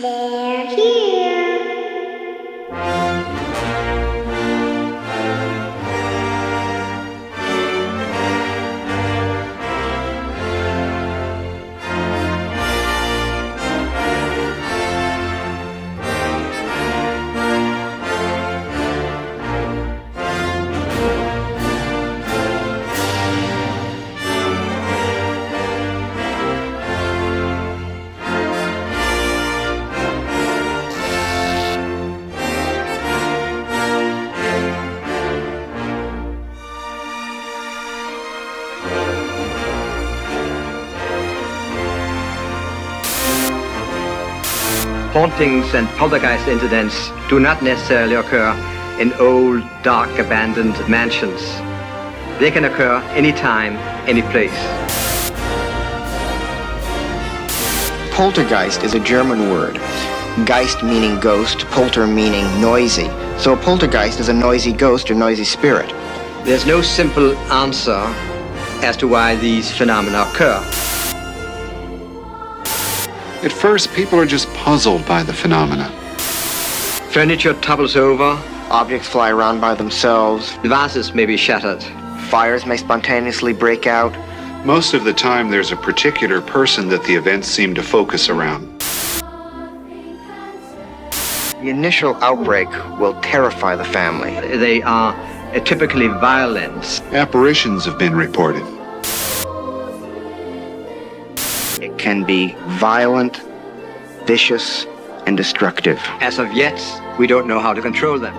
They're here. Hauntings and poltergeist incidents do not necessarily occur in old, dark, abandoned mansions. They can occur anytime, any place. Poltergeist is a German word. Geist meaning ghost, polter meaning noisy. So a poltergeist is a noisy ghost or noisy spirit. There's no simple answer as to why these phenomena occur. At first, people are just puzzled by the phenomena. Furniture topples over, Objects fly around by themselves. vases may be shattered. Fires may spontaneously break out. Most of the time, there's a particular person that the events seem to focus around. The initial outbreak will terrify the family. They are typically violent. Apparitions have been reported. It can be violent, vicious, and destructive. As of yet, we don't know how to control them.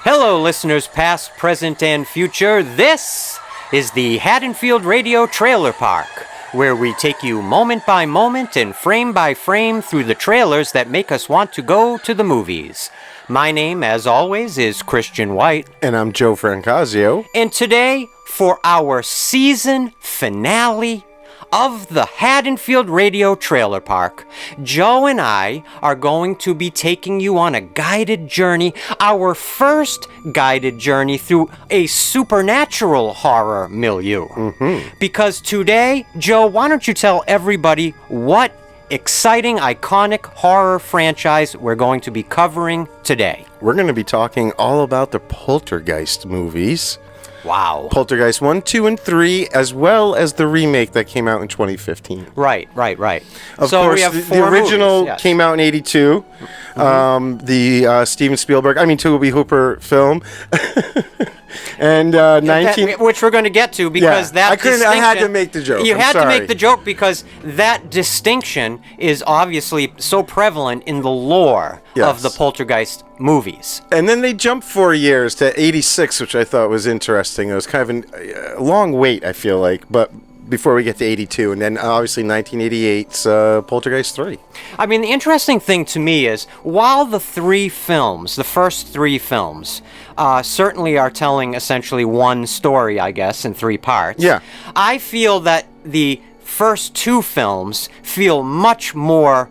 Hello, listeners past, present, and future. This is the Haddonfield Radio Trailer Park, where we take you moment by moment and frame by frame through the trailers that make us want to go to the movies. My name, as always, is Christian White. And I'm Joe Francazio. And today, for our season finale of the Haddonfield Radio Trailer Park, Joe and I are going to be taking you on a guided journey, our first guided journey through a supernatural horror milieu. Because today, Joe, why don't you tell everybody what exciting, iconic horror franchise we're going to be covering today? We're going to be talking all about the Poltergeist movies. Wow. Poltergeist 1, 2, and 3, as well as the remake that came out in 2015. Right. Of So course, we have the four original movies, yes. came out in 82. The Steven Spielberg, Toby Hooper film. And 19... which we're going to get to because that I couldn't. I had to make the joke. You I'm had to sorry. make the joke because that distinction is obviously so prevalent in the lore of Yes. the Poltergeist movies. And then they jumped 4 years to 86, which I thought was interesting. It was kind of a long wait, I feel like, but before we get to 82. And then obviously 1988's Poltergeist 3. I mean, the interesting thing to me is while the first three films, certainly are telling essentially one story, I guess, in three parts. Yeah. I feel that the first two films feel much more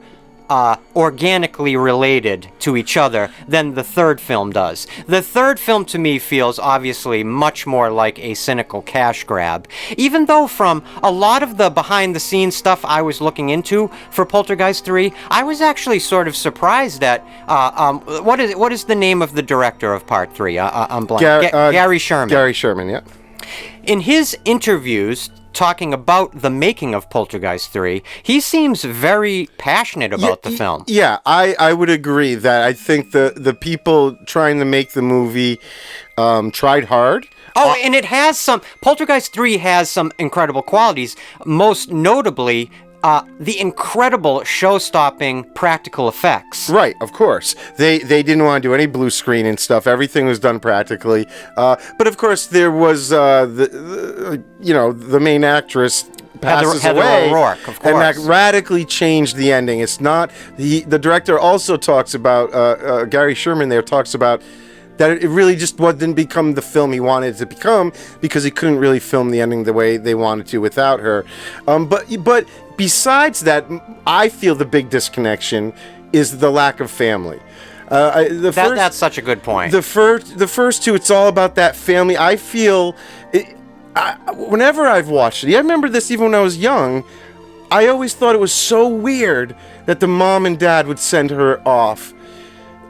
organically related to each other than the third film does. The third film to me feels obviously much more like a cynical cash grab, even though from a lot of the behind the scenes stuff I was looking into for Poltergeist 3, I was actually sort of surprised at what is the name of the director of part 3? I'm blank. Gary Sherman. Gary Sherman, yeah. In his interviews talking about the making of Poltergeist 3, he seems very passionate about the film. Yeah, I would agree that I think the people trying to make the movie tried hard. Oh, and it has Poltergeist 3 has some incredible qualities, most notably the incredible show-stopping practical effects. Right, of course. They didn't want to do any blue screen and stuff. Everything was done practically. But of course, there was the main actress passes Heather away, O'Rourke, of and that course. radically changed the ending. It's not the director also talks about Gary Sherman. There talks about That it really just didn't become the film he wanted it to become because he couldn't really film the ending the way they wanted to without her. But besides that, I feel the big disconnection is the lack of family. That's such a good point. The first two, it's all about that family. I feel, whenever I've watched it, I remember this even when I was young, I always thought it was so weird that the mom and dad would send her off.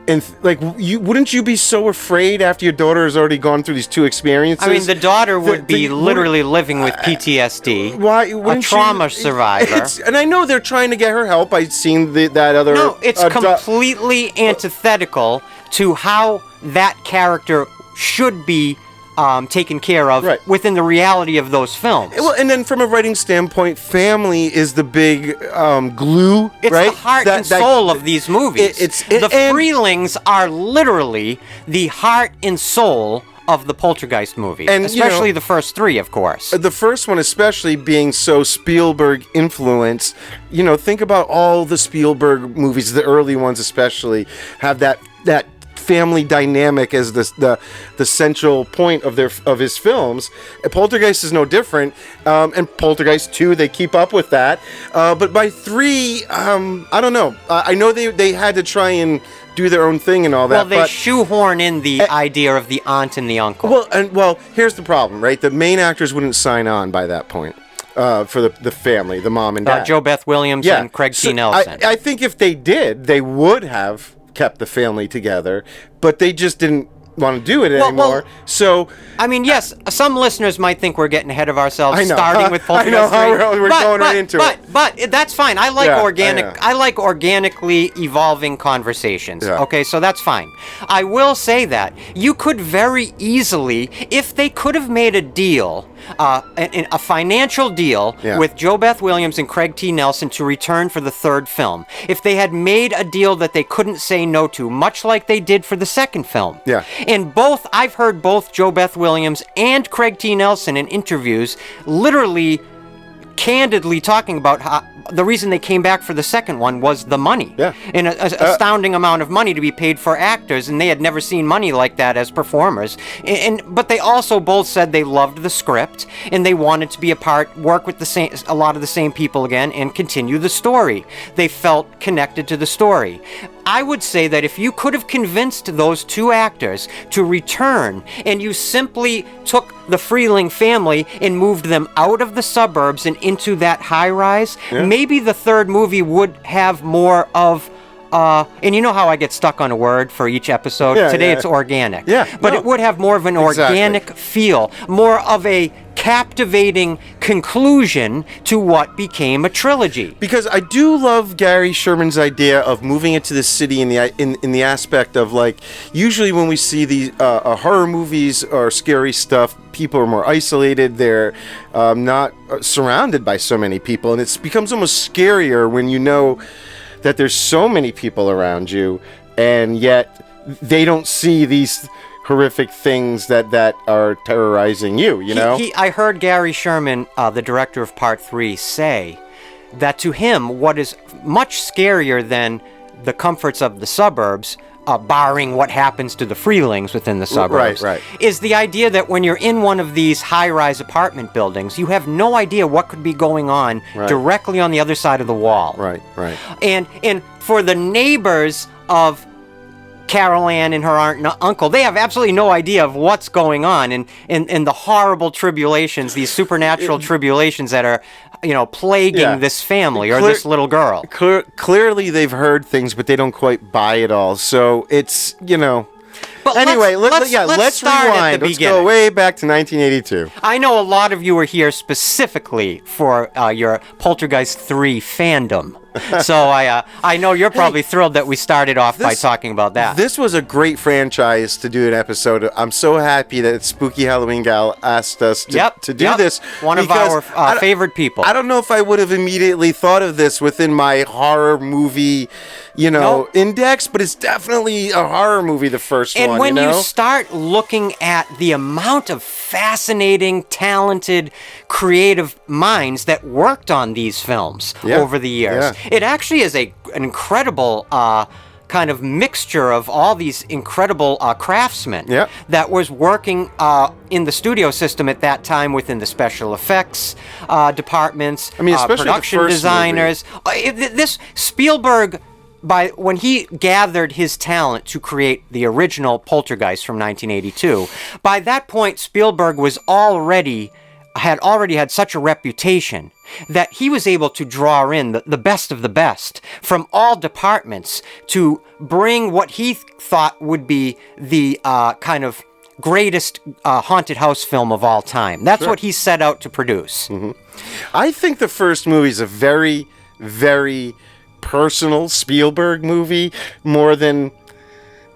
And wouldn't you be so afraid after your daughter has already gone through these two experiences? I mean, the daughter would be literally living with PTSD. Why? A trauma survivor. And I know they're trying to get her help. I've seen that other. No, it's completely antithetical to how that character should be taken care of within the reality of those films. Well, and then from a writing standpoint, family is the big glue, it's right? The heart and soul of these movies. The Freelings are literally the heart and soul of the Poltergeist movies, and especially the first three, of course. The first one especially being so Spielberg influenced. Think about all the Spielberg movies, the early ones especially, have that family dynamic as the central point of his films. Poltergeist is no different, and Poltergeist 2, they keep up with that. But by 3, I don't know. I know they had to try and do their own thing and all that. Well, they shoehorn in the idea of the aunt and the uncle. Well, here's the problem, right? The main actors wouldn't sign on by that point. For the family, the mom and dad. Jo Beth Williams and Craig T. Nelson. I think if they did, they would have kept the family together, but they just didn't want to do it anymore. So, I mean, yes, some listeners might think we're getting ahead of ourselves, starting with Poltergeist 3. I know we're going right into it. But that's fine. I like I like organically evolving conversations. Yeah. Okay, so that's fine. I will say that you could very easily, if they could have made a deal, a financial deal with Jo Beth Williams and Craig T. Nelson to return for the third film. If they had made a deal that they couldn't say no to, much like they did for the second film. Yeah. And I've heard both Jo Beth Williams and Craig T. Nelson in interviews literally candidly talking about how the reason they came back for the second one was the money. Yeah. And an astounding amount of money to be paid for actors, and they had never seen money like that as performers. But they also both said they loved the script, and they wanted to be work with a lot of the same people again, and continue the story. They felt connected to the story. I would say that if you could have convinced those two actors to return, and you simply took the Freeling family and moved them out of the suburbs and into that high-rise, maybe the third movie would have more of and you know how I get stuck on a word for each episode? Today it's organic. But it would have more of an organic feel, more of a captivating conclusion to what became a trilogy. Because I do love Gary Sherman's idea of moving into the city in the aspect of, like, usually when we see these horror movies or scary stuff, people are more isolated. They're not surrounded by so many people, and it becomes almost scarier when you know that there's so many people around you, and yet they don't see these horrific things that are terrorizing you, know? I heard Gary Sherman, the director of Part 3, say that to him, what is much scarier than the comforts of the suburbs, barring what happens to the Freelings within the suburbs, is the idea that when you're in one of these high-rise apartment buildings, you have no idea what could be going on directly on the other side of the wall. Right. And for the neighbors of Carol Ann and her aunt and uncle, they have absolutely no idea of what's going on and the horrible tribulations, these supernatural tribulations that are, plaguing this family or this little girl. Clearly they've heard things, but they don't quite buy it all. So it's, But anyway, let's rewind. Let's go way back to 1982. I know a lot of you are here specifically for your Poltergeist 3 fandom. So I know you're probably thrilled that we started off by talking about that. This was a great franchise to do an episode. I'm so happy that Spooky Halloween Gal asked us to do this. One of our favorite people. I don't know if I would have immediately thought of this within my horror movie, index, but it's definitely a horror movie, the first one. And when you start looking at the amount of fascinating, talented, creative minds that worked on these films over the years, it actually is an incredible kind of mixture of all these incredible craftsmen Yep. that was working in the studio system at that time within the special effects departments, I mean, especially the production first designers. This Spielberg, when he gathered his talent to create the original Poltergeist from 1982, by that point Spielberg had already had such a reputation that he was able to draw in the best of the best from all departments to bring what he thought would be the kind of greatest haunted house film of all time. That's what he set out to produce. Mm-hmm. I think the first movie is a very, very personal Spielberg movie, more than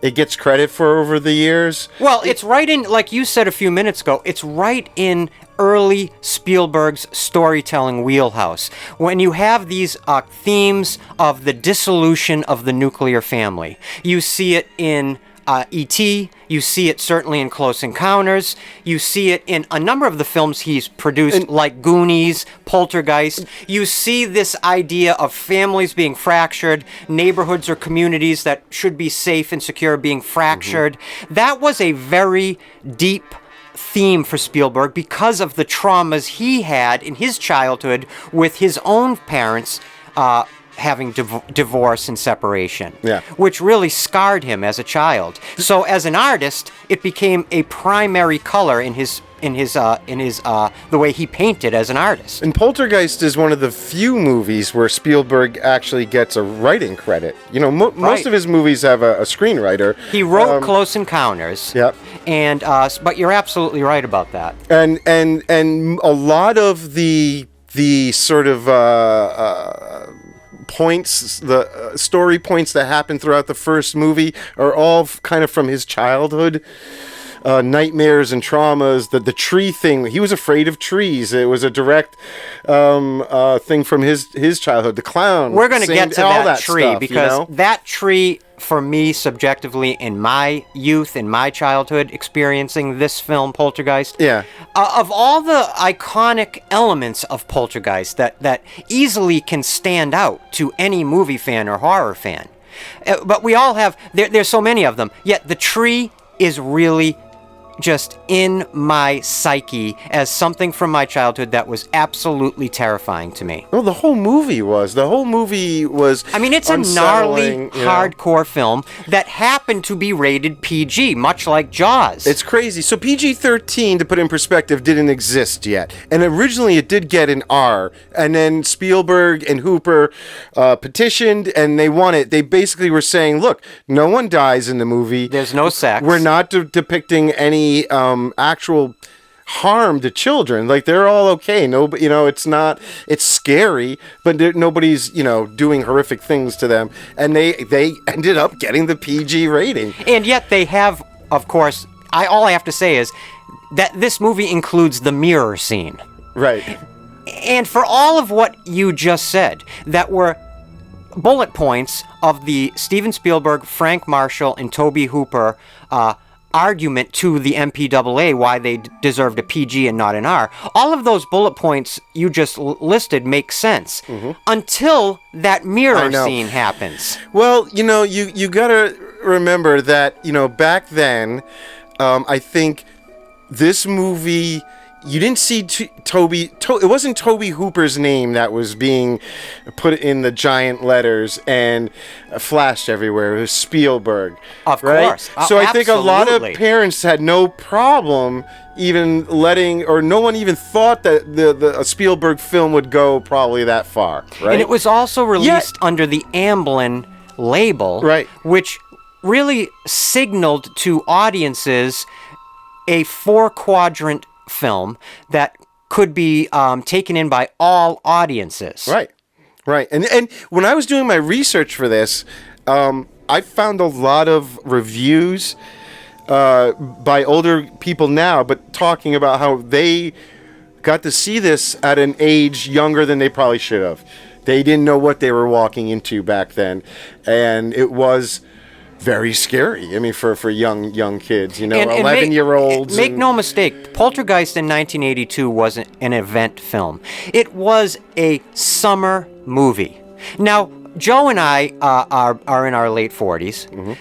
it gets credit for over the years. Well, it's right in, like you said a few minutes ago, it's right in early Spielberg's storytelling wheelhouse. When you have these themes of the dissolution of the nuclear family, you see it in E.T., you see it certainly in Close Encounters, you see it in a number of the films he's produced, like Goonies, Poltergeist. You see this idea of families being fractured, neighborhoods or communities that should be safe and secure being fractured. Mm-hmm. That was a very deep theme for Spielberg because of the traumas he had in his childhood with his own parents having divorce and separation, which really scarred him as a child. So as an artist, it became a primary color in the way he painted as an artist. And Poltergeist is one of the few movies where Spielberg actually gets a writing credit. You know, most of his movies have a screenwriter. He wrote Close Encounters. Yep. And but you're absolutely right about that. And a lot of the sort of points, the story points that happen throughout the first movie are all kind of from his childhood. Nightmares and traumas, the tree thing. He was afraid of trees. It was a direct thing from his childhood. The clown. We're going to get to that tree stuff, because that tree, for me, subjectively, in my youth, in my childhood, experiencing this film, Poltergeist. Yeah. Of all the iconic elements of Poltergeist that easily can stand out to any movie fan or horror fan, but we all have. There's so many of them. Yet the tree is really just in my psyche as something from my childhood that was absolutely terrifying to me. Well, the whole movie was. I mean, it's a gnarly, hardcore film that happened to be rated PG, much like Jaws. It's crazy. So PG-13, to put in perspective, didn't exist yet. And originally it did get an R. And then Spielberg and Hooper petitioned, and they won it. They basically were saying, look, no one dies in the movie. There's no sex. We're not depicting any actual harm to children. Like, they're all okay. Nobody, it's scary, but nobody's, doing horrific things to them. And they ended up getting the PG rating. And yet they have, of course, all I have to say is that this movie includes the mirror scene. Right. And for all of what you just said, that were bullet points of the Steven Spielberg, Frank Marshall, and Tobe Hooper argument to the MPAA why they deserved a PG and not an R. All of those bullet points you just listed make sense until that mirror scene happens. Well, you gotta remember that, back then, I think this movie, you didn't see it wasn't Tobe Hooper's name that was being put in the giant letters and flashed everywhere. It was Spielberg. Of right? course. So I think a lot of parents had no problem even letting, or no one even thought that a Spielberg film would go probably that far, right? And it was also released under the Amblin label, right, which really signaled to audiences a 4-quadrant film that could be taken in by all audiences. Right. And when I was doing my research for this, I found a lot of reviews by older people now, but talking about how they got to see this at an age younger than they probably should have. They didn't know what they were walking into back then, and it was very scary. I mean, for young kids, 11-year-olds. Make no mistake, Poltergeist in 1982 wasn't an event film. It was a summer movie. Now, Joe and I are in our late 40s.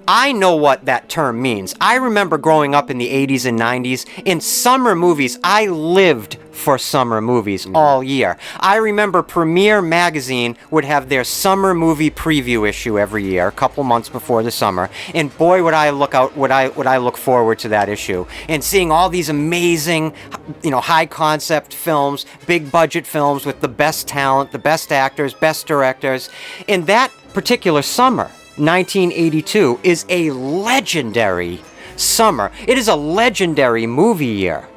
I know what that term means. I remember growing up in the 80s and 90s. In summer movies, I lived for summer movies all year. I remember Premiere Magazine would have their summer movie preview issue every year, a couple months before the summer. And boy, would I look forward to that issue and seeing all these amazing, high concept films, big budget films with the best talent, the best actors, best directors. In that particular summer, 1982 is a legendary summer. It is a legendary movie year.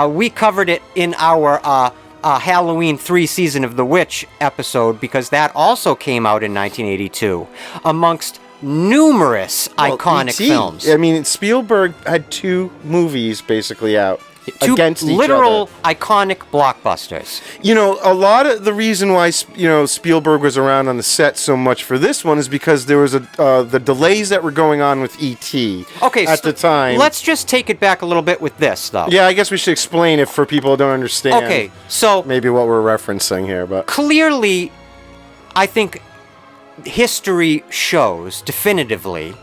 We covered it in our Halloween 3 Season of the Witch episode because that also came out in 1982 amongst numerous iconic E.T. films. I mean, Spielberg had 2 movies basically out. Two Against each literal other. iconic blockbusters. A lot of the reason why Spielberg was around on the set so much for this one is because there was the delays that were going on with E.T. At the time. Let's just take it back a little bit with this, though. Yeah, I guess we should explain it for people who don't understand. Okay, so maybe what we're referencing here, but clearly, I think history shows definitively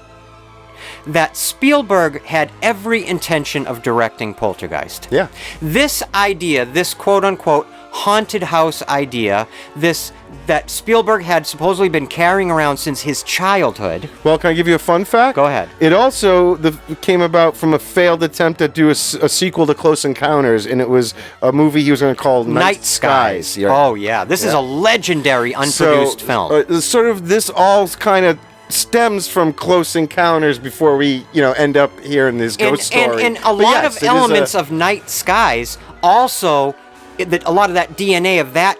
that Spielberg had every intention of directing Poltergeist. Yeah. This idea, this quote-unquote haunted house idea, that Spielberg had supposedly been carrying around since his childhood. Well, can I give you a fun fact? Go ahead. It also came about from a failed attempt to do a sequel to Close Encounters, and it was a movie he was going to call Night Skies. Yeah. Oh, yeah. This is a legendary unproduced film. Sort of this all kind of stems from Close Encounters before we, end up here in this ghost story. And a lot of elements of Night Skies also, a lot of that DNA of that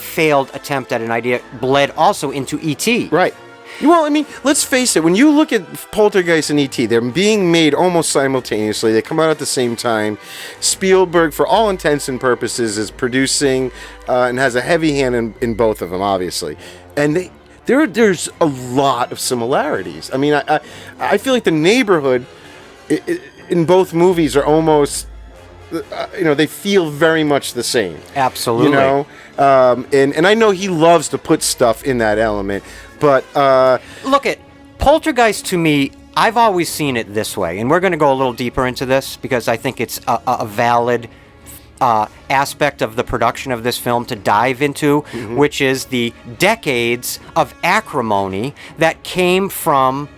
failed attempt at an idea bled also into E.T. Right. Well, I mean, let's face it. When you look at Poltergeist and E.T., they're being made almost simultaneously. They come out at the same time. Spielberg, for all intents and purposes, is producing and has a heavy hand in both of them, obviously. And there's a lot of similarities. I mean, I feel like the neighborhood in both movies are almost, they feel very much the same. Absolutely. And I know he loves to put stuff in that element, but look at Poltergeist. To me, I've always seen it this way, and we're going to go a little deeper into this because I think it's a valid aspect of the production of this film to dive into, which is the decades of acrimony that came from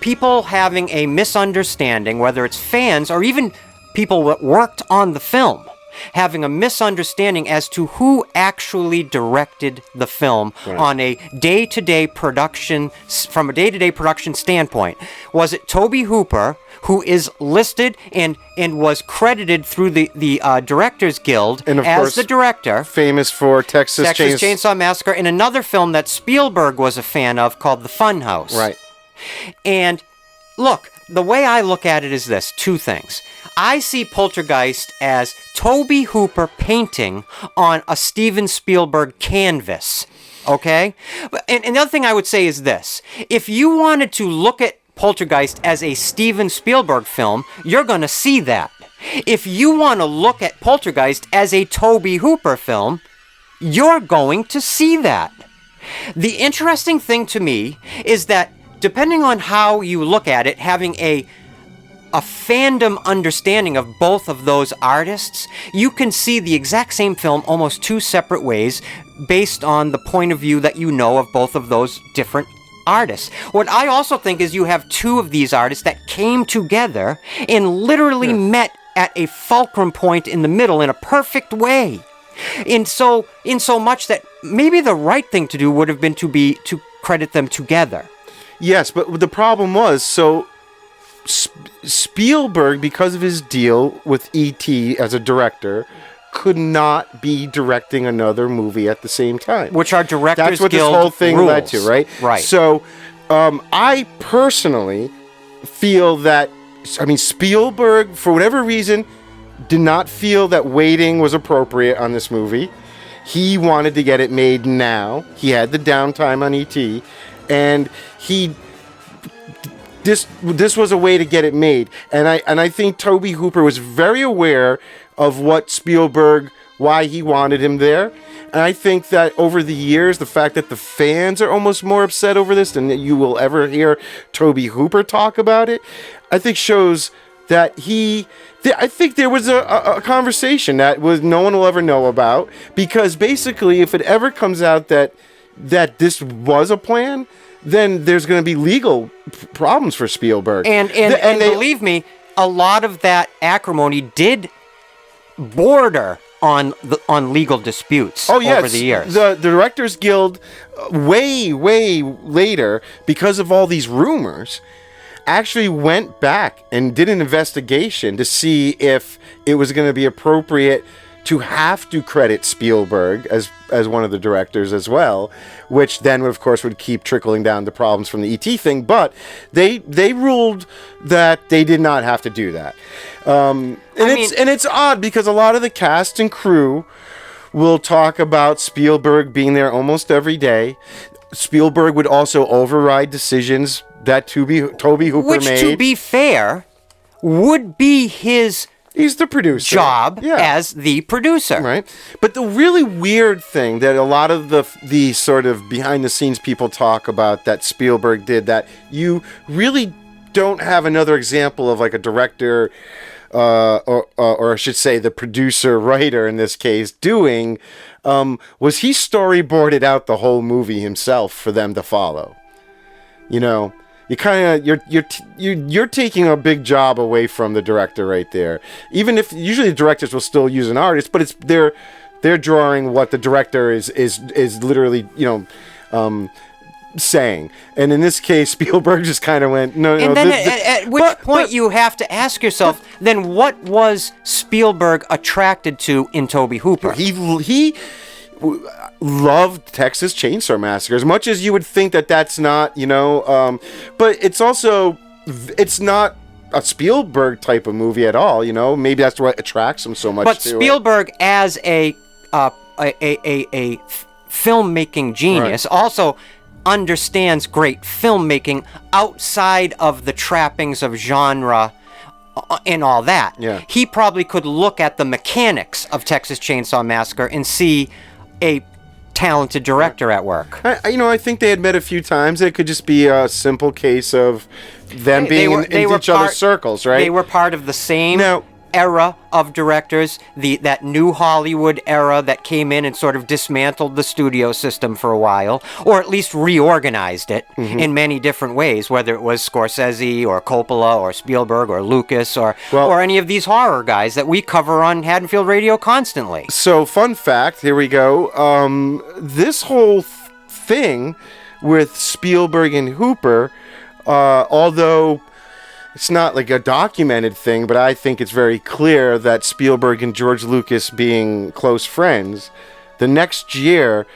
people having a misunderstanding, whether it's fans or even people that worked on the film, having a misunderstanding as to who actually directed the film on a day-to-day production, from a day-to-day production standpoint. Was it Tobe Hooper, who is listed and was credited through the Directors Guild and of as course, the director, famous for Texas Chainsaw Massacre, and another film that Spielberg was a fan of called The Funhouse. Right. And look, the way I look at it is this, 2 things. I see Poltergeist as Tobe Hooper painting on a Steven Spielberg canvas, okay? And the other thing I would say is this. If you wanted to look at Poltergeist as a Steven Spielberg film, you're going to see that. If you want to look at Poltergeist as a Tobe Hooper film, you're going to see that. The interesting thing to me is that depending on how you look at it, having a fandom understanding of both of those artists, you can see the exact same film almost 2 separate ways based on the point of view that you know of both of those different artists. What I also think is you have 2 of these artists that came together and literally met at a fulcrum point in the middle in a perfect way. In so much that maybe the right thing to do would have been to credit them together. Yes, but the problem was, Spielberg, because of his deal with E.T. as a director, could not be directing another movie at the same time. Which our Directors Guild That's what this whole thing rules. led to, right? Right. So, I personally feel that, Spielberg, for whatever reason, did not feel that waiting was appropriate on this movie. He wanted to get it made now. He had the downtime on E.T., and this was a way to get it made. And I think Tobe Hooper was very aware of what Spielberg, why he wanted him there. And I think that over the years, the fact that the fans are almost more upset over this than you will ever hear Tobe Hooper talk about it, I think shows that I think there was a conversation that no one will ever know about, because basically if it ever comes out that this was a plan, then there's going to be legal problems for Spielberg. And believe me, a lot of that acrimony did border on legal disputes over the years. The Directors Guild, way later, because of all these rumors, actually went back and did an investigation to see if it was going to be appropriate to have to credit Spielberg as one of the directors as well, which then of course would keep trickling down the problems from the E.T. thing. But they ruled that they did not have to do that. It's odd because a lot of the cast and crew will talk about Spielberg being there almost every day. Spielberg would also override decisions that Tobe Hooper made. Which, to be fair, would be his... He's the producer. Job as the producer. Right. But the really weird thing that a lot of the sort of behind-the-scenes people talk about that Spielberg did that you really don't have another example of, like a director, or I should say the producer-writer in this case, doing, was he storyboarded out the whole movie himself for them to follow. You know, you kind of you're taking a big job away from the director right there. Even if usually the directors will still use an artist, but it's they're drawing what the director is literally, you know, saying. And in this case, Spielberg just kind of went no. And then at which point you have to ask yourself, then what was Spielberg attracted to in Tobe Hooper? He loved Texas Chainsaw Massacre as much as you would think that that's not, you know, but it's not a Spielberg type of movie at all, you know. Maybe that's what attracts him so much. But Spielberg, as a filmmaking genius, also understands great filmmaking outside of the trappings of genre and all that. Yeah. He probably could look at the mechanics of Texas Chainsaw Massacre and see a talented director at work. I think they had met a few times. It could just be a simple case of them being in each other's circles, right? They were part of the same era of directors, that new Hollywood era that came in and sort of dismantled the studio system for a while, or at least reorganized it in many different ways, whether it was Scorsese or Coppola or Spielberg or Lucas or any of these horror guys that we cover on Haddonfield Radio constantly. So, fun fact, here we go. This whole thing with Spielberg and Hooper, although it's not like a documented thing, but I think it's very clear that Spielberg and George Lucas being close friends, the next year,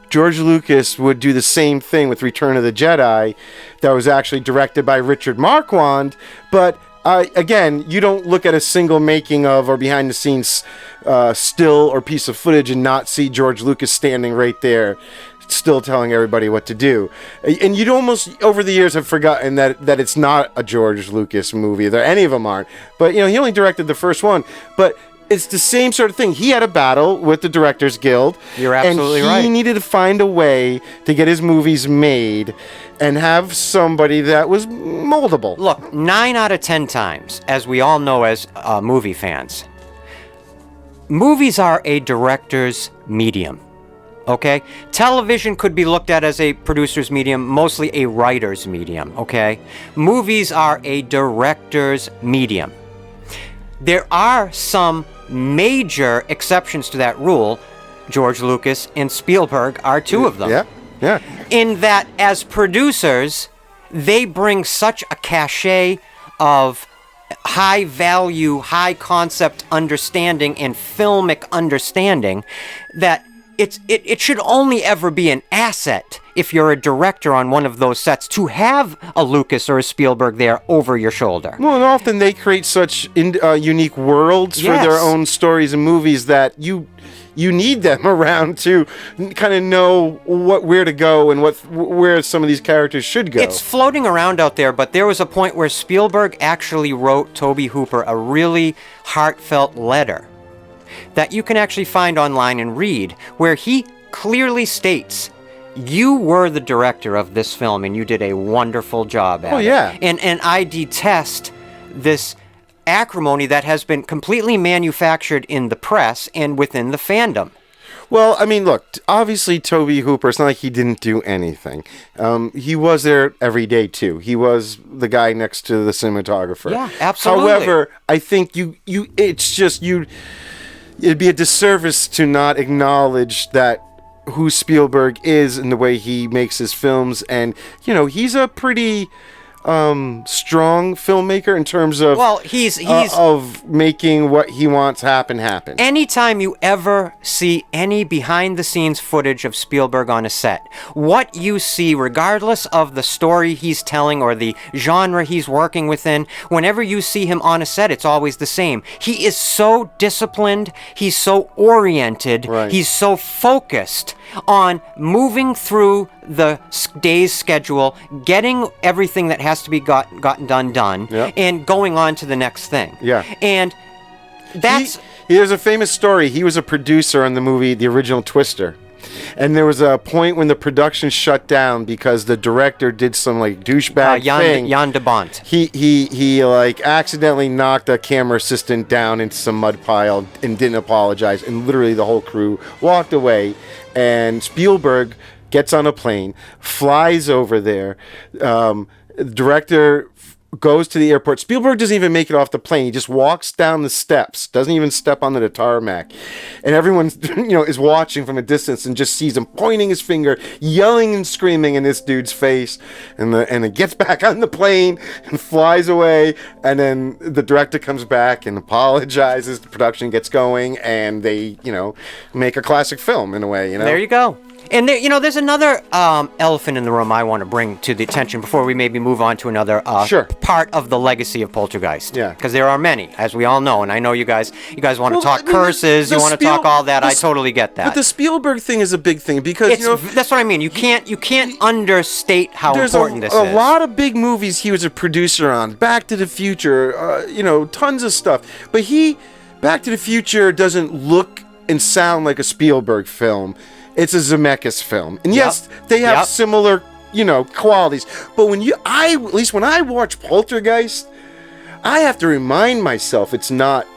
George Lucas would do the same thing with Return of the Jedi that was actually directed by Richard Marquand, but again, you don't look at a single making of or behind the scenes still or piece of footage and not see George Lucas standing right there still telling everybody what to do. And you'd almost over the years have forgotten that it's not a George Lucas movie. Any of them aren't. But you know, he only directed the first one. But it's the same sort of thing. He had a battle with the Directors Guild. You're absolutely right. And he needed to find a way to get his movies made and have somebody that was moldable. Look, 9 out of 10 times, as we all know as movie fans, movies are a director's medium. Okay? Television could be looked at as a producer's medium, mostly a writer's medium, okay? Movies are a director's medium. There are some major exceptions to that rule. George Lucas and Spielberg are two of them. Yeah. In that, as producers, they bring such a cachet of high value, high concept understanding and filmic understanding that it should only ever be an asset if you're a director on one of those sets to have a Lucas or a Spielberg there over your shoulder. Well, and often they create such unique worlds for their own stories and movies that you need them around to kind of know where to go and where some of these characters should go. It's floating around out there, but there was a point where Spielberg actually wrote Tobe Hooper a really heartfelt letter that you can actually find online and read, where he clearly states, you were the director of this film and you did a wonderful job at it. Yeah. And I detest this acrimony that has been completely manufactured in the press and within the fandom. Well, I mean, look, obviously Toby Hooper, it's not like he didn't do anything. He was there every day, too. He was the guy next to the cinematographer. Yeah, absolutely. However, I think it'd be a disservice to not acknowledge that who Spielberg is and the way he makes his films. And, he's a pretty strong filmmaker in terms of he's of making what he wants happen. Anytime you ever see any behind the scenes footage of Spielberg on a set, what you see, regardless of the story he's telling or the genre he's working within, whenever you see him on a set, it's always the same. He is so disciplined, he's so oriented, right. He's so focused on moving through the day's schedule, getting everything that has to be gotten done, Yep. and going on to the next thing. Yeah. And that's... There's a famous story. He was a producer on the movie, the original Twister. And there was a point when the production shut down because the director did some douchebag thing. Jan de Bont. He accidentally knocked a camera assistant down into some mud pile and didn't apologize, and literally the whole crew walked away. And Spielberg gets on a plane, flies over there. The director goes to the airport. Spielberg doesn't even make it off the plane. He just walks down the steps, doesn't even step on the tarmac. And everyone, is watching from a distance and just sees him pointing his finger, yelling and screaming in this dude's face. And then gets back on the plane and flies away. And then the director comes back and apologizes. The production gets going, and they, make a classic film in a way, There you go. And there's another elephant in the room I want to bring to the attention before we maybe move on to another part of the legacy of Poltergeist. Yeah. Because there are many, as we all know, and I know you guys want to talk curses, you want to talk all that. I totally get that. But the Spielberg thing is a big thing because that's what I mean. You can't understate how important this is. There's a lot of big movies he was a producer on. Back to the Future, tons of stuff. But Back to the Future doesn't look and sound like a Spielberg film. It's a Zemeckis film. And yes, they have similar, qualities. But when at least when I watch Poltergeist, I have to remind myself it's not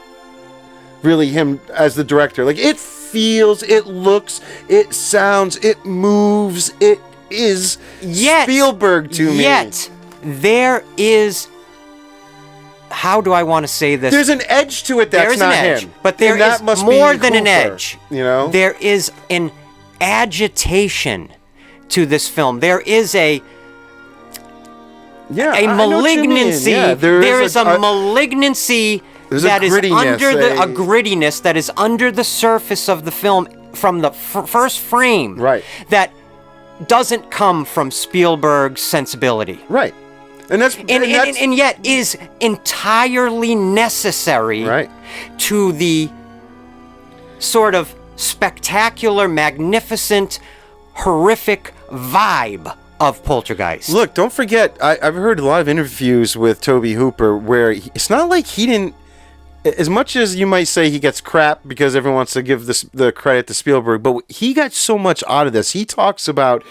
really him as the director. It feels, it looks, it sounds, it moves, it is Spielberg to me. Yet, there is... How do I want to say this? There's an edge to it that's not him. But there is more than an edge. There is an agitation to this film. There is a malignancy. There is a malignancy that is under a grittiness that is under the surface of the film from the first frame. Right. That doesn't come from Spielberg's sensibility. Right. And yet is entirely necessary to the sort of spectacular, magnificent, horrific vibe of Poltergeist. Look, don't forget, I've heard a lot of interviews with Toby Hooper where it's not like he didn't, as much as you might say he gets crap because everyone wants to give the credit to Spielberg, but he got so much out of this. He talks about,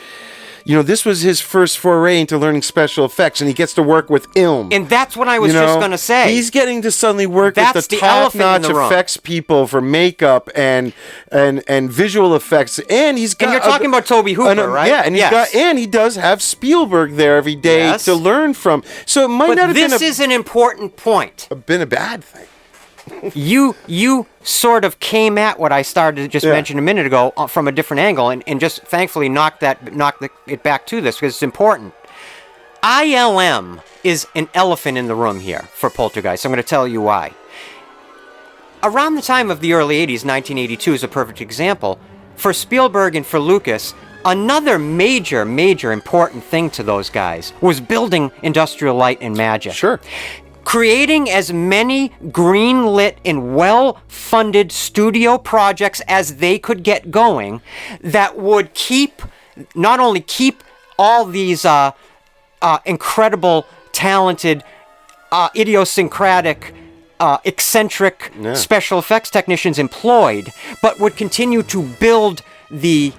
this was his first foray into learning special effects, and he gets to work with Ilm. And that's what I was just going to say. He's getting to suddenly work with the top-notch effects people for makeup and visual effects, and he's got. And you're talking about Toby Hooper, right? Yeah, and he does have Spielberg there every day to learn from. So it might not have been. This is an important point. Been a bad thing. You sort of came at what I started to just mention a minute ago from a different angle, and just thankfully knocked it back to this because it's important. ILM is an elephant in the room here for Poltergeist. I'm going to tell you why. Around the time of the early 80s, 1982 is a perfect example. For Spielberg and for Lucas, another major important thing to those guys was building Industrial Light and Magic. Sure. Creating as many green-lit and well-funded studio projects as they could get going that would not only keep all these incredible, talented, idiosyncratic eccentric special effects technicians employed, but would continue to build the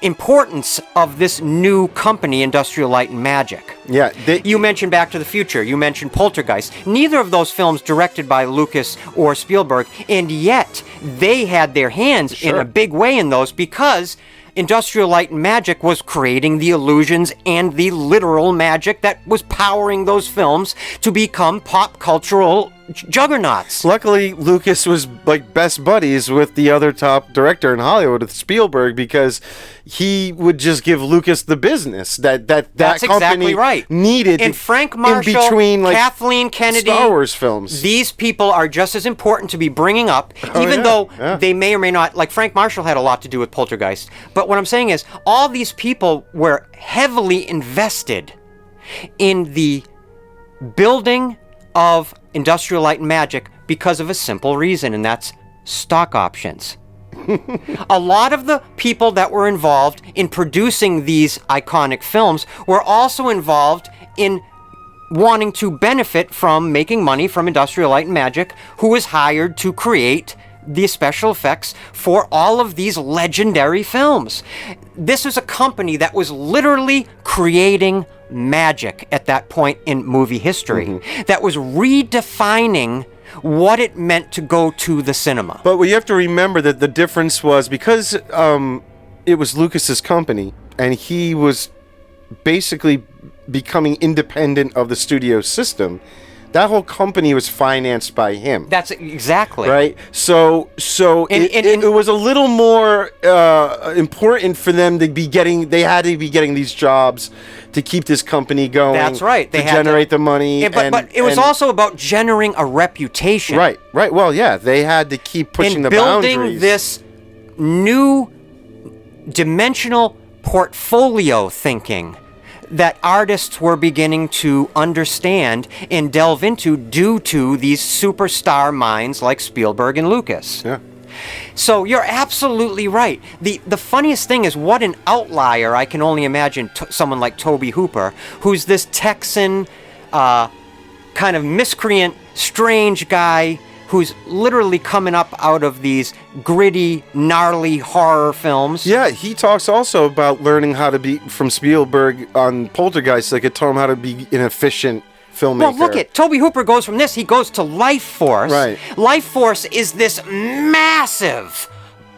importance of this new company, Industrial Light and Magic. Yeah. You mentioned Back to the Future. You mentioned Poltergeist. Neither of those films directed by Lucas or Spielberg, and yet they had their hands in a big way in those because Industrial Light and Magic was creating the illusions and the literal magic that was powering those films to become pop cultural juggernauts. Luckily, Lucas was like best buddies with the other top director in Hollywood, with Spielberg, because he would just give Lucas the business that That's company exactly right. needed. And Frank Marshall, in between, like, Kathleen Kennedy, Star Wars films. These people are just as important to be bringing up, even though they may or may not. Like Frank Marshall had a lot to do with Poltergeist. But what I'm saying is, all these people were heavily invested in the building of Industrial Light and Magic because of a simple reason, and that's stock options. A lot of the people that were involved in producing these iconic films were also involved in wanting to benefit from making money from Industrial Light and Magic, who was hired to create the special effects for all of these legendary films. This was a company that was literally creating magic at that point in movie history, that was redefining what it meant to go to the cinema. But you have to remember that the difference was because it was Lucas's company, and he was basically becoming independent of the studio system. That whole company was financed by him. That's exactly right. So it was a little more important for them to be getting. They had to be getting these jobs to keep this company going. That's right. They had generate the money. Yeah, but it was also about generating a reputation. Right. Well, yeah, they had to keep pushing the boundaries. Building this new dimensional portfolio thinking that artists were beginning to understand and delve into due to these superstar minds like Spielberg and Lucas. Yeah. So you're absolutely right. The funniest thing is what an outlier I can only imagine someone like Tobe Hooper, who's this Texan kind of miscreant, strange guy who's literally coming up out of these gritty, gnarly horror films. Yeah, he talks also about learning how to be, from Spielberg on Poltergeist, like it taught him how to be an efficient filmmaker. Well, look at Tobe Hooper goes from this, he goes to Life Force. Right. Life Force is this massive,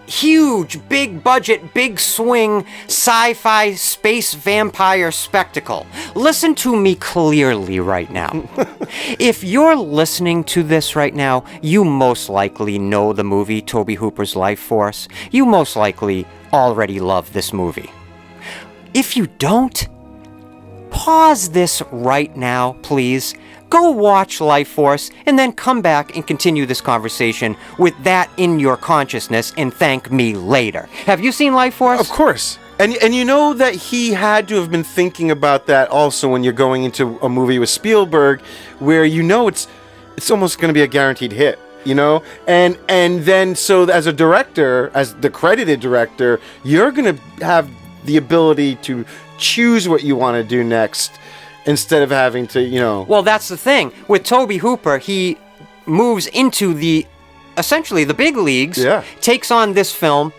huge, big budget, big swing, sci-fi space vampire spectacle. Listen to me clearly right now. If you're listening to this right now, you most likely know the movie Tobe Hooper's Life Force. You most likely already love this movie. If you don't, pause this right now, please. Go watch Life Force and then come back and continue this conversation with that in your consciousness and thank me later. Have you seen Life Force? Of course. And you know that he had to have been thinking about that also when you're going into a movie with Spielberg, where you know it's almost going to be a guaranteed hit, you know? And then so as a director, as the credited director, you're going to have the ability to choose what you want to do next, instead of having to, you know... Well, that's the thing. With Tobe Hooper, he moves into essentially the big leagues, takes on this film,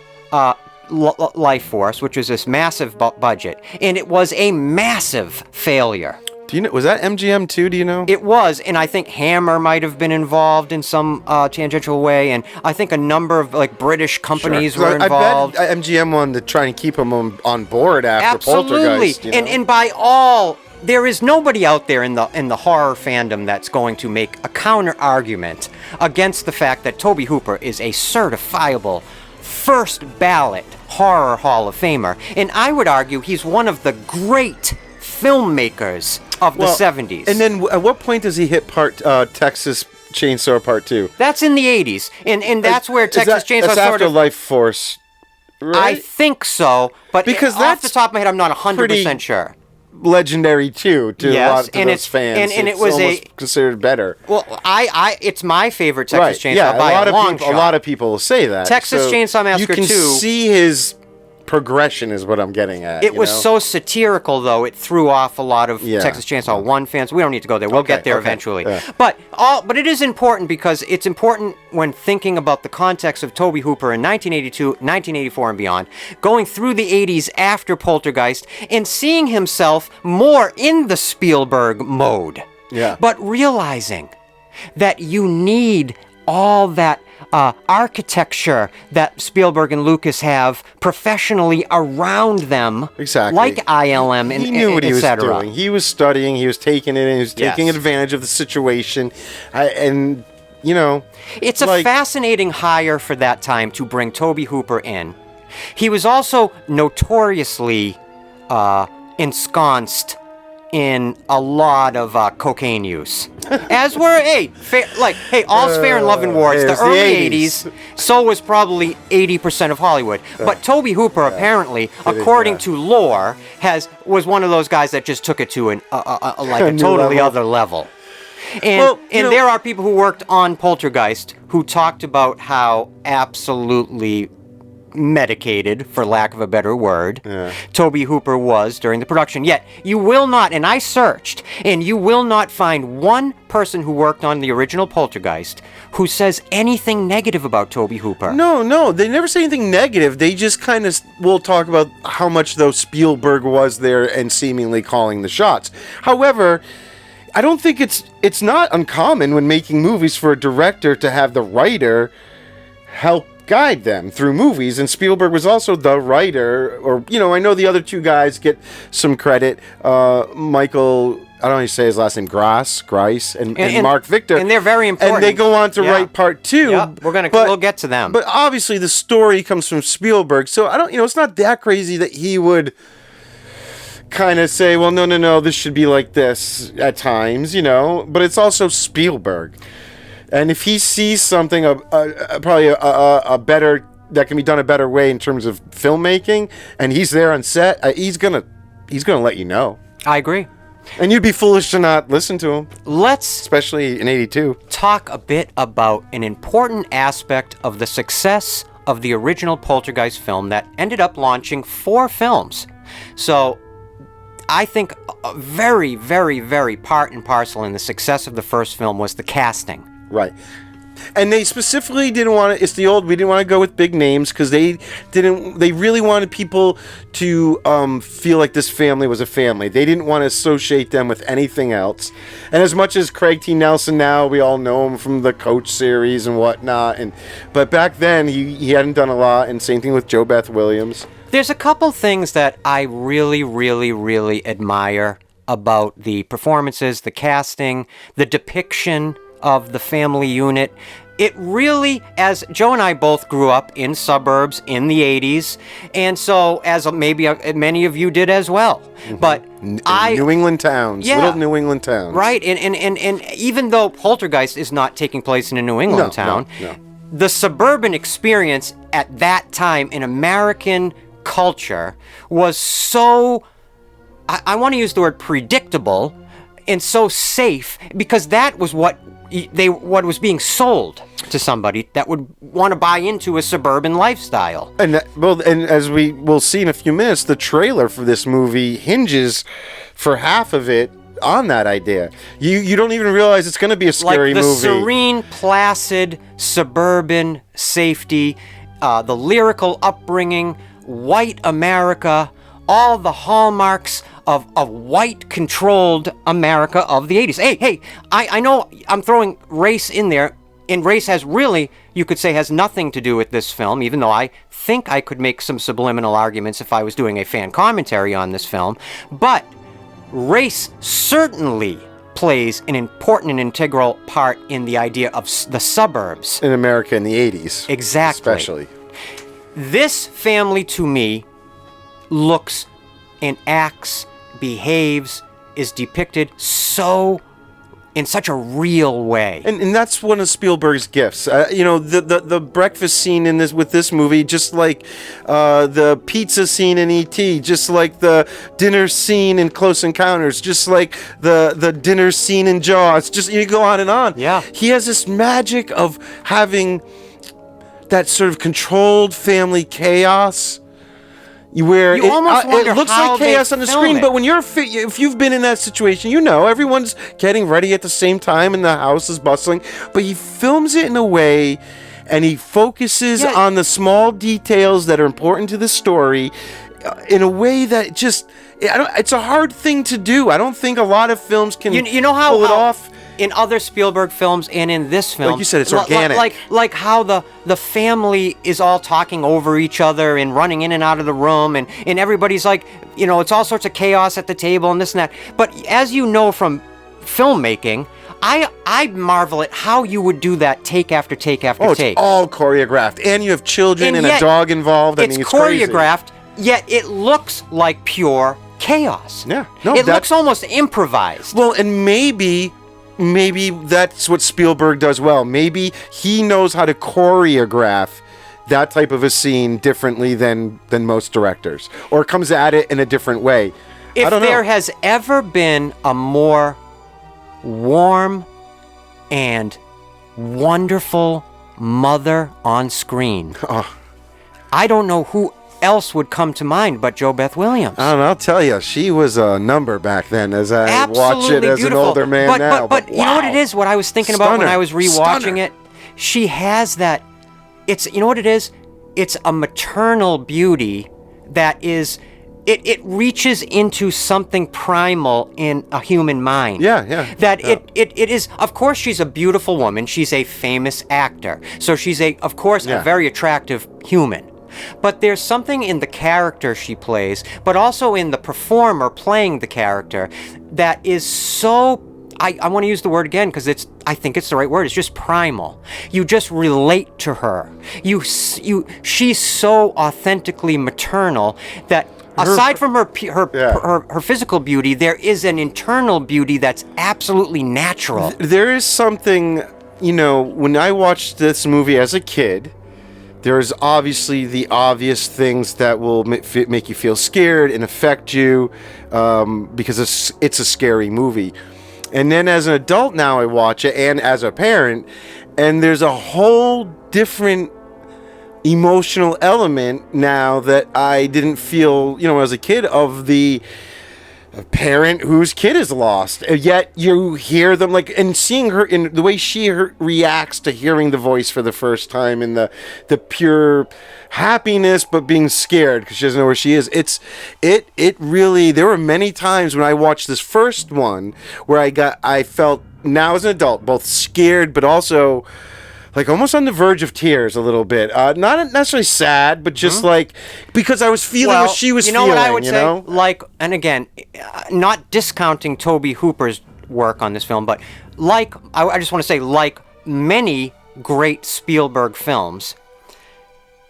Life Force, which was this massive budget, and it was a massive failure. Do you know, was that MGM too, do you know? It was, and I think Hammer might have been involved in some tangential way, and I think a number of like British companies were involved. I bet MGM wanted to try and keep him on board after Poltergeist. You know? And by all... There is nobody out there in the horror fandom that's going to make a counter argument against the fact that Tobe Hooper is a certifiable first ballot horror Hall of Famer, and I would argue he's one of the great filmmakers of the 70s. And then at what point does he hit Texas Chainsaw Part 2? That's in the 80s, and that's where Texas Chainsaw that's sort after of... Life Force, right? I think so, but because off the top of my head, I'm not 100% sure. Legendary too to a lot of those fans, and it's it was almost considered better. Well, it's my favorite Texas Chainsaw by a long shot. A lot of people say that. Texas Chainsaw Massacre 2. You can see his progression is what I'm getting at. It was so satirical, though. It threw off a lot of Yeah. Texas Chainsaw 1 fans. We don't need to go there. We'll get there okay, eventually. yeah. But it is important because it's important when thinking about the context of Tobe Hooper in 1982, 1984, and beyond, going through the 80s after Poltergeist, and seeing himself more in the Spielberg mode. Yeah. But realizing that you need all that architecture that Spielberg and Lucas have professionally around them, Exactly. like ILM and he knew what he was etc. doing. He was studying. He was taking it, and he was taking Yes. advantage of the situation. And you know, It's a like- fascinating hire for that time to bring Tobe Hooper in. He was also notoriously ensconced in a lot of cocaine use. As were, all's fair in love and war. It's There's the the early 80s. 80s. So was probably 80% of Hollywood. But Tobe Hooper, apparently, according to lore, was one of those guys that just took it to a new totally level. other level. And, Well, you know- there are people who worked on Poltergeist who talked about how absolutely medicated, for lack of a better word, Tobe Hooper was during the production. Yet, you will not, and I searched, and you will not find one person who worked on the original Poltergeist who says anything negative about Tobe Hooper. No, they never say anything negative. They just kind of will talk about how much though Spielberg was there and seemingly calling the shots. However, I don't think it's not uncommon when making movies for a director to have the writer help guide them through movies, and Spielberg was also the writer, or I know the other two guys get some credit. Michael, I don't know how you say his last name, Grice, and Mark Victor, and they're very important. and they go on to write part 2. Yeah, we'll get to them. But obviously, the story comes from Spielberg, so I don't, it's not that crazy that he would kind of say, well, no, this should be like this at times, but it's also Spielberg. And if he sees something, probably a better, that can be done a better way in terms of filmmaking, and he's there on set, he's gonna let you know. I agree. And you'd be foolish to not listen to him, Let's especially in '82. talk a bit about an important aspect of the success of the original Poltergeist film that ended up launching 4 films. So I think a very, very, very part and parcel in the success of the first film was the casting. Right. And they specifically didn't want to, we didn't want to go with big names because they really wanted people to feel like this family was a family. They didn't want to associate them with anything else. And as much as Craig T. Nelson now, we all know him from the Coach series and whatnot. But back then, he hadn't done a lot, and same thing with Jo Beth Williams. There's a couple things that I really, really, really admire about the performances, the casting, the depiction of the family unit. It really, as Joe and I both grew up in suburbs in the 80s, and so as maybe many of you did as well. Mm-hmm. But New England towns, little New England towns. Right, and even though Poltergeist is not taking place in a New England town, no. the suburban experience at that time in American culture was so, I want to use the word predictable, and so safe, because that was what was being sold to somebody that would want to buy into a suburban lifestyle. And as we will see in a few minutes, the trailer for this movie hinges for half of it on that idea. You don't even realize it's going to be a scary like the movie. serene, placid, suburban safety, the lyrical upbringing, white America, all the hallmarks of white-controlled America of the 80s. Hey, I know I'm throwing race in there, and race has really, you could say, has nothing to do with this film, even though I think I could make some subliminal arguments if I was doing a fan commentary on this film. But race certainly plays an important and integral part in the idea of the suburbs. In America in the 80s. Exactly. Especially. This family, to me, looks and acts, behaves, is depicted in such a real way. And that's one of Spielberg's gifts. The breakfast scene with this movie, just like the pizza scene in E.T., just like the dinner scene in Close Encounters, just like the dinner scene in Jaws, just you go on and on. Yeah. He has this magic of having that sort of controlled family chaos. where You almost wonder it looks how like they chaos on the film screen, it. but when if you've been in that situation, you know everyone's getting ready at the same time and the house is bustling, but he films it in a way and he focuses Yeah. on the small details that are important to the story in a way that just it's a hard thing to do. I don't think a lot of films can You know how pull it off. in other Spielberg films and in this film, Like you said, it's li- organic. Like how the family is all talking over each other and running in and out of the room, and everybody's like, it's all sorts of chaos at the table and this and that. But as you know from filmmaking, I marvel at how you would do that take after take after take. It's all choreographed, and you have children and a yet dog involved. It's crazy. choreographed, yet it looks like pure chaos. Yeah, no, it looks almost improvised. Well, and maybe that's what Spielberg does well. Maybe he knows how to choreograph that type of a scene differently than most directors, or comes at it in a different way. I If don't know. there has ever been a more warm and wonderful mother on screen, I don't know who else would come to mind but Jo Beth Williams. I don't know, I'll tell you, she was a number back then as I watch it Absolutely as beautiful. an older man now. But you know what it is? What I was thinking about when Stunner. I was rewatching Stunner. it, she has that. You know what it is? It's a maternal beauty that is. It reaches into something primal in a human mind. Yeah. That it is. Of course, she's a beautiful woman. She's a famous actor, so she's of course, a very attractive human. But there's something in the character she plays, but also in the performer playing the character, that is so. I want to use the word again because I think it's the right word. It's just primal. You just relate to her. She's so authentically maternal that. Aside from her physical beauty, there is an internal beauty that's absolutely natural. There is something, when I watched this movie as a kid, there's obviously the obvious things that will make you feel scared and affect you because it's a scary movie. And then as an adult now I watch it, and as a parent, and there's a whole different emotional element now that I didn't feel, as a kid, of the parent whose kid is lost. Yet you hear them, and seeing her in the way she reacts to hearing the voice for the first time, and the pure happiness but being scared because she doesn't know where she is. It really, there were many times when I watched this first one where I felt, now as an adult, both scared but also almost on the verge of tears a little bit. Not necessarily sad, but just because I was feeling what she was feeling. You know what I would say? And again, not discounting Tobe Hooper's work on this film, but I just want to say, like many great Spielberg films,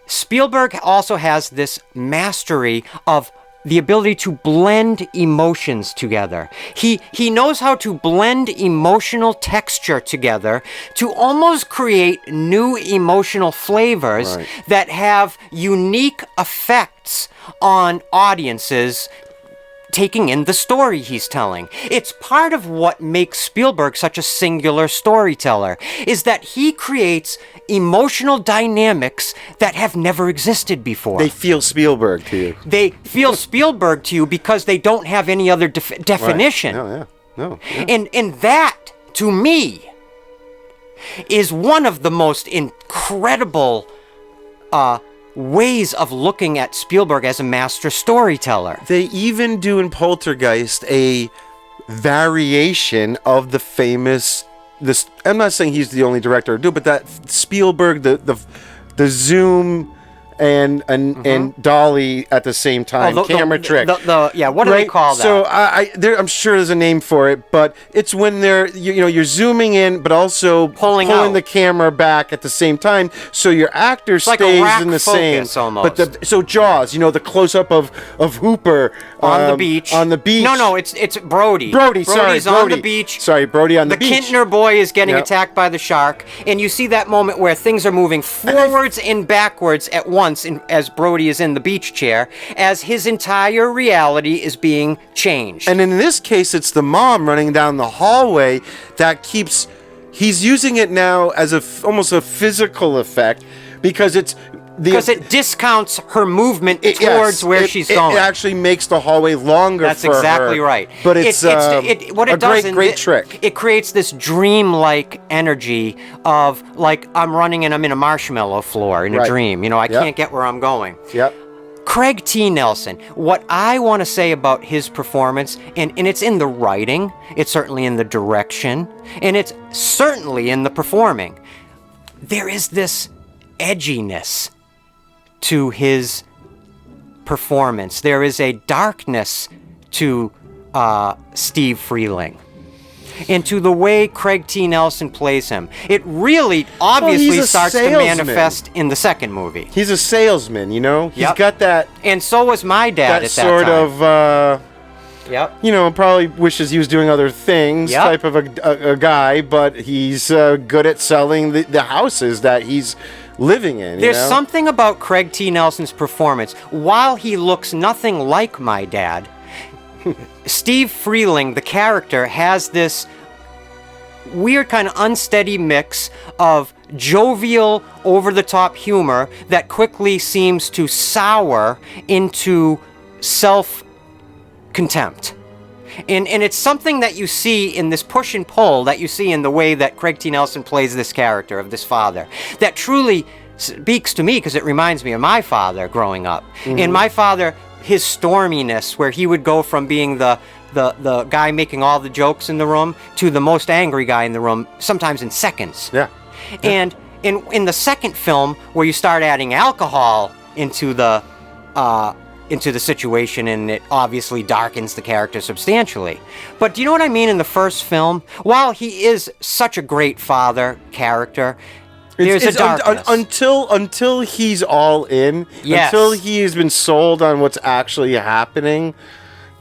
Spielberg also has this mastery of the ability to blend emotions together. He knows how to blend emotional texture together to almost create new emotional flavors that have unique effects on audiences taking in the story he's telling. It's part of what makes Spielberg such a singular storyteller, is that he creates emotional dynamics that have never existed before. They feel Spielberg to you. They feel Spielberg to you because they don't have any other definition. No. And that, to me, is one of the most incredible ways of looking at Spielberg as a master storyteller. They even do in Poltergeist a variation of the famous. I'm not saying he's the only director to do it, but that Spielberg, the zoom and dolly at the same time, camera trick. What do they call that? So I'm sure there's a name for it, but it's when you're zooming in, but also pulling the camera back at the same time, so your actor stays like a rack in the same. Almost. But so Jaws, the close up of Hooper on the beach. On the beach. No, it's Brody. Brody's on the beach. Sorry, Brody on the beach. The Kintner boy is getting attacked by the shark, and you see that moment where things are moving forwards and backwards at once. As Brody is in the beach chair, as his entire reality is being changed. And in this case, it's the mom running down the hallway that he's using it now as almost a physical effect, because because it discounts her movement towards where she's going. It actually makes the hallway longer. That's for exactly her. right. But it's what it a does great trick. It creates this dream-like energy of like I'm running and I'm in a marshmallow floor in a dream. You know, I can't get where I'm going. Yep. Craig T. Nelson, what I want to say about his performance, and it's in the writing, it's certainly in the direction, and it's certainly in the performing. There is this edginess to his performance. There is a darkness to Steve Freeling. And to the way Craig T. Nelson plays him. It really obviously starts to manifest in the second movie. He's a salesman, you know? He's got that... And so was my dad at that sort time. of... You know, probably wishes he was doing other things type of a guy, but he's good at selling the houses that he's living in. There's something about Craig T. Nelson's performance. While he looks nothing like my dad... Steve Freeling, the character, has this weird kind of unsteady mix of jovial, over-the-top humor that quickly seems to sour into self-contempt. And it's something that you see in this push and pull that you see in the way that Craig T. Nelson plays this character of this father that truly speaks to me because it reminds me of my father growing up. And my father... his storminess, where he would go from being the guy making all the jokes in the room to the most angry guy in the room, sometimes in seconds. Yeah. And in the second film, where you start adding alcohol into the situation, and it obviously darkens the character substantially. But do you know what I mean in the first film? While he is such a great father character, there's a darkness. Until he's all in, until he has been sold on what's actually happening,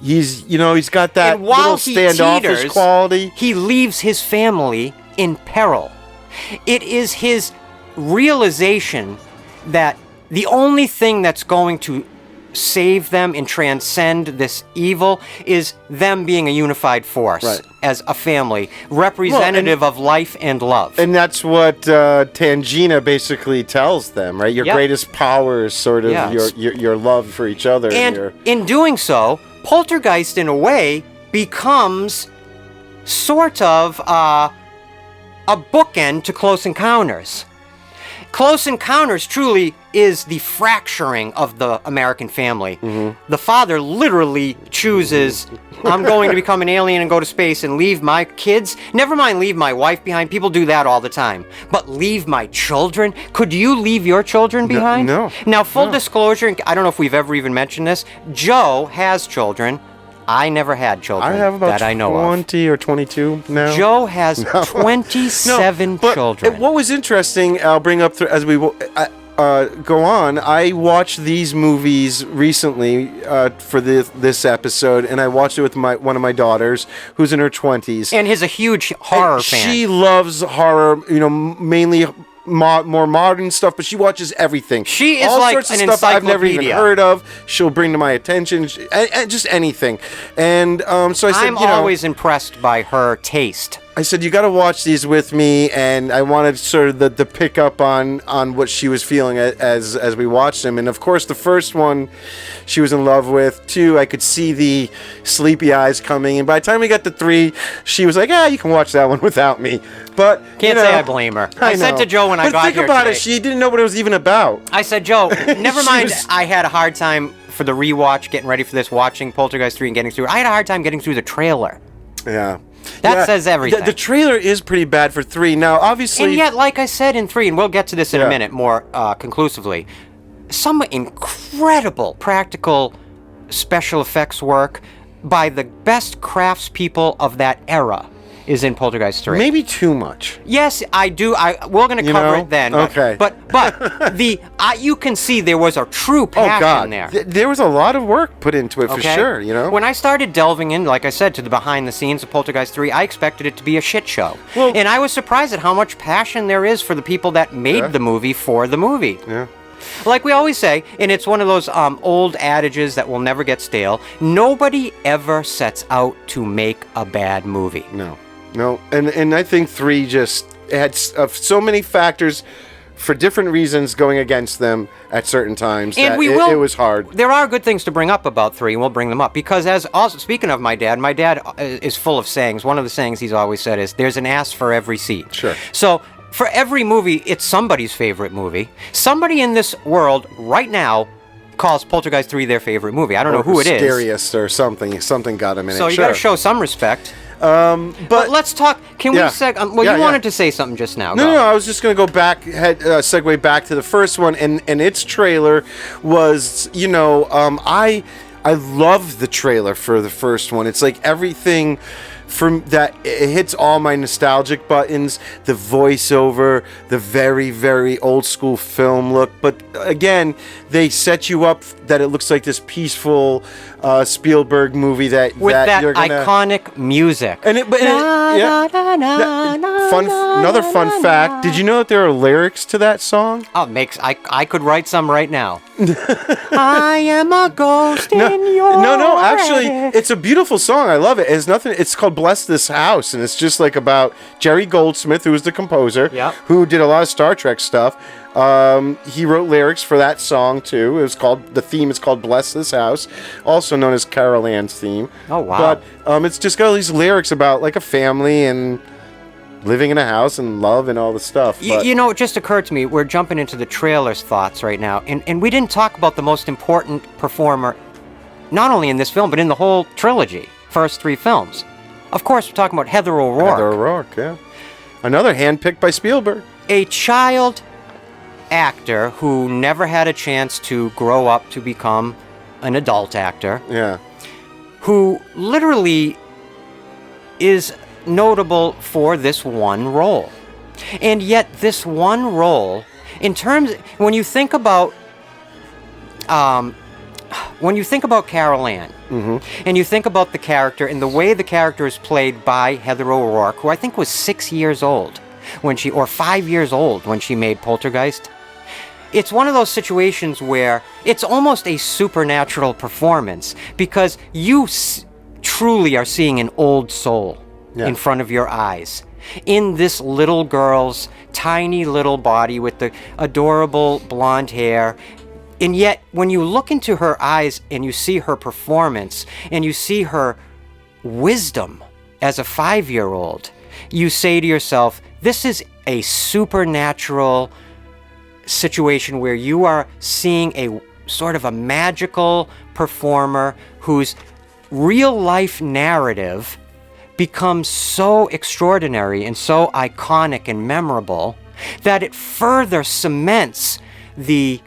he's got that little standoffish quality. He leaves his family in peril. It is his realization that the only thing that's going to save them and transcend this evil is them being a unified force as a family, representative of life and love. And that's what Tangina basically tells them, right? Your greatest power is sort of your love for each other. And in doing so, Poltergeist, in a way, becomes sort of a bookend to Close Encounters. Close Encounters truly is the fracturing of the American family. The father literally chooses, I'm going to become an alien and go to space and leave my kids. Never mind leave my wife behind. People do that all the time. But leave my children? Could you leave your children behind? No. Now, full disclosure, I don't know if we've ever even mentioned this, Joe has children. I never had children. I have about that I know 20 or 22 now. Joe has 27 children. What was interesting, I'll bring up as we go on, I watched these movies recently for this episode, and I watched it with one of my daughters, who's in her 20s. And is a huge horror fan. She loves horror, mainly more modern stuff, but she watches everything. She is all like sorts of an stuff I've never even encyclopedia. heard of. She'll bring to my attention, just anything. And so I said, I'm always impressed by her taste. I said, you got to watch these with me, and I wanted sort of the pick up on what she was feeling as we watched them. And of course, the first one she was in love with. 2, I could see the sleepy eyes coming. And by the time we got to 3, she was like, you can watch that one without me. But Can't say I blame her. I said to Joe when I got here think about today, it, she didn't know what it was even about. I said, Joe, never mind I had a hard time for the rewatch, getting ready for this, watching Poltergeist 3 and getting through it. I had a hard time getting through the trailer. Yeah. That says everything. The trailer is pretty bad for 3. Now, obviously... And yet, like I said in 3, and we'll get to this in a minute more conclusively, some incredible practical special effects work by the best craftspeople of that era is in Poltergeist 3. Maybe too much. Yes, I do. We're going to cover it then. Okay. But you can see there was a true passion there. There was a lot of work put into it for sure, When I started delving in, like I said, to the behind the scenes of Poltergeist 3, I expected it to be a shit show. Well, and I was surprised at how much passion there is for the people that made the movie for the movie. Yeah. Like we always say, and it's one of those old adages that will never get stale, nobody ever sets out to make a bad movie. No, and I think 3 just had so many factors for different reasons going against them at certain times. And that it was hard. There are good things to bring up about 3, and we'll bring them up. Because speaking of my dad is full of sayings. One of the sayings he's always said is, there's an ass for every seat. Sure. So, for every movie, it's somebody's favorite movie. Somebody in this world right now calls Poltergeist 3 their favorite movie. I don't know who it is. Scariest or something. Something got him in it. So you got to show some respect. But let's talk. Can we you wanted to say something just now. No, I was just going to go back, segue back to the first one, and its trailer was, I love the trailer for the first one. It's like everything from that, it hits all my nostalgic buttons, the voiceover, the very, very old school film look. But again, they set you up that it looks like this peaceful Spielberg movie that you're gonna, iconic music. Another fun fact. Did you know that there are lyrics to that song? Oh, I could write some right now. I am a ghost in your No, actually, attic. it's a beautiful song. I love it. It's called Bless This House, and it's just like about Jerry Goldsmith, who was the composer, who did a lot of Star Trek stuff. He wrote lyrics for that song too. The theme is called Bless This House, also known as Carol Ann's theme. Oh, wow. But it's just got all these lyrics about like a family and living in a house and love and all the stuff. It just occurred to me, we're jumping into the trailer's thoughts right now, and we didn't talk about the most important performer, not only in this film, but in the whole trilogy, first 3 films. Of course, we're talking about Heather O'Rourke. Heather O'Rourke, yeah. Another handpicked by Spielberg. A child actor who never had a chance to grow up to become an adult actor. Yeah. Who literally is notable for this one role. And yet this one role, when you think about Carol Ann, and you think about the character and the way the character is played by Heather O'Rourke, who I think was 6 years old or 5 years old when she made Poltergeist, it's one of those situations where it's almost a supernatural performance, because you truly are seeing an old soul in front of your eyes, in this little girl's tiny little body with the adorable blonde hair. And yet, when you look into her eyes and you see her performance and you see her wisdom as a 5-year-old, you say to yourself, this is a supernatural situation where you are seeing a sort of a magical performer whose real life narrative becomes so extraordinary and so iconic and memorable that it further cements the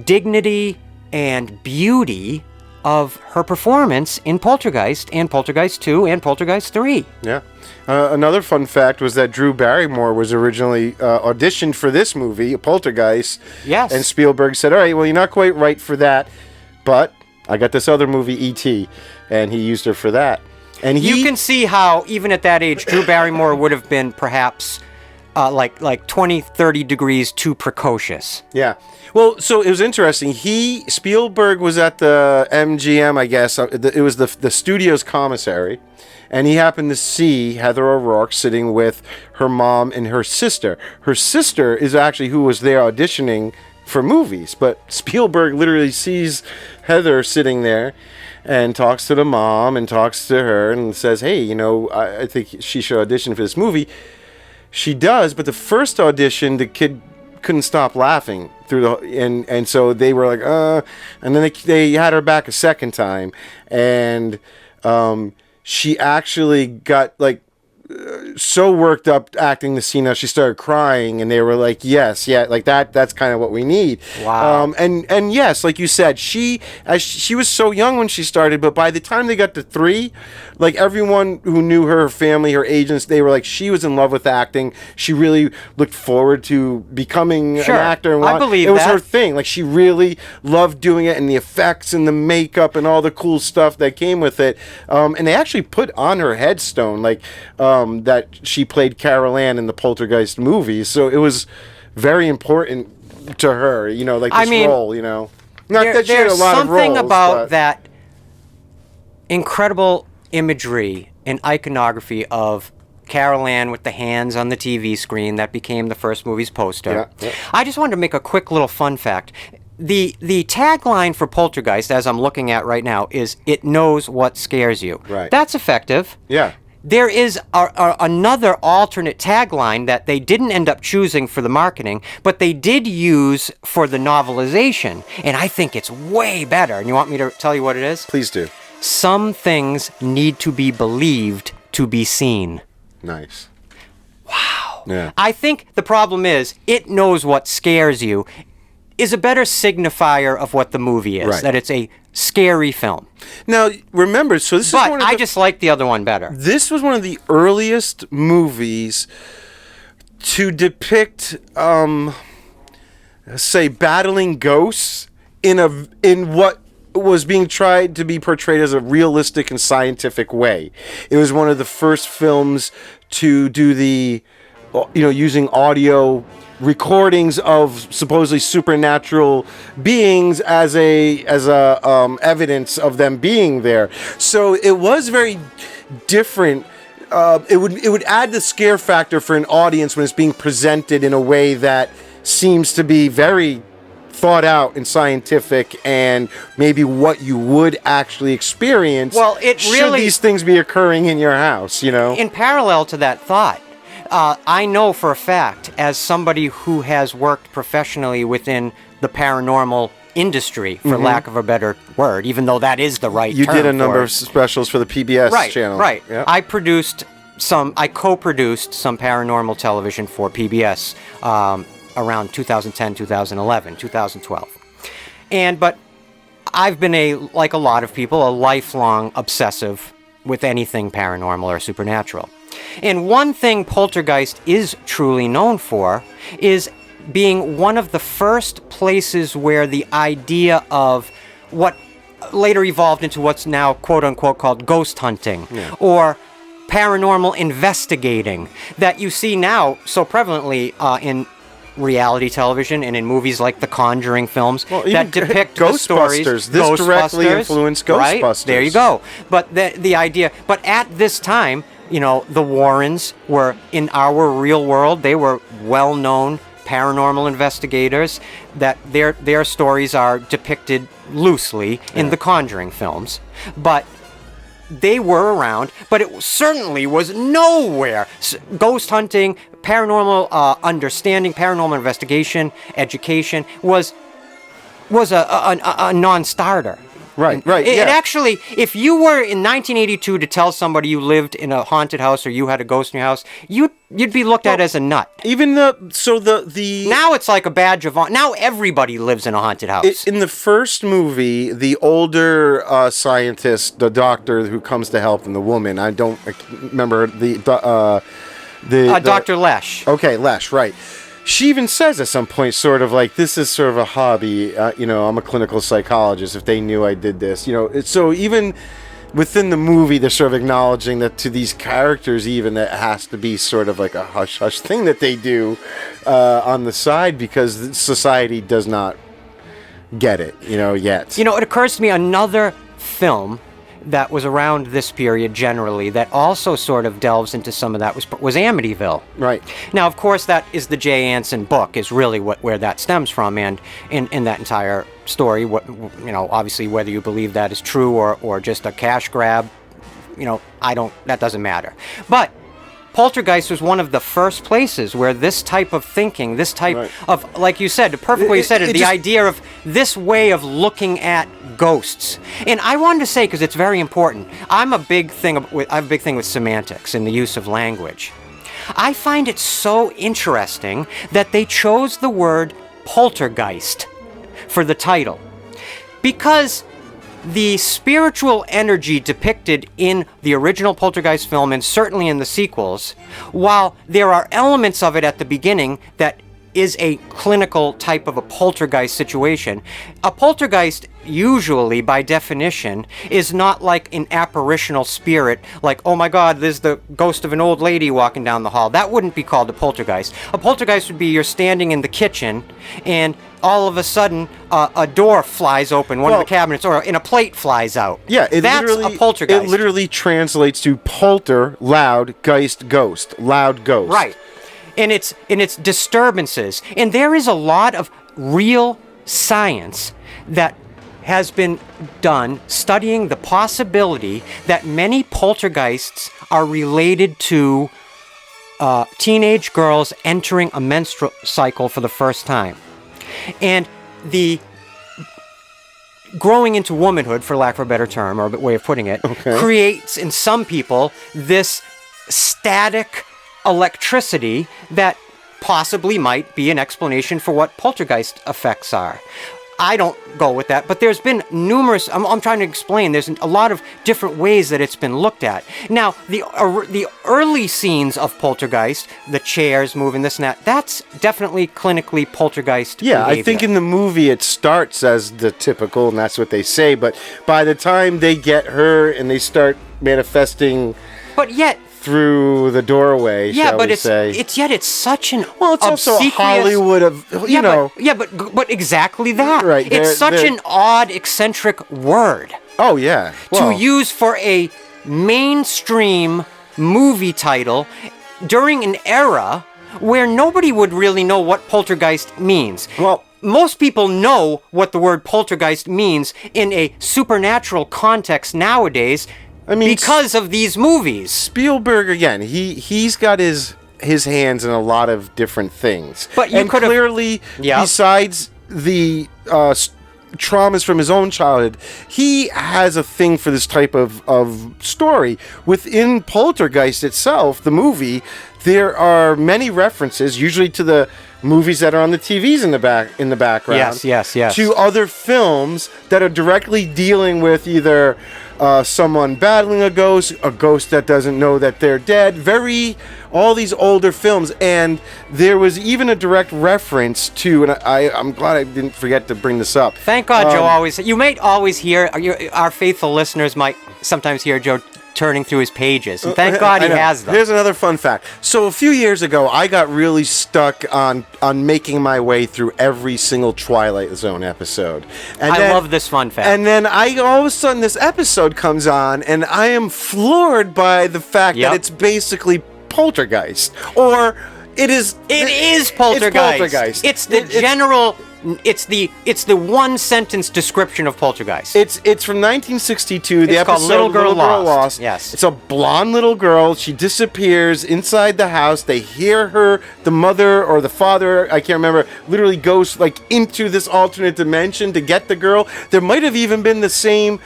dignity and beauty of her performance in Poltergeist and Poltergeist 2 and Poltergeist 3. Yeah. Another fun fact was that Drew Barrymore was originally auditioned for this movie, Poltergeist. Yes. And Spielberg said, all right, well, you're not quite right for that, but I got this other movie, E.T., and he used her for that. And you can see how, even at that age, Drew Barrymore would have been perhaps like 20, 30 degrees too precocious. Yeah. Well, so it was interesting. Spielberg was at the MGM, I guess. It was the studio's commissary. And he happened to see Heather O'Rourke sitting with her mom and her sister. Her sister is actually who was there auditioning for movies. But Spielberg literally sees Heather sitting there and talks to the mom and talks to her and says, hey, I think she should audition for this movie. She does, but the first audition, the kid couldn't stop laughing and so they were like, and then they had her back a second time, and she actually got so worked up acting the scene that she started crying, and they were like, yes, yeah, like that's kind of what we need. Wow. And yes, like you said, she was so young when she started, but by the time they got to 3, like everyone who knew her family, her agents, they were like, she was in love with acting. She really looked forward to becoming an actor. And I believe it was that. her thing. Like, she really loved doing it, and the effects and the makeup and all the cool stuff that came with it. And they actually put on her headstone, that she played Carol Ann in the Poltergeist movies. So it was very important to her, this role, Not that she had a lot of roles. There's something about that incredible imagery and iconography of Carol Ann with the hands on the TV screen that became the first movie's poster. Yeah. I just wanted to make a quick little fun fact. The tagline for Poltergeist, as I'm looking at right now, is "It knows what scares you." Right. That's effective. Yeah. There is another alternate tagline that they didn't end up choosing for the marketing, but they did use for the novelization, and I think it's way better. And you want me to tell you what it is? Please do. Some things need to be believed to be seen. Nice. Wow. Yeah. I think the problem is, "It knows what scares you" is a better signifier of what the movie is, Right. that it's a scary film. Now, remember, so this is one But of I the, just like the other one better. this was one of the earliest movies to depict, say, battling ghosts in what was being tried to be portrayed as a realistic and scientific way. It was one of the first films to do the, using audio recordings of supposedly supernatural beings as evidence of them being there. So it was very different. It would add the scare factor for an audience when it's being presented in a way that seems to be very thought out and scientific, and maybe what you would actually experience. Well, it should really- these things be occurring in your house, In parallel to that thought, I know for a fact, as somebody who has worked professionally within the paranormal industry, for lack of a better word, even though that is the right You term did a for number it. of specials for the PBS channel. Right. Yeah. I co-produced some paranormal television for PBS around 2010, 2011, 2012. But I've been like a lot of people, a lifelong obsessive with anything paranormal or supernatural. And one thing Poltergeist is truly known for is being one of the first places where the idea of what later evolved into what's now quote-unquote called ghost hunting or paranormal investigating that you see now so prevalently in reality television and in movies like the Conjuring films that depict the stories. This directly influenced Ghostbusters. Right? There you go. But the idea, but at this time, the Warrens were in our real world. They were well-known paranormal investigators. That their stories are depicted loosely in the Conjuring films, but they were around. But it certainly was nowhere. Ghost hunting, paranormal understanding, paranormal investigation, education was a non-starter. Right. It actually, if you were in 1982 to tell somebody you lived in a haunted house or you had a ghost in your house, you'd be looked at as a nut. Even the Now it's like a badge of honor. Now everybody lives in a haunted house. In the first movie, the older scientist, the doctor who comes to help him, the woman, I remember Dr. Lesh. Okay, Lesh, right. She even says at some point, sort of like, this is sort of a hobby. I'm a clinical psychologist. If they knew I did this, so even within the movie, they're sort of acknowledging that to these characters, even that has to be sort of like a hush hush thing that they do on the side because society does not get it, yet. It occurs to me another film that was around this period generally that also sort of delves into some of that was Amityville. Right. Now, of course, that is the Jay Anson book is really where that stems from, and in that entire story, obviously whether you believe that is true or just a cash grab, that doesn't matter. But Poltergeist was one of the first places where this type of thinking, this type of, like you said, the perfect way you said it, the idea of this way of looking at ghosts. And I wanted to say, because it's very important, I have a big thing with semantics and the use of language. I find it so interesting that they chose the word poltergeist for the title. Because the spiritual energy depicted in the original Poltergeist film and certainly in the sequels, while there are elements of it at the beginning that is a clinical type of a poltergeist situation. A poltergeist, usually, by definition, is not like an apparitional spirit, like, oh my god, there's the ghost of an old lady walking down the hall. That wouldn't be called a poltergeist. A poltergeist would be you're standing in the kitchen, and all of a sudden, a door flies open, one of the cabinets, or a plate flies out. Yeah, that's a poltergeist. It literally translates to polter, loud, geist, ghost, loud ghost. Right. And it's disturbances. And there is a lot of real science that has been done studying the possibility that many poltergeists are related to teenage girls entering a menstrual cycle for the first time. And the growing into womanhood, for lack of a better term or a way of putting it, creates in some people this static electricity that possibly might be an explanation for what poltergeist effects are. I don't go with that, but there's been numerous, I'm trying to explain, there's a lot of different ways that it's been looked at. Now, the early scenes of poltergeist, the chairs moving, this and that, that's definitely clinically poltergeist behavior. I think in the movie it starts as the typical, and that's what they say, but by the time they get her and they start manifesting... But yet... through the doorway, shall we say. It's such an well, it's also Hollywood of, you know. But exactly that. Right. It's such an odd, eccentric word. Oh, yeah. To use for a mainstream movie title during an era where nobody would really know what poltergeist means. Well, most people know what the word poltergeist means in a supernatural context nowadays. I mean, because of these movies. Spielberg, again, he's got his hands in a lot of different things. But you could clearly, besides the traumas from his own childhood, he has a thing for this type of story. Within Poltergeist itself, the movie, there are many references, usually to the movies that are on the TVs in the background. Yes. To other films that are directly dealing with either someone battling a ghost that doesn't know that they're dead. All these older films, and there was even a direct reference to, and I'm glad I didn't forget to bring this up. Thank God, Joe you might always hear, our faithful listeners might sometimes hear Joe turning through his pages, and thank God he has them. Here's another fun fact. So a few years ago, I got really stuck on making my way through every single Twilight Zone episode. And I love this fun fact. And then all of a sudden this episode comes on, and I am floored by the fact that it's basically Poltergeist. Or it is Poltergeist. It's the general... It's the one sentence description of Poltergeist. It's from 1962. The episode called Little Girl Lost. Yes. It's a blonde little girl. She disappears inside the house. They hear her, the mother or the father, I can't remember, literally goes like into this alternate dimension to get the girl. There might have even been the same.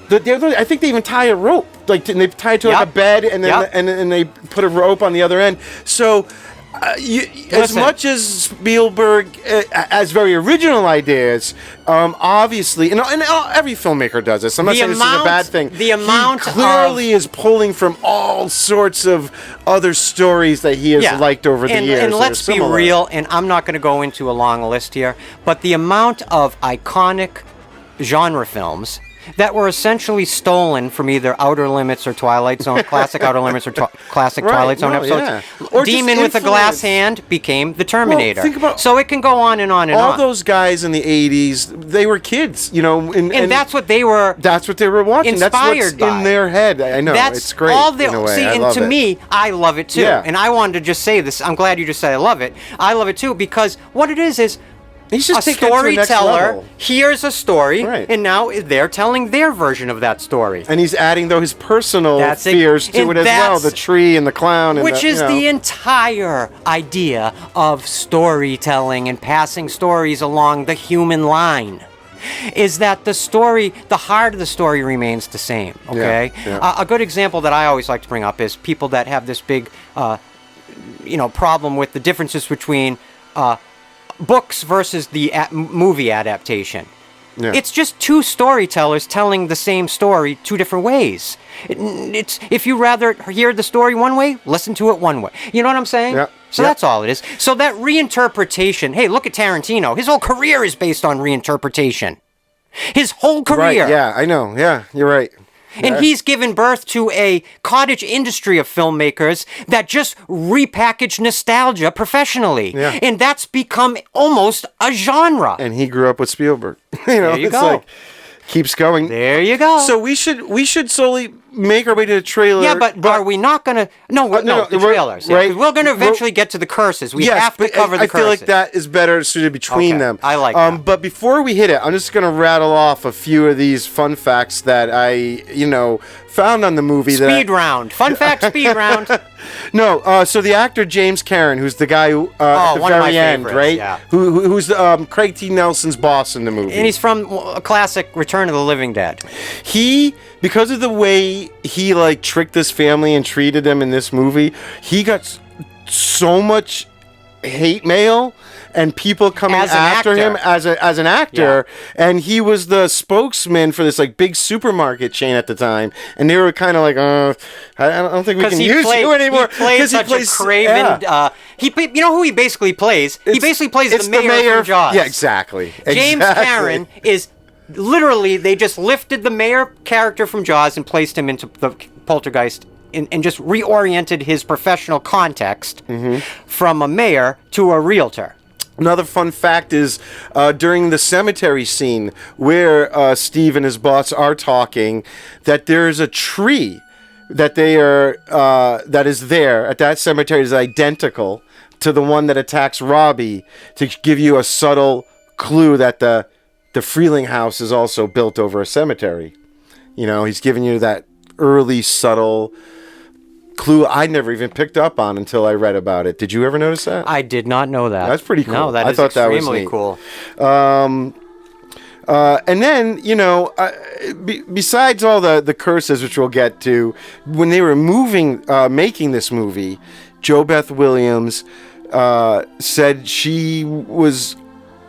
I think they even tie a rope, and they tie it to like a bed, and then and they put a rope on the other end. So. As much as Spielberg has very original ideas, obviously, and every filmmaker does this. I'm not saying this is a bad thing. He clearly is pulling from all sorts of other stories that he has liked over the years. And let's be real, and I'm not going to go into a long list here, but the amount of iconic genre films that were essentially stolen from either Outer Limits or Twilight Zone, classic Outer Limits or classic Twilight Zone episodes. Or Demon with a Glass Hand became the Terminator. Think about so it can go on and on and on. All those guys in the 80s, they were kids, and that's what they were. That's what they were watching. Inspired that's what's in their head. I know. It's great. In a way. See, and to me, I love it too. Yeah. And I wanted to just say this. I'm glad you just said I love it. I love it too because what it is. He's just a storyteller hears a story, and now they're telling their version of that story. And he's adding, his personal fears to it as well. The tree and the clown. Which is the entire idea of storytelling and passing stories along the human line. Is that the story, the heart of the story remains the same, okay? Yeah. A good example that I always like to bring up is people that have this big, problem with the differences between... books versus the movie adaptation. Yeah. It's just two storytellers telling the same story two different ways. It's if you rather hear the story one way, listen to it one way. You know what I'm saying? Yeah. So that's all it is. So that reinterpretation, hey, look at Tarantino. His whole career is based on reinterpretation. His whole career. Right, yeah, I know. Yeah, you're right. And he's given birth to a cottage industry of filmmakers that just repackage nostalgia professionally. Yeah. And that's become almost a genre. And he grew up with Spielberg. There you it's go. like keeps going. There you go. So we should slowly make our way to the trailer. Yeah, but are we not going to... No, the trailers. Yeah, right. 'cause we're going to eventually get to the curses. We have to cover the I feel like curses. that is better suited between Okay, them. I like that. But before we hit it, I'm just going to rattle off a few of these fun facts that I, found on the movie. Speed round. Fun fact, speed round. No, so the actor James Karen, who's the guy who at the one of my very end, favorites, right? yeah. Who's Craig T. Nelson's boss in the movie. And he's from a classic Return of the Living Dead. He, because of the way he tricked this family and treated them in this movie, he got so much hate mail and people coming As an after him actor. as an actor, and he was the spokesman for this big supermarket chain at the time, and they were kind of like, I don't think we can use you anymore. He plays such a craven. You know who he basically plays? He basically plays the mayor from Jaws. Yeah, exactly. James Karen is literally, they just lifted the mayor character from Jaws and placed him into the Poltergeist and just reoriented his professional context from a mayor to a realtor. Another fun fact is during the cemetery scene where Steve and his boss are talking, that there is a tree that that is there at that cemetery is identical to the one that attacks Robbie, to give you a subtle clue that the Freeling house is also built over a cemetery. He's giving you that early subtle clue I never even picked up on until I read about it. Did you ever notice that? I did not know that. That's pretty cool. No, I thought that was extremely neat. cool. And then, besides all the curses, which we'll get to, when they were making this movie, Jo Beth Williams said she was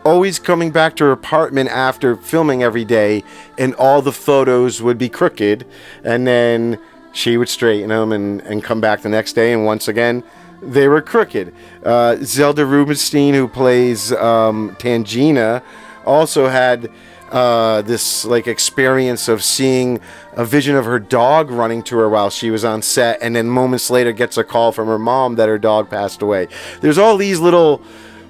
always coming back to her apartment after filming every day, and all the photos would be crooked, and then she would straighten them and come back the next day, and once again, they were crooked. Zelda Rubinstein, who plays Tangina, also had this experience of seeing a vision of her dog running to her while she was on set, and then moments later gets a call from her mom that her dog passed away. There's all these little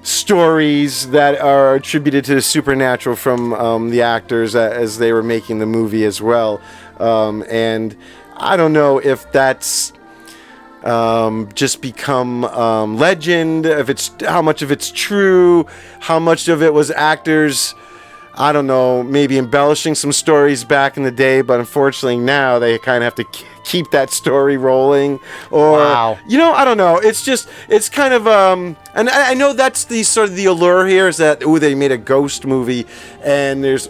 stories that are attributed to the supernatural from the actors as they were making the movie as well, and I don't know if that's just become legend, if it's how much of it's true, how much of it was actors, I don't know, maybe embellishing some stories back in the day, but unfortunately now they kind of have to keep that story rolling, or wow. I don't know, it's kind of and I know that's the sort of the allure here, is that they made a ghost movie and there's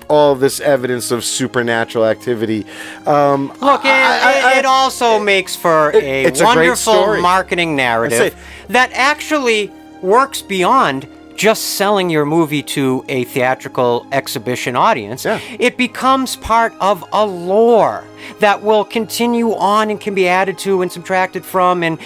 all this evidence of supernatural activity. Look, it also makes for it's a great wonderful story. Marketing narrative that actually works beyond just selling your movie to a theatrical exhibition audience. Yeah. It becomes part of a lore that will continue on and can be added to and subtracted from and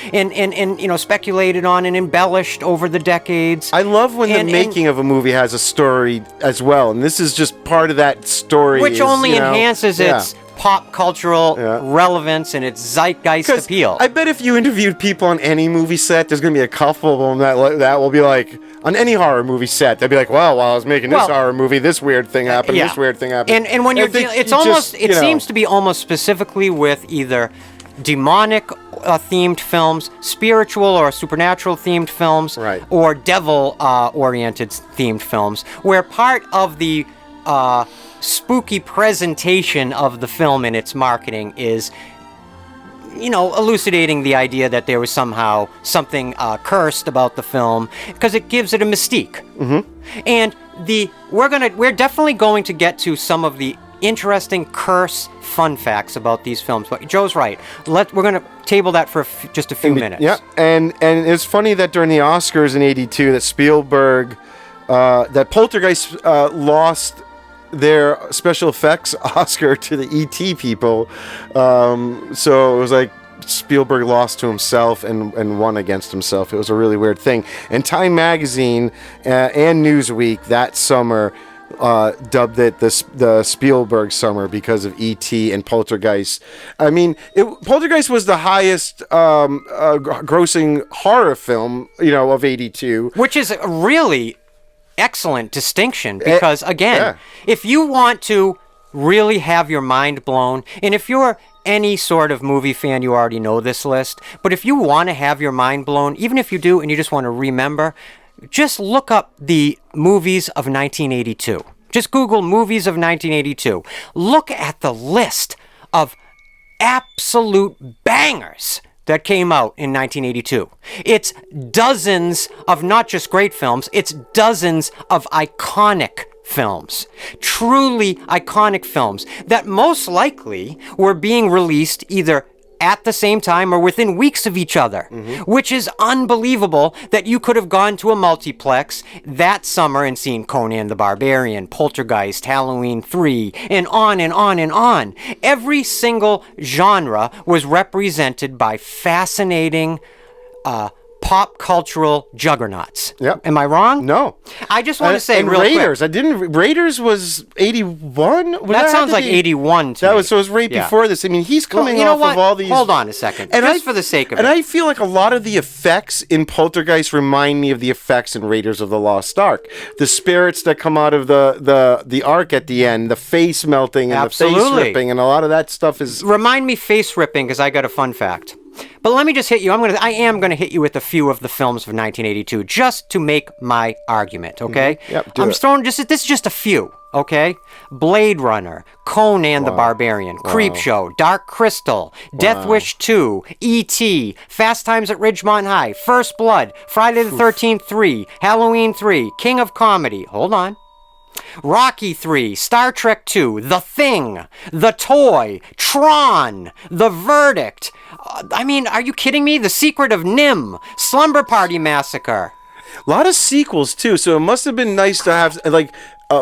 speculated on and embellished over the decades. I love when the making of a movie has a story as well, and this is just part of that story, which only enhances its pop cultural relevance and its zeitgeist appeal. I bet if you interviewed people on any movie set, there's going to be a couple of them that will be like, on any horror movie set, they'd be like, well, while I was making this horror movie, this weird thing happened, this weird thing happened. And when it seems to be almost specifically with either demonic themed films, spiritual or supernatural themed films, or devil oriented themed films, where part of the spooky presentation of the film in its marketing is elucidating the idea that there was somehow something cursed about the film, because it gives it a mystique. And we're definitely going to get to some of the interesting curse fun facts about these films. But Joe's right. We're going to table that for just a few minutes. Yeah, and it's funny that during the Oscars in '82 that Spielberg, that Poltergeist lost their special effects Oscar to the E.T. people. So it was like Spielberg lost to himself and won against himself. It was a really weird thing. And Time Magazine and Newsweek that summer dubbed it the Spielberg summer because of E.T. and Poltergeist. I mean, Poltergeist was the highest grossing horror film, of '82. Which is a really excellent distinction because, again, if you want to really have your mind blown, and if you're any sort of movie fan, you already know this list, but if you want to have your mind blown, even if you do and you just want to remember, just look up the movies of 1982. Just Google movies of 1982. Look at the list of absolute bangers that came out in 1982. It's dozens of not just great films, it's dozens of iconic films. Truly iconic films that most likely were being released either at the same time or within weeks of each other, which is unbelievable that you could have gone to a multiplex that summer and seen Conan the Barbarian, Poltergeist, Halloween 3, and on and on and on. Every single genre was represented by fascinating pop cultural juggernauts. Yep. Am I wrong? No. I just want to say and real Raiders. quick. Raiders was 81? That sounds like 81 to me. So it was right before this. I mean, he's coming Well, off of all these... Hold on a second. And just for the sake of it. And I feel like a lot of the effects in Poltergeist remind me of the effects in Raiders of the Lost Ark. The spirits that come out of the Ark at the end, the face melting and the face ripping, and a lot of that stuff is... Remind me face ripping, because I got a fun fact. But let me just hit you. I am going to hit you with a few of the films of 1982 just to make my argument, okay? Yep, This is just a few, okay? Blade Runner, Conan the Barbarian, Creepshow, Dark Crystal, Death Wish 2, E.T., Fast Times at Ridgemont High, First Blood, Friday the 13th 3, Halloween 3, King of Comedy. Hold on. Rocky 3, Star Trek 2, The Thing, The Toy, Tron, The Verdict. I mean, are you kidding me? The Secret of Nim, Slumber Party Massacre. A lot of sequels, too, so it must have been nice to have,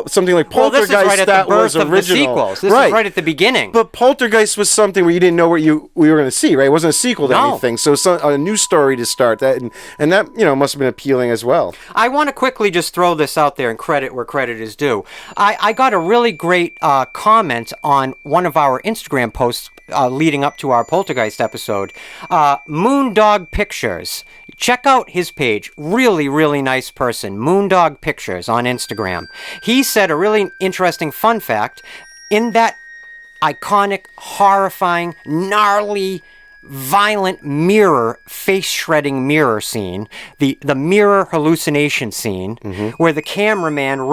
something like Poltergeist this is right at that the birth was of original. The sequels. This is right at the beginning. But Poltergeist was something where you didn't know what we were going to see, right? It wasn't a sequel to anything, so it's a new story to start. That and that must have been appealing as well. I want to quickly just throw this out there and credit where credit is due. I got a really great comment on one of our Instagram posts leading up to our Poltergeist episode. Moondog Pictures. Check out his page. Really, really nice person. Moondog Pictures on Instagram. He said a really interesting fun fact. In that iconic, horrifying, gnarly, violent mirror, face-shredding mirror scene, the mirror hallucination scene, where the cameraman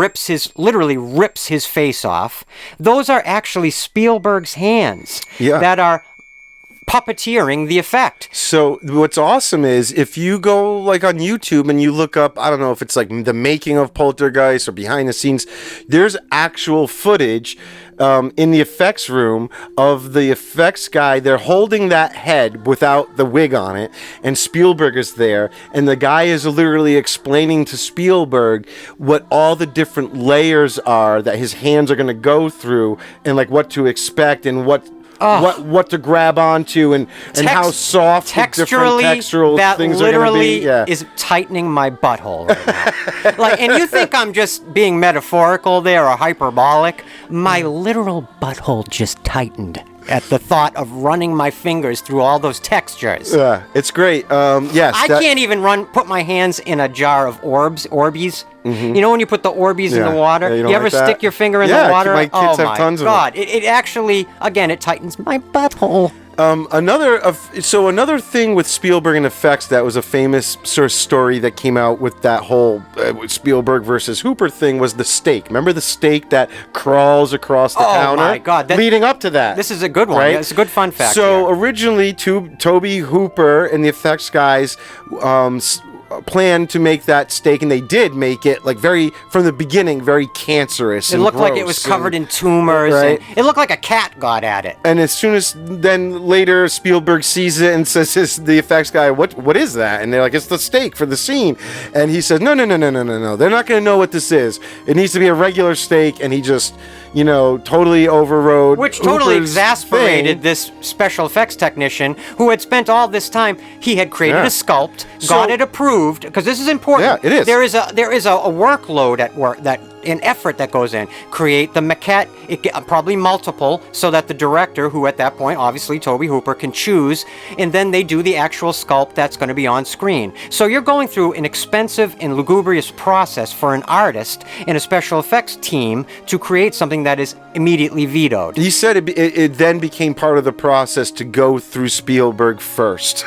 literally rips his face off, those are actually Spielberg's hands that are puppeteering the effect. So what's awesome is if you go like on YouTube and you look up, I don't know if it's like the making of Poltergeist or behind the scenes, there's actual footage in the effects room of the effects guy. They're holding that head without the wig on it, and Spielberg is there, and the guy is literally explaining to Spielberg what all the different layers are that his hands are going to go through, and like what to expect and what to grab onto and how soft texturally textural that things are going to be. literally is tightening my butthole right now. And you think I'm just being metaphorical there or hyperbolic? My literal butthole just tightened at the thought of running my fingers through all those textures. Yeah, it's great. Yes, I can't even put my hands in a jar of Orbeez. You know when you put the Orbeez in the water? Yeah, you ever like stick your finger in the water? My kids have tons of them. It actually, again, it tightens my butthole. Another thing with Spielberg and effects that was a famous sort of story that came out with that whole Spielberg versus Hooper thing was the stake. Remember the stake that crawls across the counter? Oh my God! Leading up to that. This is a good one. Right? Yeah, it's a good fun fact. So originally, Toby Hooper and the effects guys planned to make that steak, and they did make it like from the beginning, very cancerous. It looked like it was covered in tumors. Right. And it looked like a cat got at it. And as soon as then later Spielberg sees it and says to the effects guy, what is that? And they're like, it's the steak for the scene. And he says, no. They're not going to know what this is. It needs to be a regular steak. And he just, totally overrode. Which totally Hooper's exasperated thing. this special effects technician who had spent all this time. He had created a sculpt, got it approved, because this is important. Yeah, it is. There is a workload at work, an effort that goes in. Create the maquette, probably multiple, so that the director, who at that point, obviously Tobe Hooper, can choose, and then they do the actual sculpt that's going to be on screen. So you're going through an expensive and lugubrious process for an artist and a special effects team to create something that is immediately vetoed. He said it then became part of the process to go through Spielberg first,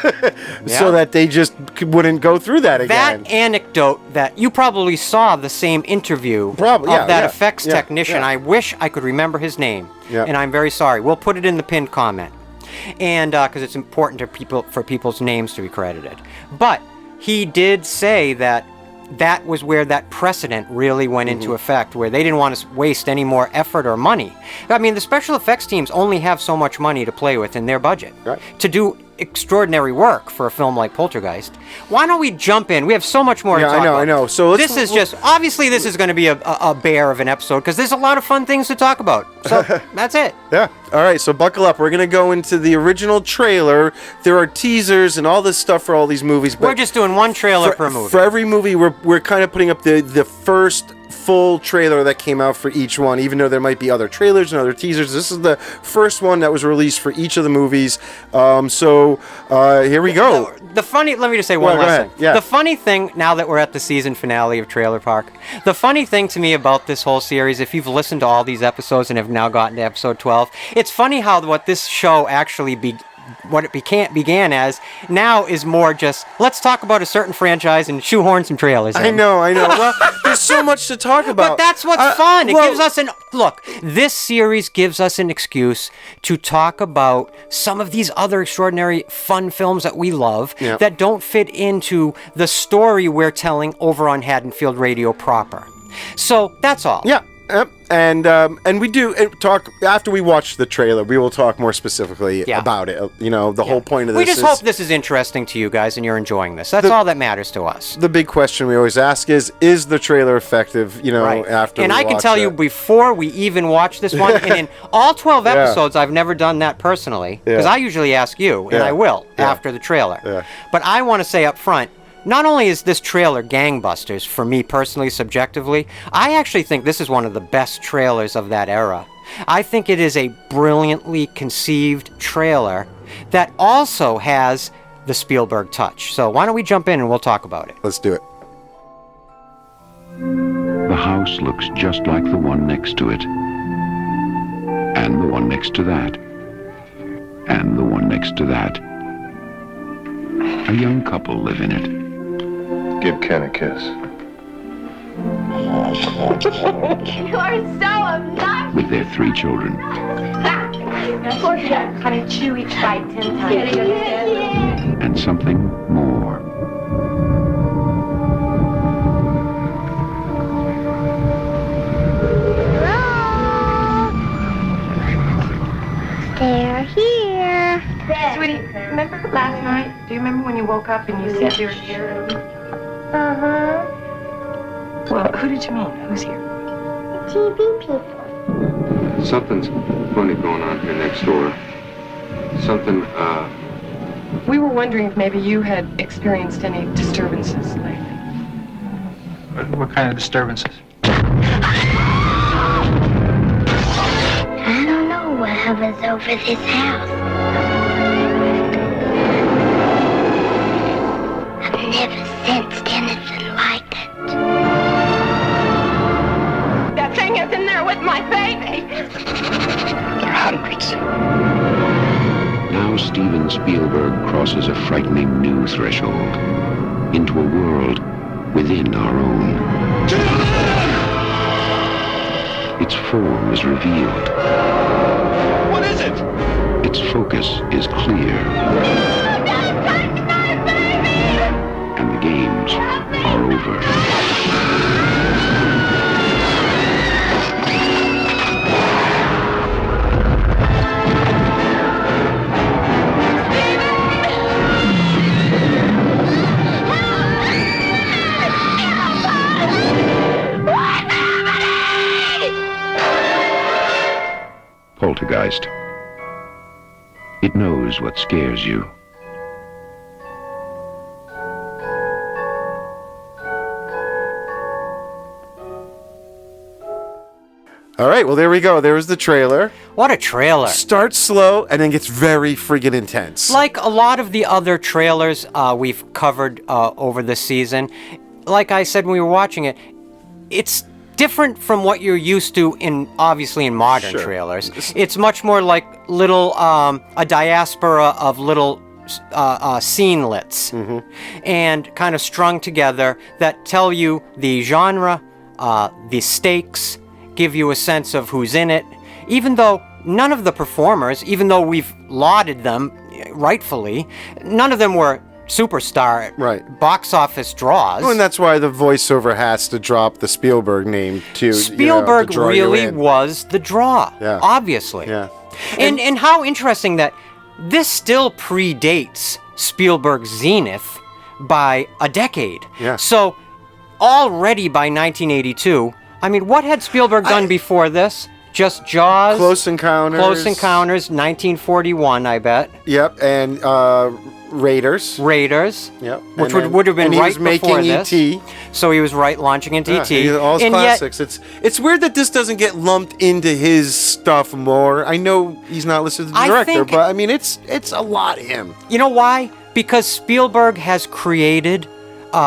so that they just wouldn't go through that again. That anecdote that you probably saw the same interview of that effects technician. I wish I could remember his name, and I'm very sorry. We'll put it in the pinned comment, and because it's important for people's names to be credited. But he did say that was where that precedent really went into effect, where they didn't want to waste any more effort or money. I mean, the special effects teams only have so much money to play with in their budget to do extraordinary work for a film like Poltergeist. Why don't we jump in? We have so much more to talk about. I know. So this is obviously this is going to be a bear of an episode, because there's a lot of fun things to talk about. So that's it. Yeah. All right. So buckle up. We're going to go into the original trailer. There are teasers and all this stuff for all these movies. But we're just doing one trailer per movie. For every movie, we're kind of putting up the first full trailer that came out for each one, even though there might be other trailers and other teasers. This is the first one that was released for each of the movies. So here we go. Let me just say one last thing. Yeah. The funny thing, now that we're at the season finale of Trailer Park, the funny thing to me about this whole series, if you've listened to all these episodes and have now gotten to episode 12, it's funny how what this show actually began as now is more just, let's talk about a certain franchise and shoehorn some trailers in. I know. Well, there's so much to talk about. But that's what's fun. It gives us this series gives us an excuse to talk about some of these other extraordinary fun films that we love that don't fit into the story we're telling over on Haddonfield Radio proper. So that's all. Yeah. And we do talk after we watch the trailer. We will talk more specifically about it. The whole point of this. We just hope this is interesting to you guys and you're enjoying this. That's all that matters to us. The big question we always ask is the trailer effective? After. And I can tell you before we even watch this one, and in all 12 episodes, I've never done that personally, because I usually ask you, and I will after the trailer. Yeah. But I want to say up front, not only is this trailer gangbusters for me personally, subjectively, I actually think this is one of the best trailers of that era. I think it is a brilliantly conceived trailer that also has the Spielberg touch. So why don't we jump in and we'll talk about it. Let's do it. The house looks just like the one next to it. And the one next to that. And the one next to that. A young couple live in it. Give Ken a kiss. You are so obnoxious. With their 3 children. Honey, chew each bite 10 times. And something more. They're here. Sweetie, remember last night? Do you remember when you woke up and you said you were here? Uh-huh. Well, who did you mean? Who's here? TV people. Something's funny going on here next door. Something, We were wondering if maybe you had experienced any disturbances lately. What kind of disturbances? I don't know what hovers over this house. I've never sensed anything like it. That thing is in there with my baby! There are hundreds. Now Steven Spielberg crosses a frightening new threshold into a world within our own. Its form is revealed. what is it? Its focus is clear. And the games over. Poltergeist. It knows what scares you. All right, well, there we go. There was the trailer. What a trailer. Starts slow and then gets very friggin' intense. Like a lot of the other trailers we've covered over the season, like I said when we were watching it, it's different from what you're used to obviously in modern trailers. It's much more like little, a diaspora of little scenelets and kind of strung together that tell you the genre, the stakes, give you a sense of who's in it, even though none of the performers, even though we've lauded them rightfully, none of them were superstar box office draws. Well, and that's why the voiceover has to drop the Spielberg name to Spielberg to draw really you in. was the draw, obviously. Yeah. And how interesting that this still predates Spielberg's zenith by a decade. Yeah. So already by 1982, I mean, what had Spielberg done before this? Just Jaws? Close Encounters. Close Encounters, 1941, I bet. Yep, and Raiders. Yep. Which And would have been and he right was making before this. E.T. So he was launching into E.T. All his And classics. It's weird that this doesn't get lumped into his stuff more. I know he's not listed as the director, but I mean, it's a lot of him. You know why? Because Spielberg has created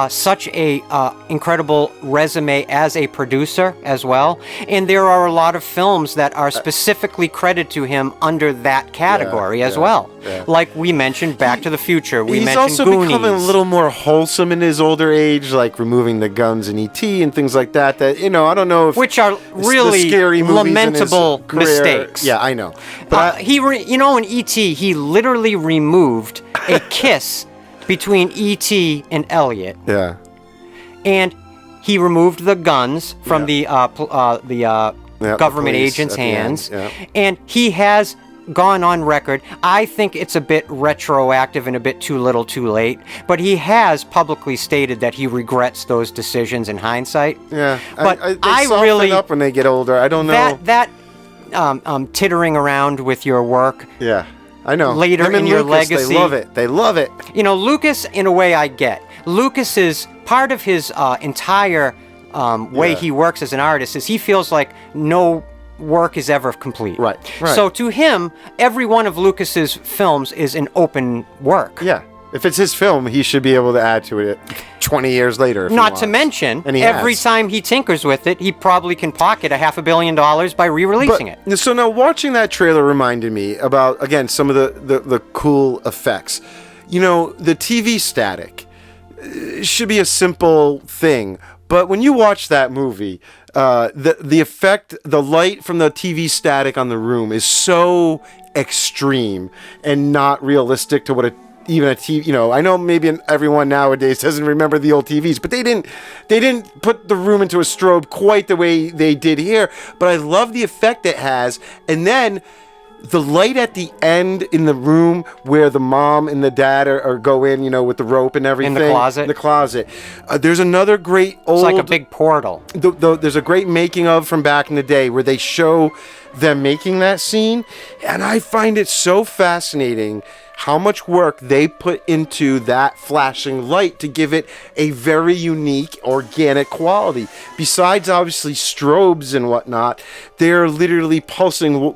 such a incredible resume as a producer as well, and there are a lot of films that are specifically credited to him under that category as well. Yeah. Like we mentioned Back to the Future, we He's mentioned also Goonies. becoming a little more wholesome in his older age, like removing the guns in E.T. and things like that. That I don't know if which are really the scary movies lamentable in his career. mistakes. Yeah, I know. But in E.T. he literally removed a kiss between E.T. and Elliot. Yeah. And he removed the guns from the government agent's hands. And he has gone on record. I think it's a bit retroactive and a bit too little too late, but he has publicly stated that he regrets those decisions in hindsight. Yeah. But they soften really up when they get older. I don't know. That tittering around with your work. Yeah. I know. Later Him in and your Lucas, legacy. They love it. They love it. Lucas, in a way, I get. Lucas is part of his entire way he works as an artist is he feels like no work is ever complete. Right. So to him, every one of Lucas's films is an open work. Yeah. If it's his film, he should be able to add to it 20 years later. If Not he to wants. mention, And he every has. time he tinkers with it, he probably can pocket $500 million by re-releasing it. So now watching that trailer reminded me about, again, some of the cool effects. The TV static should be a simple thing, but when you watch that movie, the effect, the light from the TV static on the room is so extreme and not realistic to what even a TV, I know maybe everyone nowadays doesn't remember the old TVs, but they didn't put the room into a strobe quite the way they did here. But I love the effect it has, and then the light at the end in the room where the mom and the dad are go in, with the rope and everything. In the closet. In the closet. There's another great old. It's like a big portal. There's a great making of from back in the day where they show them making that scene, and I find it so fascinating how much work they put into that flashing light to give it a very unique organic quality. Besides obviously strobes and whatnot, they're literally pulsing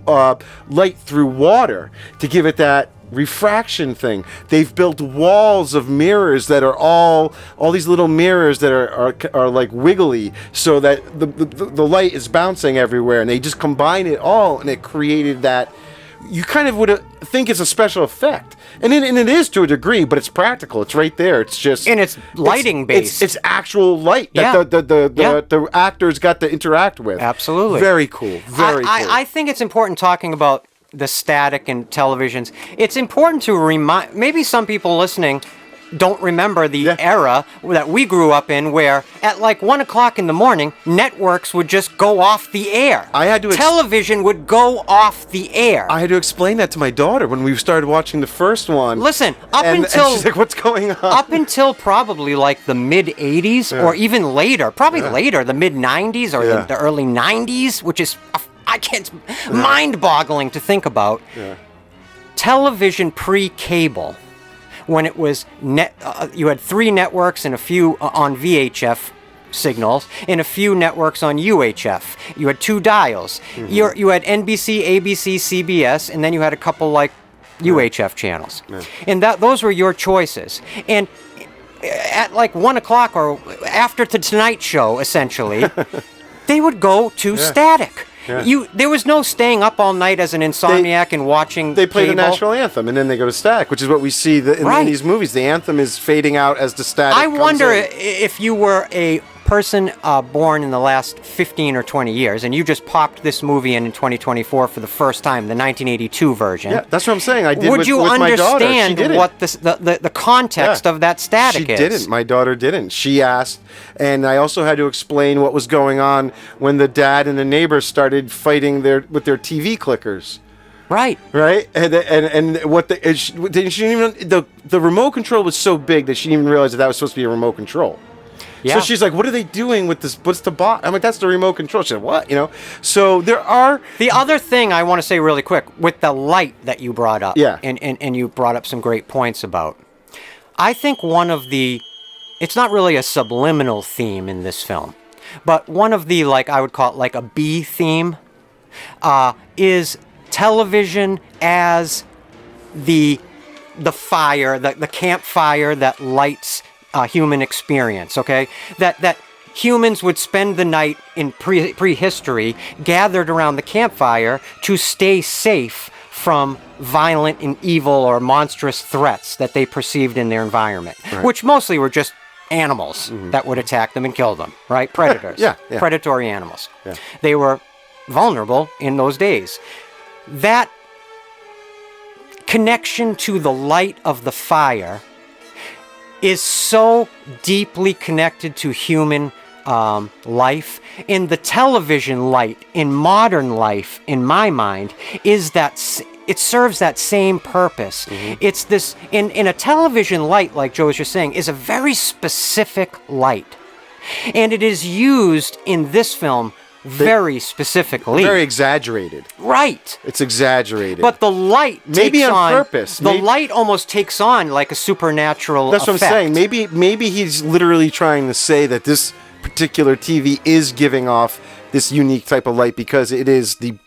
light through water to give it that refraction thing. They've built walls of mirrors that are all these little mirrors that are like wiggly, so that the light is bouncing everywhere, and they just combine it all, and it created that. You kind of would think it's a special effect, and it is to a degree, but it's practical. It's right there. It's just and it's lighting based. It's actual light that the actors got to interact with. Absolutely, very cool. Very cool. I think it's important talking about the static and televisions. It's important to remind maybe some people listening don't remember the Yeah. era that we grew up in where at like 1 o'clock in the morning, networks would just go off the air. I had to Television would go off the air. I had to explain that to my daughter when we started watching the first one. Listen, and she's like, what's going on? up until probably like the mid 80s or even later, probably later, the mid 90s or the early 90s, which is mind-boggling to think about. Yeah. Television pre-cable, when it was you had 3 networks and a few on VHF signals and a few networks on UHF. You had 2 dials. You had NBC, ABC, CBS, and then you had a couple like UHF channels. And those were your choices. And at like 1 o'clock or after the Tonight Show, essentially, they would go to static. Yeah. There was no staying up all night as an insomniac and watching They play the cable. national anthem, and then they go to static, which is what we see in these movies. The anthem is fading out as the static I comes wonder in. if you were a person born in the last 15 or 20 years, and you just popped this movie in 2024 for the first time, the 1982 version. Yeah, that's what I'm saying. I did Would with, you with my daughter. She understand didn't. what the context of that static She is? didn't. My daughter didn't. She asked, and I also had to explain what was going on when the dad and the neighbors started fighting with their TV clickers. Right. Right, and what she didn't even the remote control was so big that she didn't even realize that was supposed to be a remote control. Yeah. So she's like, "What are they doing with this? What's the bot?" I'm like, "That's the remote control." She said, "What?" You know. So there are the other thing I want to say really quick with the light that you brought up. Yeah. And you brought up some great points about. I think it's not really a subliminal theme in this film, but one of the I would call it like a B theme, is television as the fire, the campfire that lights human experience. Okay, that humans would spend the night in prehistory gathered around the campfire to stay safe from violent and evil or monstrous threats that they perceived in their environment, which mostly were just animals that would attack them and kill them, right? Predators. Yeah. Predatory animals. Yeah. They were vulnerable in those days. That connection to the light of the fire is so deeply connected to human life. In the television light, in modern life, in my mind, is that it serves that same purpose. It's this, in a television light, like Joe was just saying, is a very specific light. And it is used in this film very specifically. very exaggerated. Right. It's exaggerated. But the light Maybe takes on on purpose. The Maybe- light almost takes on like a supernatural That's what I'm effect. saying. Maybe he's literally trying to say that this particular TV is giving off this unique type of light because it is the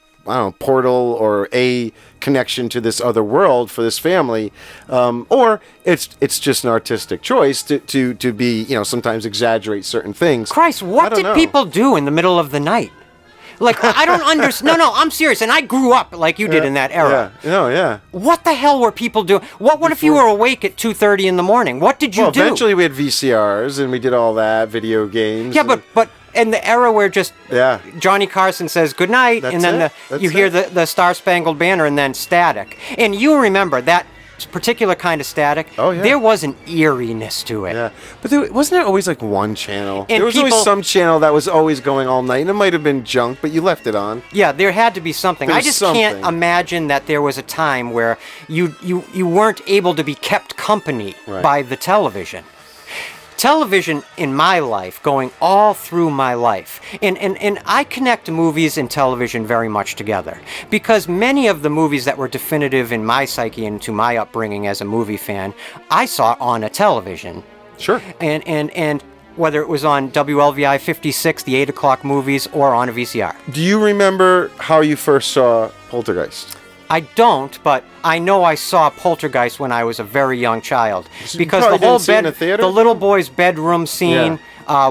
portal or a connection to this other world for this family, or it's just an artistic choice to be sometimes exaggerate certain things. Christ, what did people do in the middle of the night? Like, I don't understand. No, I'm serious. And I grew up like you did in that era. Yeah. What the hell were people doing? What if you were awake at 2:30 in the morning? What did you do? Eventually we had VCRs and we did all that, video games. Yeah, but in the era where just Yeah. Johnny Carson says goodnight, That's and then it. That's you hear it. the Star Spangled Banner, and then static. And you remember that particular kind of static? Oh, yeah. There was an eeriness to it. Yeah, but wasn't there always like one channel? And there was always some channel that was always going all night, and it might have been junk, but you left it on. Yeah, there had to be something. There I was just can't something. imagine that there was a time where you weren't able to be kept company by the television. Television in my life, going all through my life, and I connect movies and television very much together because many of the movies that were definitive in my psyche and to my upbringing as a movie fan, I saw on a television. Sure. And whether it was on WLVI 56, the 8 o'clock movies, or on a VCR. Do you remember how you first saw Poltergeist? I don't, but I know I saw Poltergeist when I was a very young child because probably the whole didn't see it in a theater? the little boy's bedroom scene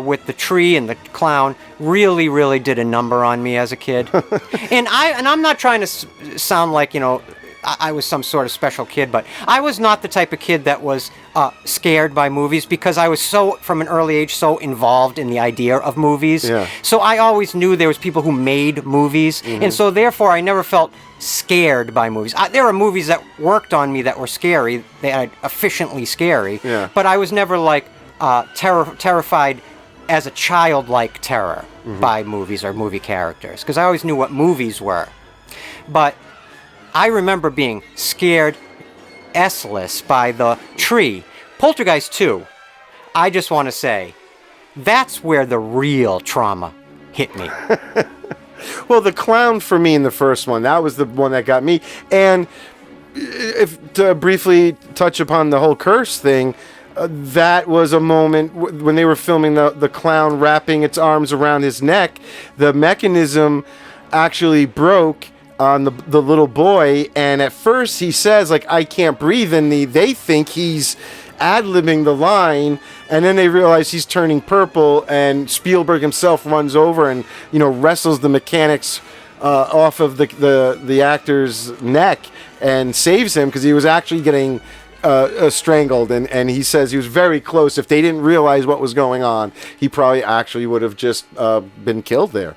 with the tree and the clown really, really did a number on me as a kid. and I'm not trying to sound like I was some sort of special kid, but I was not the type of kid that was scared by movies because I was so, from an early age, so involved in the idea of movies. Yeah. So I always knew there was people who made movies, and so therefore I never felt scared by movies. There were movies that worked on me that were scary, they are efficiently scary, Yeah. but I was never like terrified as a childlike terror by movies or movie characters, because I always knew what movies were. But I remember being scared S-less by the tree. Poltergeist 2, I just want to say, that's where the real trauma hit me. Well, the clown for me in the first one, that was the one that got me. And if to briefly touch upon the whole curse thing, that was a moment when they were filming the clown wrapping its arms around his neck. The mechanism actually broke on the little boy, and at first he says, like, I can't breathe, and they think he's ad-libbing the line, and then they realize he's turning purple, and Spielberg himself runs over and, you know, wrestles the mechanics off of the actor's neck and saves him, because he was actually getting strangled, and he says he was very close. If they didn't realize what was going on, he probably actually would have just been killed there.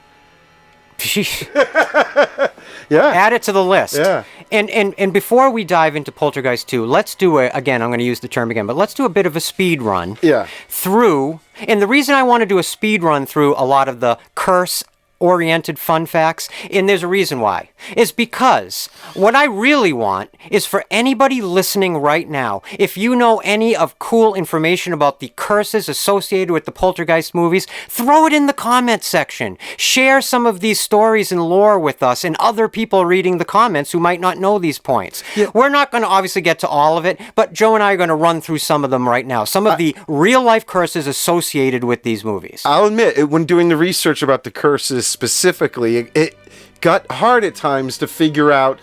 Yeah. Add it to the list. Yeah. And before we dive into Poltergeist 2, let's do again, I'm going to use the term again, but let's do a bit of a speed run. Yeah. Through, and the reason I want to do a speed run through a lot of the curse-oriented fun facts, and there's a reason why, is because what I really want is for anybody listening right now, if you know any of cool information about the curses associated with the Poltergeist movies, throw it in the comments section. Share some of these stories and lore with us and other people reading the comments who might not know these points. Yeah. We're not going to obviously get to all of it, but Joe and I are going to run through some of them right now. Some of the real-life curses associated with these movies. I'll admit, when doing the research about the curses specifically, it got hard at times to figure out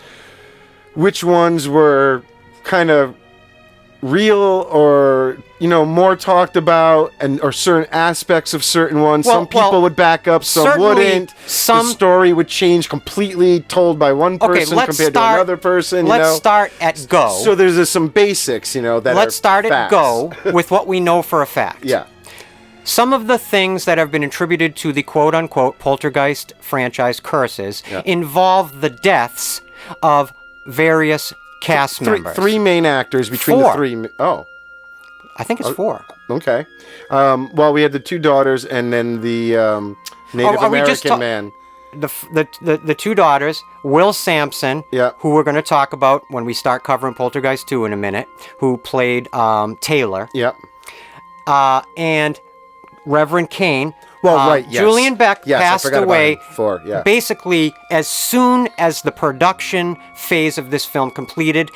which ones were kind of real or, you know, more talked about, or certain aspects of certain ones. Some people would back up, some wouldn't. The story would change completely, told by one person compared to another person. Let's start at go. So there's some basics, you know, that let's start facts. At go with what we know for a fact. Yeah. Some of the things that have been attributed to the quote-unquote Poltergeist franchise curses involve the deaths of various cast members. Three main actors between the three. Oh. I think it's four. Okay. Well, we had the two daughters and then the Native American man. The two daughters, Will Sampson, who we're going to talk about when we start covering Poltergeist 2 in a minute, who played Taylor. Yep. And Reverend Kane. Well, right, yes. Julian Beck passed away basically as soon as the production phase of this film completed.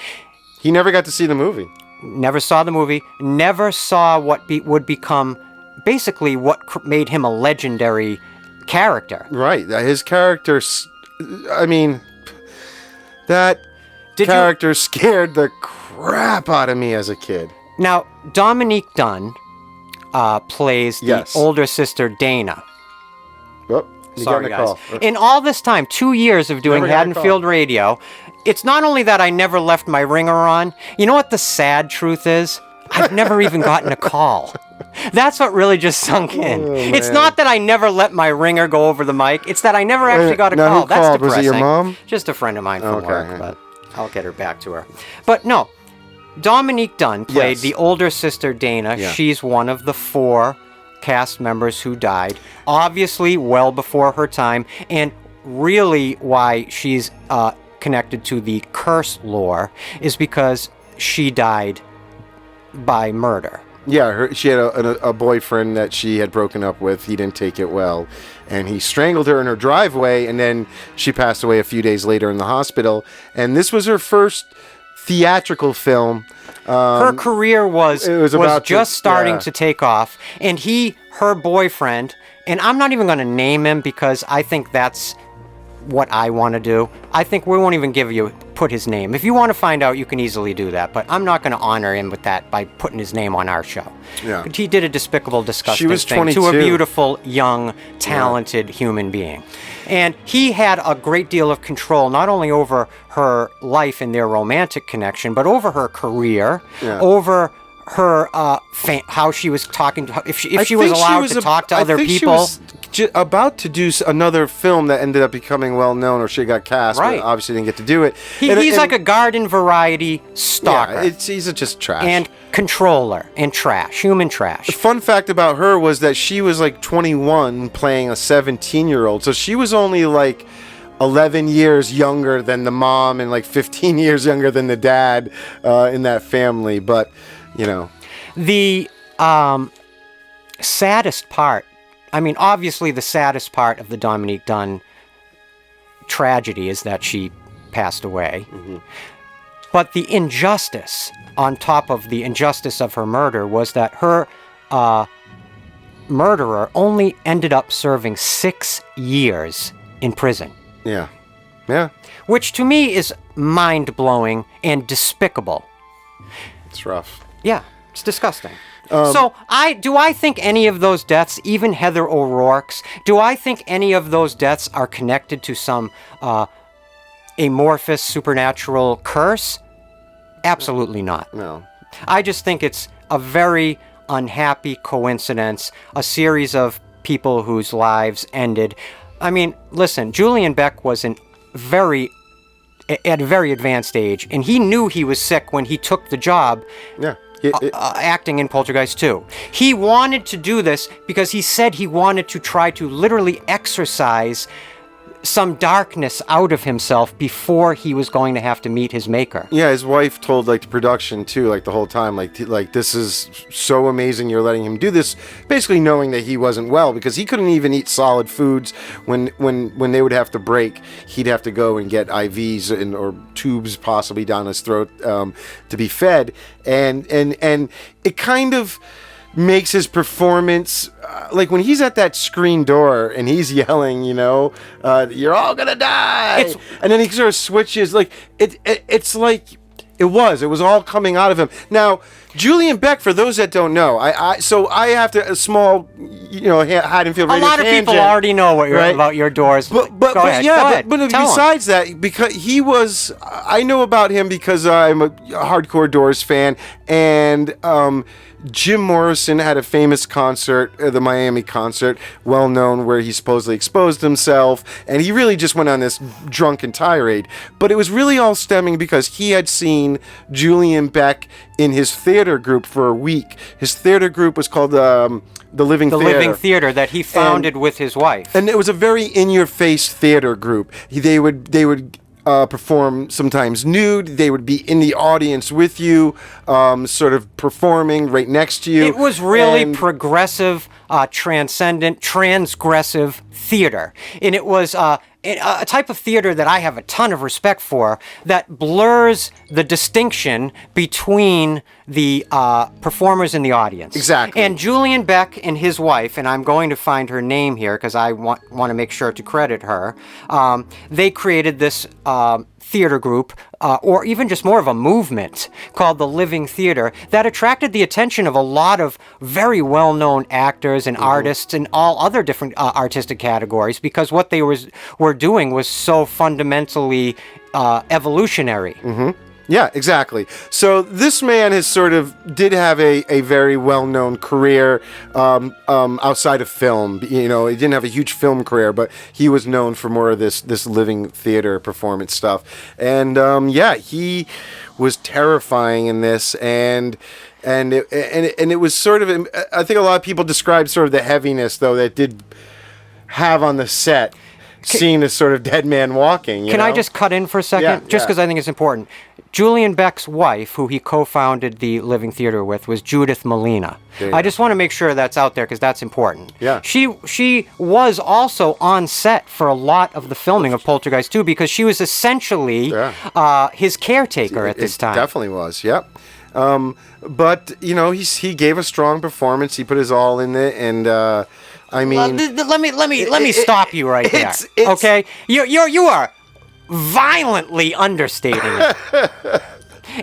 He never got to see the movie. Never saw the movie. Never saw what would become basically what made him a legendary character. Right. His character, I mean, that character scared the crap out of me as a kid. Now, Dominique Dunn plays the older sister Dana. Oh, sorry, guys. In all this time, 2 years of doing Haddonfield Radio, it's not only that I never left my ringer on. You know what the sad truth is? I've never even gotten a call. That's what really just sunk in. It's not that I never let my ringer go over the mic. It's that I never actually got a call. That's depressing. Was it your mom? Just a friend of mine from work, but I'll get her back to her. But no. Dominique Dunn played the older sister Dana. Yeah. She's one of the 4 cast members who died, obviously well before her time, and really why she's connected to the curse lore is because she died by murder. Yeah, she had a boyfriend that she had broken up with. He didn't take it well, and he strangled her in her driveway, and then she passed away a few days later in the hospital, and this was her first theatrical film. Her career was just starting to take off, and her boyfriend, and I'm not even going to name him because I think that's what I want to do. I think we won't even put his name. If you want to find out, you can easily do that, but I'm not going to honor him with that by putting his name on our show. Yeah. He did a despicable, disgusting She was thing 22. to a beautiful, young, talented human being. And he had a great deal of control, not only over her life and their romantic connection, but over her career, over her how she was talking to, if she was allowed to talk to other people. She was about to do another film that ended up becoming well known, or she got cast, but obviously didn't get to do it. He's like a garden variety stalker. Yeah, he's just trash. And controller and trash, human trash. The fun fact about her was that she was like 21 playing a 17-year-old, so she was only like 11 years younger than the mom and like 15 years younger than the dad in that family. But you know, the saddest part, I mean, obviously the saddest part of the Dominique Dunne tragedy is that she passed away. But the injustice, on top of the injustice of her murder, was that her murderer only ended up serving 6 years in prison. Yeah. Yeah. Which to me is mind-blowing and despicable. It's rough. Yeah, it's disgusting. So do I think any of those deaths, even Heather O'Rourke's, do I think any of those deaths are connected to some amorphous supernatural curse? Absolutely not. No. I just think it's a very unhappy coincidence, a series of people whose lives ended. I mean, listen, Julian Beck was at a very advanced age, and he knew he was sick when he took the job. Yeah. Acting in Poltergeist 2. He wanted to do this because he said he wanted to try to literally exorcise some darkness out of himself before he was going to have to meet his maker. Yeah, his wife told like the production too, like the whole time, like this is so amazing you're letting him do this, basically knowing that he wasn't well because he couldn't even eat solid foods. When they would have to break, he'd have to go and get IVs or tubes possibly down his throat to be fed, and it kind of makes his performance like when he's at that screen door and he's yelling, you know, you're all gonna die, and then he sort of switches, like it's like it was all coming out of him. Now Julian Beck, for those that don't know, so I have to a small, you know, Haddonfield Radio. A lot of people already know what about your doors. But go ahead. Besides that, because he was, I know about him because I'm a hardcore Doors fan, and Jim Morrison had a famous concert, the Miami concert, well known, where he supposedly exposed himself, and he really just went on this drunken tirade. But it was really all stemming because he had seen Julian Beck in his theater group for a week. His theater group was called the Living Theater. The Living Theater that he founded with his wife. And it was a very in-your-face theater group. They would perform sometimes nude. They would be in the audience with you, sort of performing right next to you. It was really progressive, transcendent, transgressive theater. And it was a type of theater that I have a ton of respect for, that blurs the distinction between the performers and the audience. Exactly. And Julian Beck and his wife, and I'm going to find her name here because I want to make sure to credit her, they created this theater group, or even just more of a movement called the Living Theater, that attracted the attention of a lot of very well-known actors and artists in all other different artistic categories, because what they were doing was so fundamentally evolutionary. Yeah, exactly. So this man did have a very well-known career outside of film. You know, he didn't have a huge film career, but he was known for more of this living theater performance stuff. And he was terrifying in this, and it was sort of, I think a lot of people described sort of the heaviness though that did have on the set. Seeing this sort of dead man walking. Can I just cut in for a second? Just because I think it's important. Julian Beck's wife, who he co-founded the Living Theater with, was Judith Malina. I just want to make sure that's out there because that's important. Yeah. She was also on set for a lot of the filming of Poltergeist 2 because she was essentially his caretaker at this time. Definitely was, yep. But, you know, he gave a strong performance. He put his all in it, and I mean, let me stop you right there. Okay, you are violently understating it.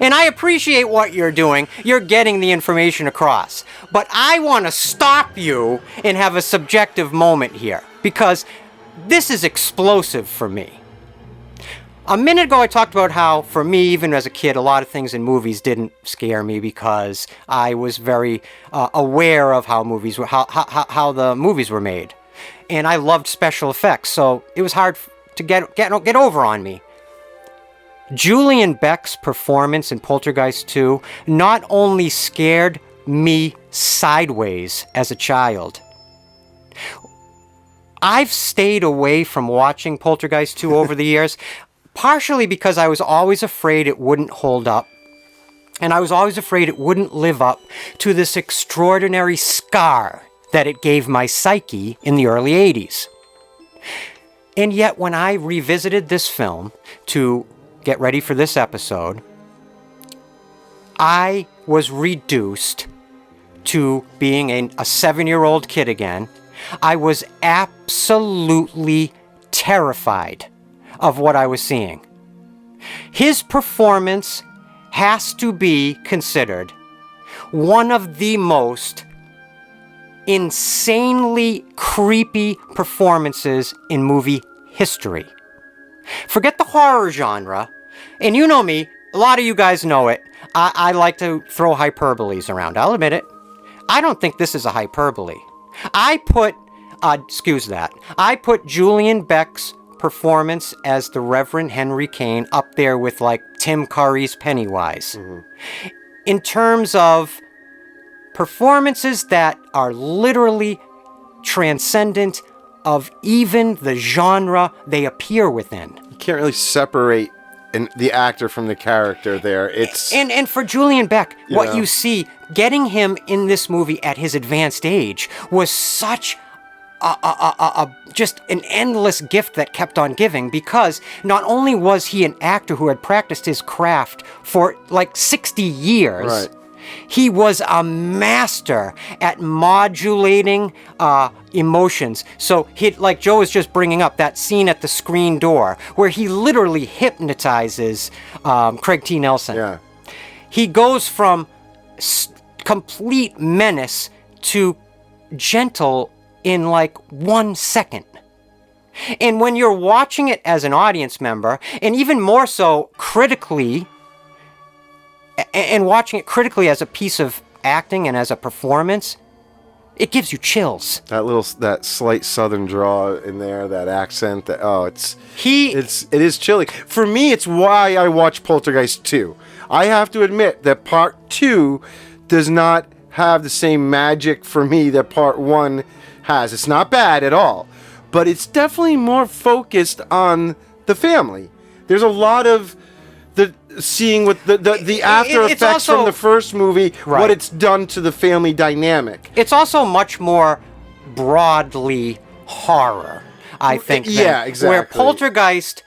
And I appreciate what you're doing. You're getting the information across. But I want to stop you and have a subjective moment here, because this is explosive for me. A minute ago, I talked about how, for me, even as a kid, a lot of things in movies didn't scare me because I was very aware of how the movies were made, and I loved special effects, so it was hard to get over on me. Julian Beck's performance in Poltergeist 2 not only scared me sideways as a child. I've stayed away from watching Poltergeist 2 over the years, partially because I was always afraid it wouldn't hold up, and I was always afraid it wouldn't live up to this extraordinary scar that it gave my psyche in the early 80s. And yet, when I revisited this film to get ready for this episode, I was reduced to being a 7-year-old kid again. I was absolutely terrified of what I was seeing. His performance has to be considered one of the most insanely creepy performances in movie history. Forget the horror genre, and you know me, a lot of you guys know it, I like to throw hyperboles around, I'll admit it. I don't think this is a hyperbole. I put Julian Beck's performance as the Reverend Henry Kane up there with like Tim Curry's Pennywise. In terms of performances that are literally transcendent of even the genre they appear within. You can't really separate the actor from the character there. It's and for Julian Beck, what you see, getting him in this movie at his advanced age was such just an endless gift that kept on giving, because not only was he an actor who had practiced his craft for like 60 years, right. He was a master at modulating emotions. So like Joe was just bringing up that scene at the screen door where he literally hypnotizes Craig T. Nelson. Yeah. He goes from complete menace to gentle in like 1 second. And when you're watching it as an audience member, and even more so critically, and watching it critically as a piece of acting and as a performance, it gives you chills. That slight southern draw in there, that accent, it is chilling. For me, it's why I watch Poltergeist 2. I have to admit that part 2 does not have the same magic for me that part 1 has. It's not bad at all, but it's definitely more focused on the family. There's a lot of seeing what the after effects from the first movie, right. What it's done to the family dynamic. It's also much more broadly horror, I think. Yeah, exactly. Where Poltergeist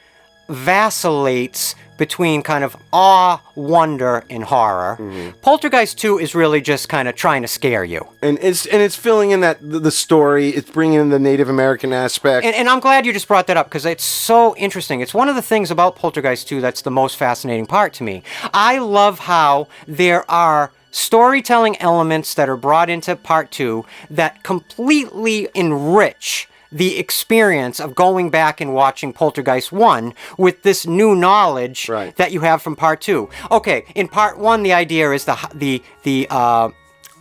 vacillates between kind of awe, wonder, and horror. Mm-hmm. Poltergeist 2 is really just kind of trying to scare you. And it's filling in the story. It's bringing in the Native American aspect. And I'm glad you just brought that up, because it's so interesting. It's one of the things about Poltergeist 2 that's the most fascinating part to me. I love how there are storytelling elements that are brought into part 2 that completely enrich the experience of going back and watching Poltergeist 1 with this new knowledge that you have from part 2. Okay, in part 1, the idea is the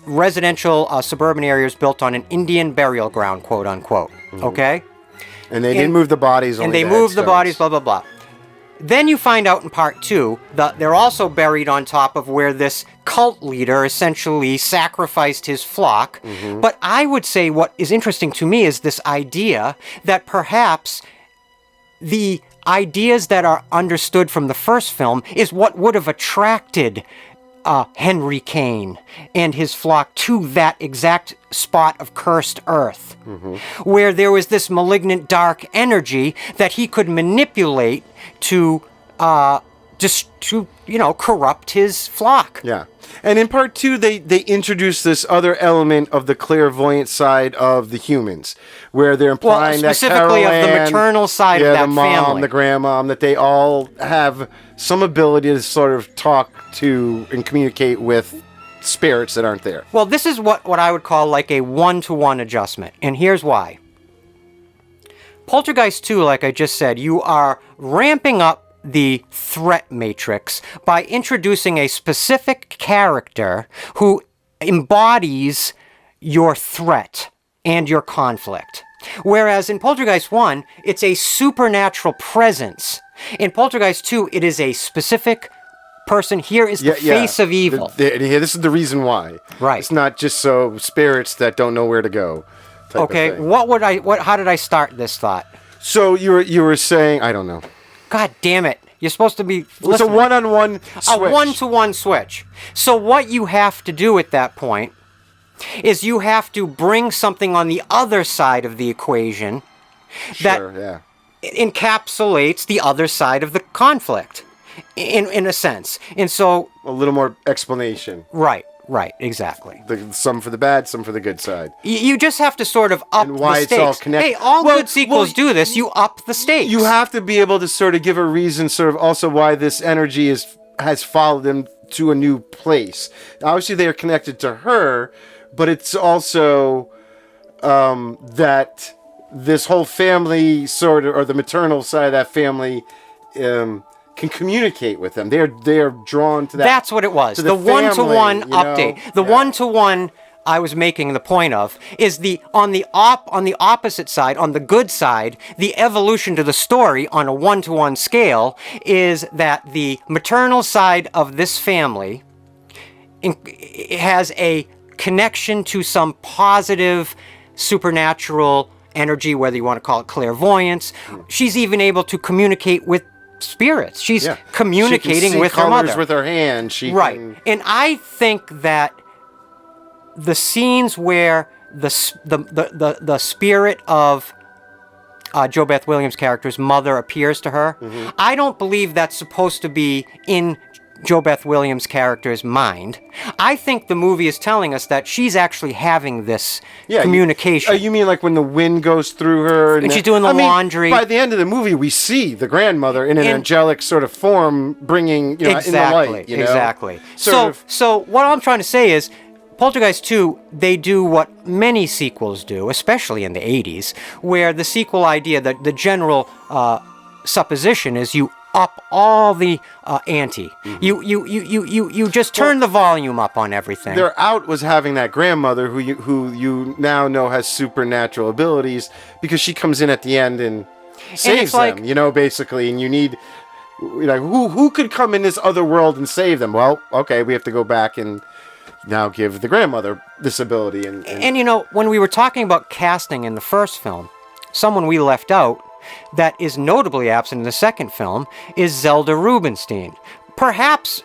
residential suburban areas built on an Indian burial ground, quote unquote. Mm-hmm. Okay? And they didn't move the bodies. And they moved the bodies, blah, blah, blah. Then you find out in part 2 that they're also buried on top of where this cult leader essentially sacrificed his flock. Mm-hmm. But I would say what is interesting to me is this idea that perhaps the ideas that are understood from the first film is what would have attracted Henry Kane and his flock to that exact spot of cursed earth, mm-hmm. where there was this malignant dark energy that he could manipulate to corrupt his flock. Yeah. And in part 2, they introduce this other element of the clairvoyant side of the humans, where they're implying that specifically Carol of the Ann, maternal side of that the mom, family. the grandmom, that they all have some ability to sort of talk to and communicate with spirits that aren't there. Well, this is what I would call like a one-to-one adjustment, and here's why. Poltergeist 2, like I just said, you are ramping up the threat matrix by introducing a specific character who embodies your threat and your conflict. Whereas in Poltergeist 1, it's a supernatural presence. In Poltergeist 2, it is a specific person. Here is the face of evil. This is the reason why. Right. It's not just so spirits that don't know where to go. Okay, how did I start this thought? So you were saying, I don't know. God damn it. You're supposed to be listening. It's a one-on-one switch. A one-to-one switch. So what you have to do at that point is you have to bring something on the other side of the equation that encapsulates the other side of the conflict, in a sense. And so... a little more explanation. Right, exactly. Some for the bad, some for the good side. You just have to sort of up and why the stakes. It's all connected. Hey, all good sequels do this. You up the stakes. You have to be able to sort of give a reason, sort of also why this energy has followed them to a new place. Obviously, they are connected to her, but it's also that this whole family sort of, or the maternal side of that family, can communicate with them. They are drawn to that. That's what it was. The one-to-one update. The one-to-one I was making the point of is on the opposite side, on the good side, the evolution to the story on a one-to-one scale is that the maternal side of this family has a connection to some positive supernatural energy, whether you want to call it clairvoyance. She's even able to communicate with spirits. She's communicating with her mother. With her hand. And I think that the scenes where the spirit of Jo Beth Williams' character's mother appears to her, I don't believe that's supposed to be in Jo Beth Williams' character's mind. I think the movie is telling us that she's actually having this communication. You mean like when the wind goes through her and she's doing the laundry? By the end of the movie, we see the grandmother in an angelic sort of form, bringing in the light. Exactly. So what I'm trying to say is, Poltergeist 2, they do what many sequels do, especially in the 80s, where the sequel idea, the general supposition is you up all the ante. You just turn the volume up on everything. Their out was having that grandmother who you now know has supernatural abilities, because she comes in at the end and saves them, basically. And you need, who could come in this other world and save them? Well, okay, we have to go back and now give the grandmother this ability. And when we were talking about casting in the first film, someone we left out that is notably absent in the second film is Zelda Rubinstein. Perhaps,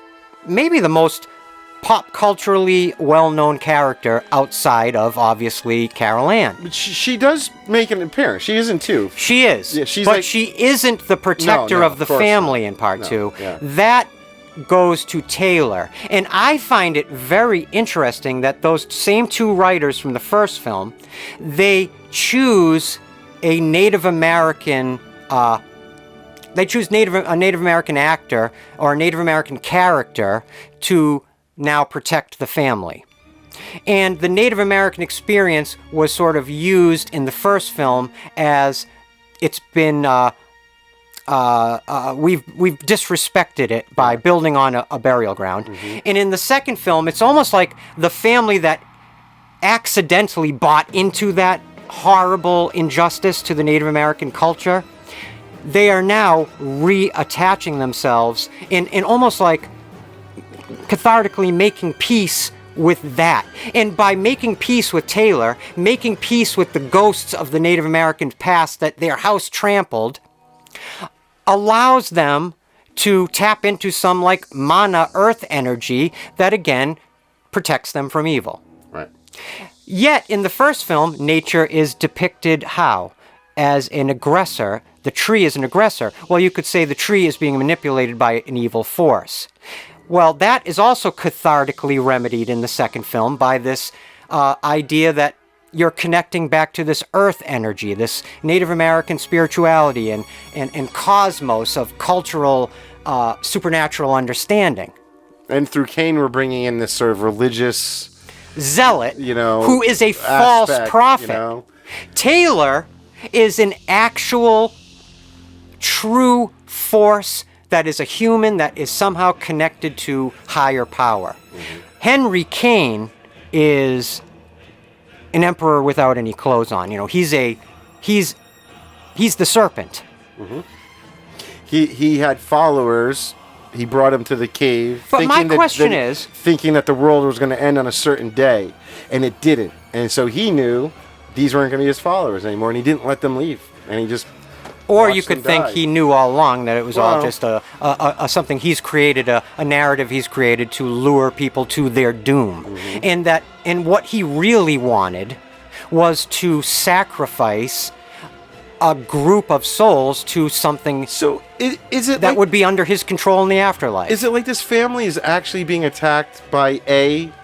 maybe the most pop culturally well-known character outside of, obviously, Carol Ann. But she does make an appearance. She isn't too. She is. Yeah, but she isn't the protector of the family in part 2. Yeah. That goes to Taylor. And I find it very interesting that those same two writers from the first film, they choose a Native American, a Native American actor or a Native American character to now protect the family. And the Native American experience was sort of used in the first film as it's been, we've disrespected it by building on a burial ground. And in the second film, it's almost like the family that accidentally bought into that horrible injustice to the Native American culture, they are now reattaching themselves in almost like cathartically making peace with that. And by making peace with Taylor, making peace with the ghosts of the Native American past that their house trampled, allows them to tap into some like mana earth energy that again protects them from evil. Right. Yet, in the first film, nature is depicted how? As an aggressor. The tree is an aggressor. Well, you could say the tree is being manipulated by an evil force. Well, that is also cathartically remedied in the second film by this idea that you're connecting back to this earth energy, this Native American spirituality and cosmos of cultural supernatural understanding. And through Cain, we're bringing in this sort of religious zealot, who is a false prophet. Taylor is an actual, true force that is a human that is somehow connected to higher power. Henry Cain is an emperor without any clothes on. He's the serpent. He had followers. He brought them to the cave. But my question is... thinking that the world was going to end on a certain day, and it didn't. And so he knew these weren't going to be his followers anymore, and he didn't let them leave. And he just... Or you could think he knew all along that it was all just a something he's created, a narrative he's created to lure people to their doom. And what he really wanted was to sacrifice a group of souls to something is it that would be under his control in the afterlife. Is it like this family is actually being attacked by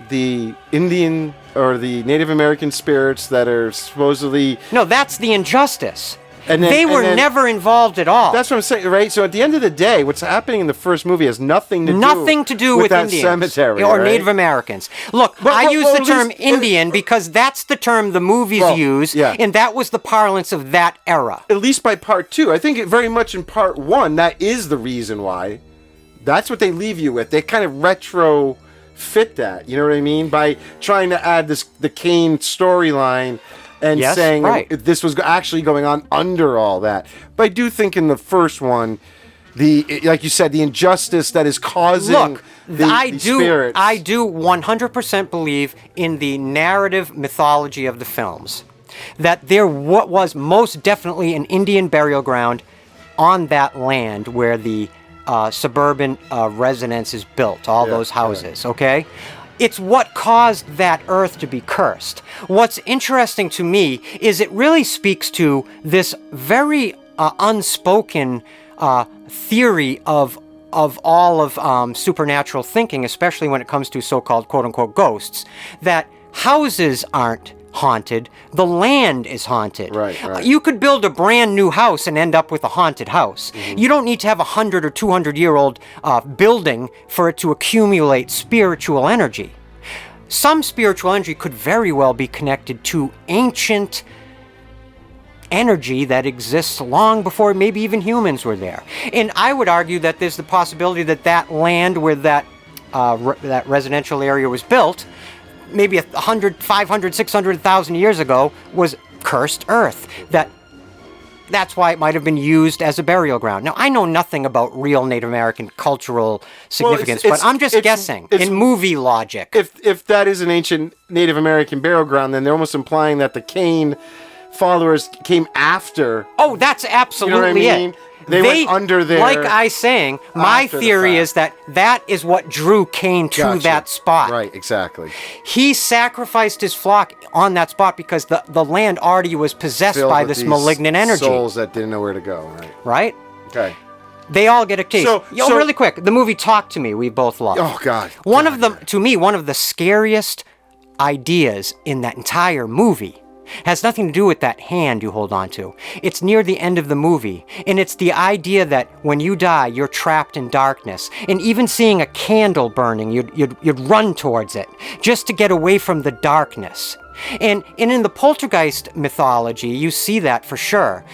the Indian or the Native American spirits that are supposedly... No, that's the injustice. They were never involved at all. That's what I'm saying, right? So at the end of the day, what's happening in the first movie has nothing to do with that Indians cemetery or right? Native Americans. Look, I use the term Indian because that's the term the movies use, and that was the parlance of that era. At least by part 2. I think very much in part 1, that is the reason why. That's what they leave you with. They kind of retro fit that, you know what I mean? By trying to add the Cain storyline and saying this was actually going on under all that. But I do think in the first one, like you said, the injustice that is causing the spirits. I do 100% believe in the narrative mythology of the films. That there was most definitely an Indian burial ground on that land where the suburban residence is built, all those houses, okay? It's what caused that earth to be cursed. What's interesting to me is it really speaks to this very unspoken theory of all of supernatural thinking, especially when it comes to so-called quote-unquote ghosts, that houses aren't haunted, the land is haunted. Right. You could build a brand new house and end up with a haunted house. You don't need to have 100 or 200-year-old building for it to accumulate spiritual energy. Some spiritual energy could very well be connected to ancient energy that exists long before maybe even humans were there. And I would argue that there's the possibility that that land where that residential area was built, maybe 100, 500, 600,000 years ago, was cursed earth. That's why it might have been used as a burial ground. Now, I know nothing about real Native American cultural significance, but I'm just guessing in movie logic. If that is an ancient Native American burial ground, then they're almost implying that the Cain followers came after. Oh, that's absolutely it. They went under there. Like I saying, my theory is that is what drew Cain to that spot. Right, exactly. He sacrificed his flock on that spot because the land already was possessed by this malignant energy. Souls that didn't know where to go, right? Okay. They all get a taste. Really quick, the movie Talk to Me, we both loved. Oh, God. One of the scariest ideas in that entire movie has nothing to do with that hand you hold on to. It's near the end of the movie, and it's the idea that when you die, you're trapped in darkness. And even seeing a candle burning, you'd run towards it just to get away from the darkness. And in the Poltergeist mythology, you see that for sure.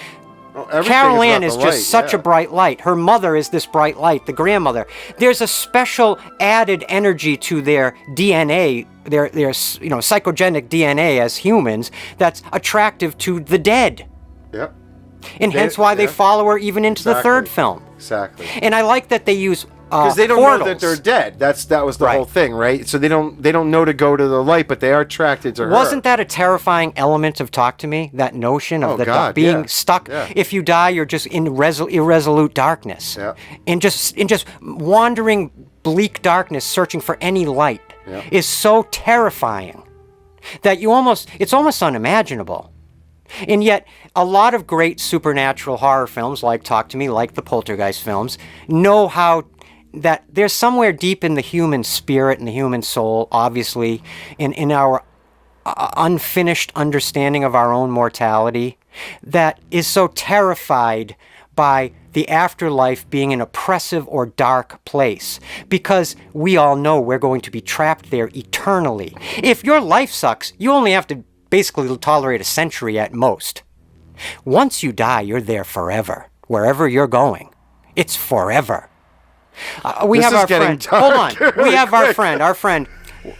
Carol Ann is just such a bright light. Her mother is this bright light, the grandmother. There's a special added energy to their DNA, their psychogenic DNA as humans that's attractive to the dead. Yep. And hence why they follow her even into the third film. Exactly. And I like that they use because they don't portals. know that they're dead. That was the whole thing, right? So they don't know to go to the light, but they are attracted to her. Wasn't that a terrifying element of Talk to Me? That notion of being stuck. Yeah. If you die, you're just in irresolute darkness, and just wandering bleak darkness, searching for any light, is so terrifying that it's almost unimaginable. And yet, a lot of great supernatural horror films, like Talk to Me, like the Poltergeist films, know how that there's somewhere deep in the human spirit and the human soul, obviously, in our unfinished understanding of our own mortality, that is so terrified by the afterlife being an oppressive or dark place, because we all know we're going to be trapped there eternally. If your life sucks, you only have to basically tolerate a century at most. Once you die, you're there forever. Wherever you're going, it's forever. We This have is our getting friend. dark Hold on. We really have quick. our friend.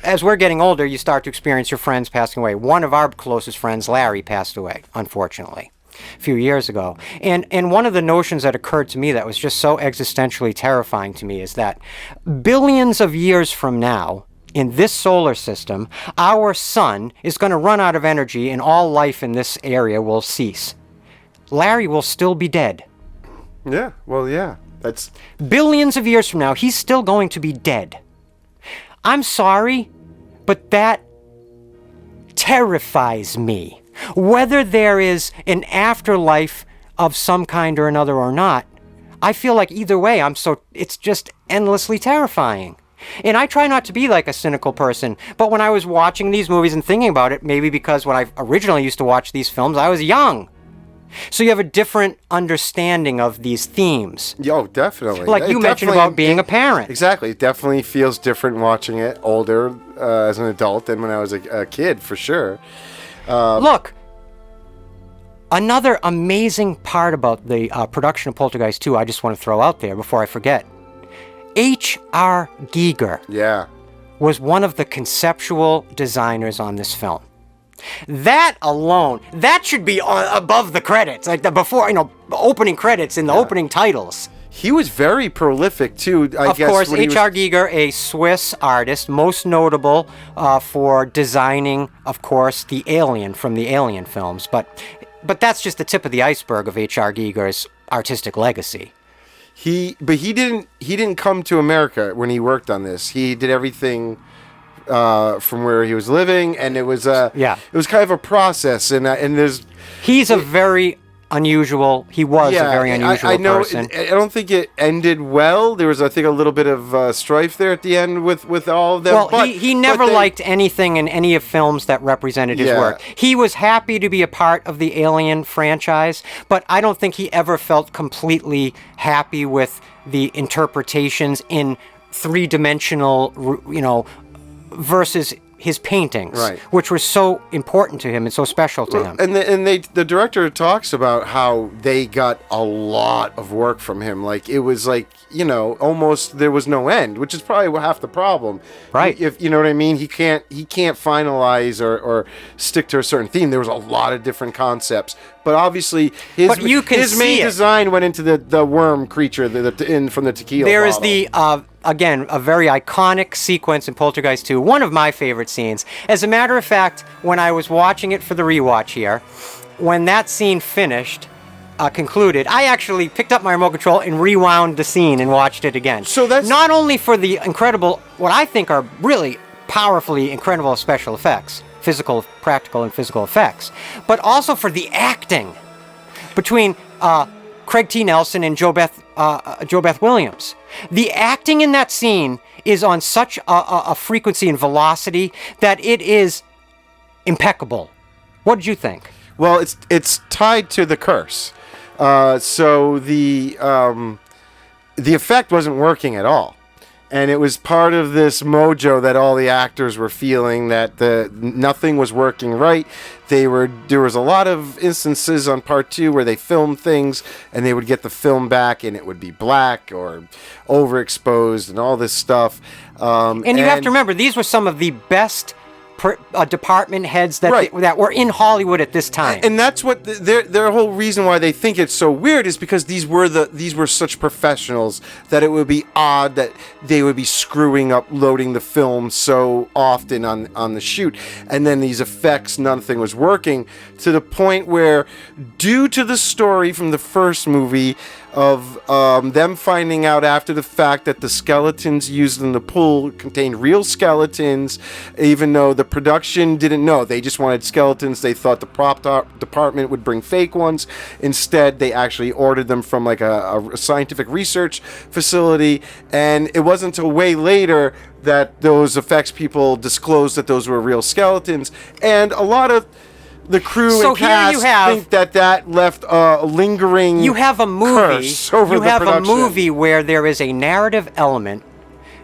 As we're getting older, you start to experience your friends passing away. One of our closest friends, Larry, passed away, unfortunately, a few years ago. And one of the notions that occurred to me that was just so existentially terrifying to me is that billions of years from now, in this solar system, our sun is going to run out of energy and all life in this area will cease. Larry will still be dead. Yeah, well, yeah. That's Billions of years from now, he's still going to be dead. I'm sorry, but that terrifies me. Whether there is an afterlife of some kind or another or not, I feel like either way, it's just endlessly terrifying. And I try not to be like a cynical person, but when I was watching these movies and thinking about it, maybe because when I originally used to watch these films, I was young. So you have a different understanding of these themes. Oh, definitely. Like you mentioned about being a parent. Exactly. It definitely feels different watching it older as an adult than when I was a kid, for sure. Look, another amazing part about the production of Poltergeist 2, I just want to throw out there before I forget. H.R. Giger was one of the conceptual designers on this film. That alone, that should be above the credits, like the before, opening credits in the opening titles. He was very prolific too. Of course, H.R. Giger, a Swiss artist, most notable for designing, of course, the Alien from the Alien films. But that's just the tip of the iceberg of H.R. Giger's artistic legacy. He didn't come to America when he worked on this. He did everything from where he was living, and it was kind of a process. And he's a very unusual. He was a very unusual I know, person. I don't think it ended well. There was, I think, a little bit of strife there at the end with all of them. Well, but, he never liked anything in any of films that represented his work. He was happy to be a part of the Alien franchise, but I don't think he ever felt completely happy with the interpretations in three-dimensional, versus his paintings, which were so important to him and so special to him. And the director talks about how they got a lot of work from him. Like, it was like, almost there was no end, which is probably half the problem. Right. If you know what I mean, he can't finalize or stick to a certain theme. There was a lot of different concepts. But obviously, his main design went into the worm creature from the tequila There is bottle. Again, a very iconic sequence in Poltergeist 2, one of my favorite scenes. As a matter of fact, when I was watching it for the rewatch here, when that scene concluded, I actually picked up my remote control and rewound the scene and watched it again. So that's not only for the incredible, what I think are really powerfully incredible special effects, practical and physical effects, but also for the acting between Craig T. Nelson and Jo Beth Williams. The acting in that scene is on such a frequency and velocity that it is impeccable. What did you think? Well, it's tied to the curse. So the effect wasn't working at all. And it was part of this mojo that all the actors were feeling, that nothing was working right. There was a lot of instances on part 2 where they filmed things and they would get the film back and it would be black or overexposed and all this stuff. And you have to remember, these were some of the best department heads that were in Hollywood at this time. And that's what their whole reason why they think it's so weird is because these were such professionals that it would be odd that they would be screwing up loading the film so often on the shoot. And then these effects, nothing was working, to the point where, due to the story from the first movie, of them finding out after the fact that the skeletons used in the pool contained real skeletons, even though the production didn't know. They just wanted skeletons. They thought the prop department would bring fake ones. Instead, they actually ordered them from like a scientific research facility, and it wasn't until way later that those effects people disclosed that those were real skeletons. And a lot of the crew and cast think that left a lingering You have a movie. curse over you the have a production. movie where there is a narrative element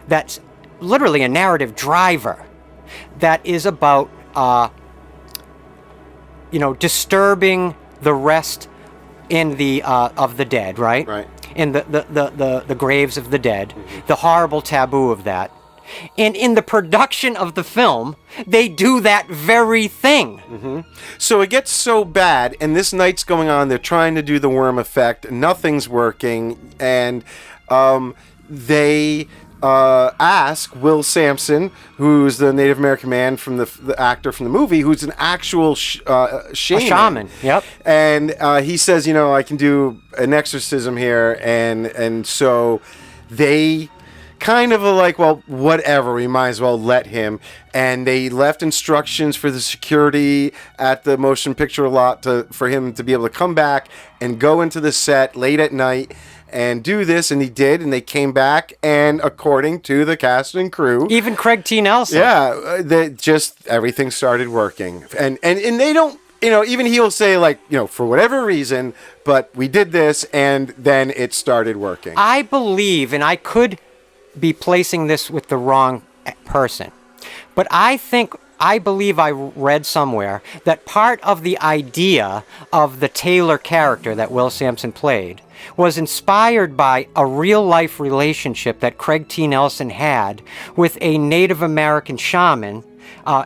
that's literally a narrative driver that is about, disturbing the rest in the of the dead, right? Right. In the graves of the dead, the horrible taboo of that. And in the production of the film, they do that very thing. So it gets so bad, and this night's going on. They're trying to do the worm effect. Nothing's working, and they ask Will Sampson, who's the Native American man from the actor from the movie, who's an actual shaman. A shaman, yep. And he says, I can do an exorcism here, and so they kind of like, well, whatever, we might as well let him. And they left instructions for the security at the motion picture lot for him to be able to come back and go into the set late at night and do this, and he did, and they came back, and according to the cast and crew, even Craig T. Nelson, everything started working, and they don't, even he'll say, like, for whatever reason, but we did this, and then it started working. I believe, and I could be placing this with the wrong person, but I believe I read somewhere that part of the idea of the Taylor character that Will Sampson played was inspired by a real-life relationship that Craig T. Nelson had with a Native American shaman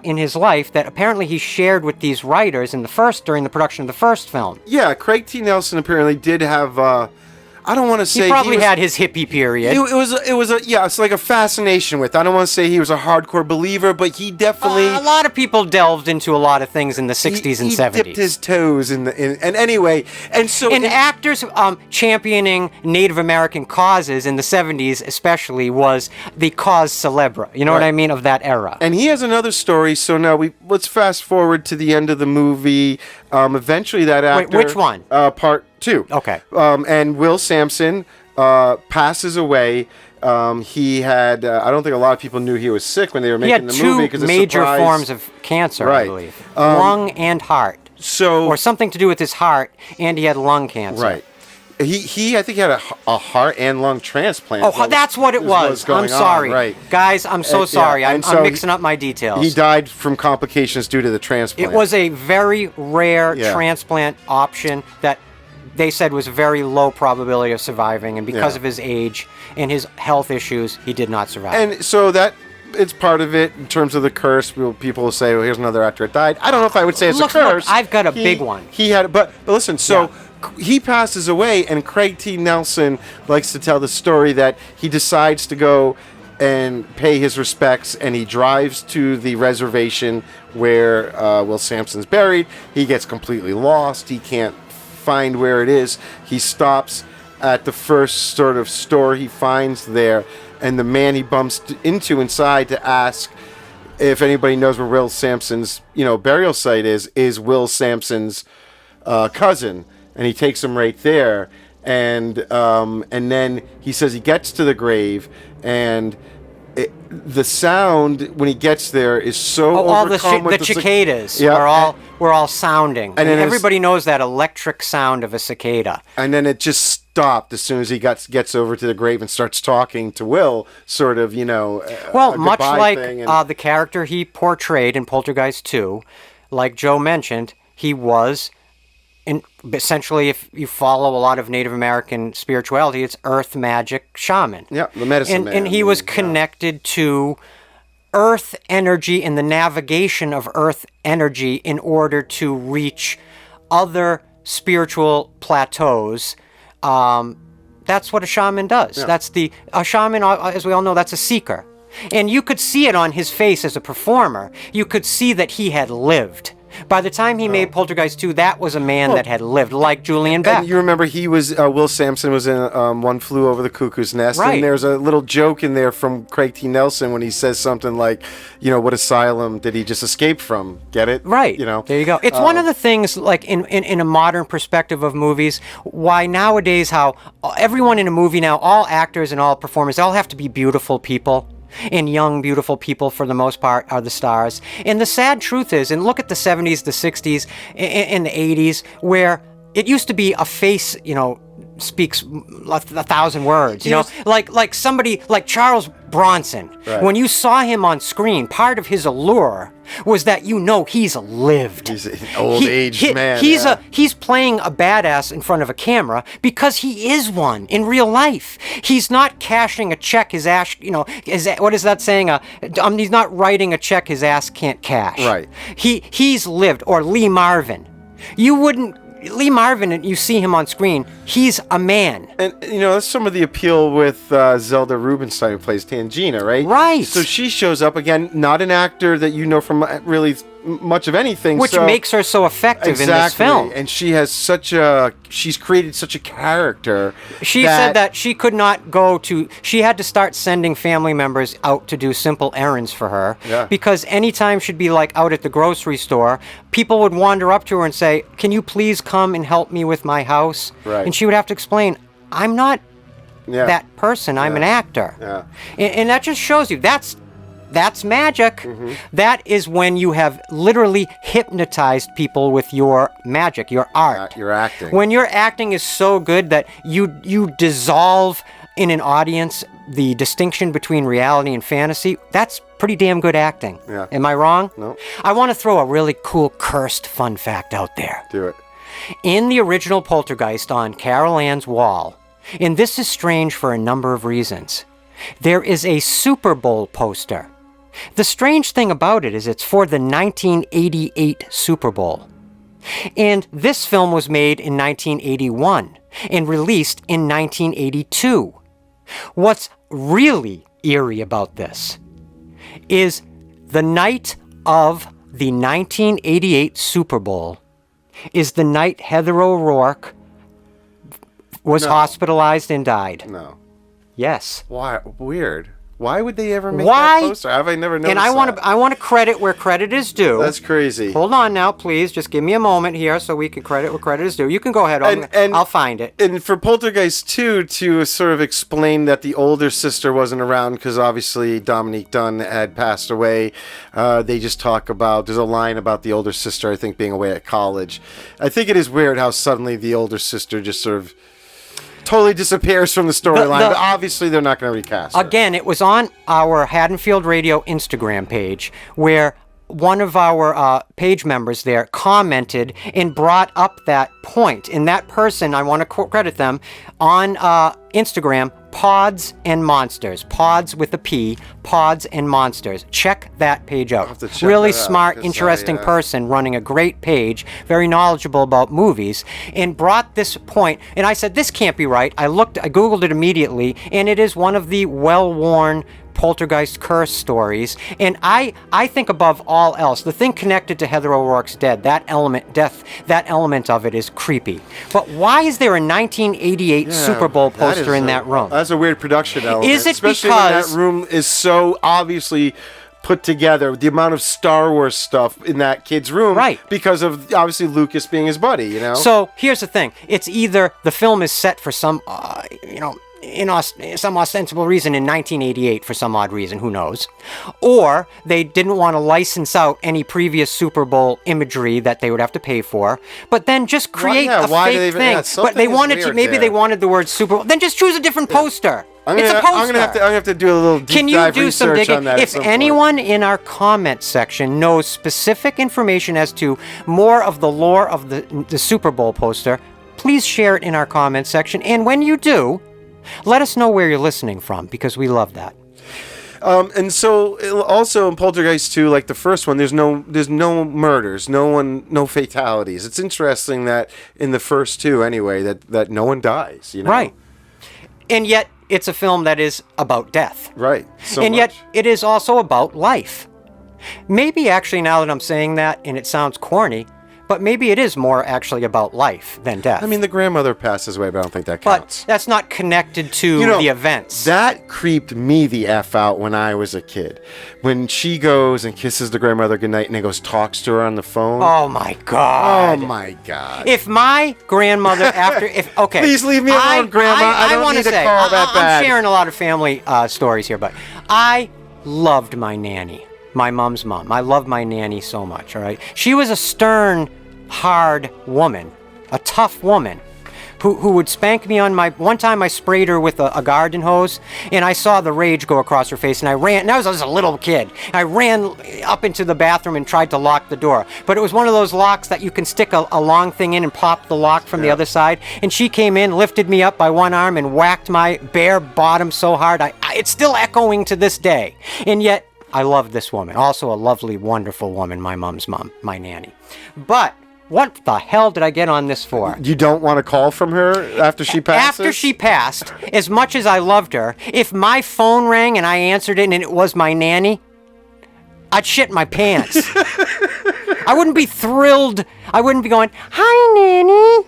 in his life that apparently he shared with these writers during the production of the first film. Yeah, Craig T. Nelson apparently did have I don't want to say he probably had his hippie period. It's like a fascination with. I don't want to say he was a hardcore believer, but he definitely. A lot of people delved into a lot of things in the 60s and 70s. He dipped his toes and anyway, and so actors championing Native American causes in the 70s, especially, was the cause célèbre. You know what I mean, of that era. And he has another story. So now let's fast forward to the end of the movie. Eventually, that actor. Wait, which one? Part 2. Okay. And Will Sampson passes away. He had, I don't think a lot of people knew he was sick when they were making the movie. He had two major forms of cancer, I believe. Lung and heart. Or something to do with his heart, and he had lung cancer. Right. He I think he had a heart and lung transplant. Oh, that's what it was. I'm sorry. Right. Guys, I'm so sorry. I'm mixing up my details. He died from complications due to the transplant. It was a very rare transplant option that they said was a very low probability of surviving, and because of his age and his health issues, he did not survive. And so it's part of it in terms of the curse. People will say, well, here's another actor that died. I don't know if I would say it's a curse. Look, I've got a big one. He had, but listen, so he passes away, and Craig T. Nelson likes to tell the story that he decides to go and pay his respects, and he drives to the reservation where Will Sampson's buried. He gets completely lost. He can't find where it is. He stops at the first sort of store he finds there, and the man he bumps into inside to ask if anybody knows where Will Sampson's burial site is Will Sampson's cousin, and he takes him right there, and then he says he gets to the grave, and the sound when he gets there is so overcome with the cicadas were all sounding, and then everybody knows that electric sound of a cicada. And then it just stopped as soon as he gets over to the grave and starts talking to Will, sort of, much like the character he portrayed in Poltergeist 2, like Joe mentioned, he was. Essentially, if you follow a lot of Native American spirituality, it's earth magic shaman. Yeah, the medicine man. And he was connected to earth energy and the navigation of earth energy in order to reach other spiritual plateaus. That's what a shaman does. Yeah. A shaman, as we all know, that's a seeker. And you could see it on his face as a performer. You could see that he had lived. By the time he made Poltergeist 2, that was a man that had lived, like Julian Beck. And you remember he was, Will Sampson was in One Flew Over the Cuckoo's Nest. Right. And there's a little joke in there from Craig T. Nelson when he says something like, what asylum did he just escape from? Get it? Right. There you go. It's one of the things, like, in a modern perspective of movies, why nowadays how everyone in a movie now, all actors and all performers, they all have to be beautiful people. And young, beautiful people, for the most part, are the stars. And the sad truth is, and look at the 70s, the 60s, and the 80s, where it used to be a face, speaks 1,000 words. Like somebody like Charles Bronson. Right. When you saw him on screen, part of his allure was that he's lived. He's an old-aged man. He's playing a badass in front of a camera because he is one in real life. He's not cashing a check his ass, what is that saying? He's not writing a check his ass can't cash. Right. He's lived. Or Lee Marvin. Lee Marvin, you see him on screen, he's a man. And, that's some of the appeal with Zelda Rubinstein, who plays Tangina, right? Right. So she shows up, again, not an actor that you know from really much of anything. Which makes her so effective in this film. And she has she's created such a character. She said that she could not she had to start sending family members out to do simple errands for her. Yeah. Because anytime she'd be like out at the grocery store, people would wander up to her and say, "Can you please come and help me with my house?" Right. And she would have to explain, "I'm not that person, I'm an actor." Yeah. And that just shows you, that's magic. Mm-hmm. That is when you have literally hypnotized people with your magic, your art. Your acting. When your acting is so good that you dissolve in an audience the distinction between reality and fantasy, that's pretty damn good acting. Yeah. Am I wrong? No. I want to throw a really cool cursed fun fact out there. Do it. In the original Poltergeist on Carol Ann's wall, and this is strange for a number of reasons, there is a Super Bowl poster. The strange thing about it is it's for the 1988 Super Bowl. And this film was made in 1981 and released in 1982. What's really eerie about this is the night of the 1988 Super Bowl is the night Heather O'Rourke was hospitalized and died. No. Yes. Why? Weird. Why would they ever make that poster? Have I never noticed and I want to credit where credit is due. That's crazy. Hold on now, please. Just give me a moment here so we can credit where credit is due. You can go ahead. I'll find it. And for Poltergeist 2, to sort of explain that the older sister wasn't around because obviously Dominique Dunn had passed away, they just talk about, there's a line about the older sister, I think, being away at college. I think it is weird how suddenly the older sister just sort of totally disappears from the storyline, but obviously they're not going to recast her. Again, it was on our Haddonfield Radio Instagram page where one of our page members there commented and brought up that point. And that person, I want to credit them, on Instagram, Pods and Monsters. Pods with a P, Pods and Monsters. Check that page out. Really smart, interesting person running a great page, very knowledgeable about movies, and brought this point. And I said, this can't be right. I Googled it immediately, and it is one of the well-worn Poltergeist curse stories, and I think above all else, the thing connected to Heather O'Rourke's death, that element of it is creepy. But why is there a 1988 Super Bowl poster in that room? That's a weird production element. Is it especially because when that room is so obviously put together, the amount of Star Wars stuff in that kid's room, right? Because of obviously Lucas being his buddy, you know. So here's the thing: it's either the film is set for some, some ostensible reason in 1988 for some odd reason, who knows, or they didn't want to license out any previous Super Bowl imagery that they would have to pay for, but then just create a fake thing. But they wanted to, maybe they wanted the word Super Bowl, then just choose a different poster. It's a poster. I'm gonna have to do a little deep dive research on that. If anyone in our comment section knows specific information as to more of the lore of the Super Bowl poster, please share it in our comment section. And when you do, let us know where you're listening from, because we love that. And so also in Poltergeist 2, like the first one, there's no murders, no fatalities. It's interesting that in the first two anyway, that no one dies, you know? Right. And yet it's a film that is about death. Right. Yet it is also about life. Maybe actually, now that I'm saying that, and it sounds corny, but maybe it is more actually about life than death. I mean, the grandmother passes away, but I don't think that but counts. that's not connected to the events. That creeped me the F out when I was a kid. When she goes and kisses the grandmother goodnight and then goes talks to her on the phone. Oh my God. Oh my God. If my grandmother okay. Please leave me alone, Grandma. I don't wanna need to say, call that bad. I'm sharing a lot of family stories here, but I loved my nanny. My mom's mom. I love my nanny so much, all right? She was a stern, hard woman, a tough woman, who would spank me on my... One time I sprayed her with a garden hose, and I saw the rage go across her face, and I ran... And I was a little kid. I ran up into the bathroom and tried to lock the door. But it was one of those locks that you can stick a long thing in and pop the lock from the other side. And she came in, lifted me up by one arm, and whacked my bare bottom so hard. It's still echoing to this day. And yet... I love this woman. Also a lovely, wonderful woman, my mom's mom, my nanny. But what the hell did I get on this for? You don't want to call from her after she passes? After she passed, as much as I loved her, if my phone rang and I answered it and it was my nanny, I'd shit my pants. I wouldn't be thrilled. I wouldn't be going, "Hi, nanny.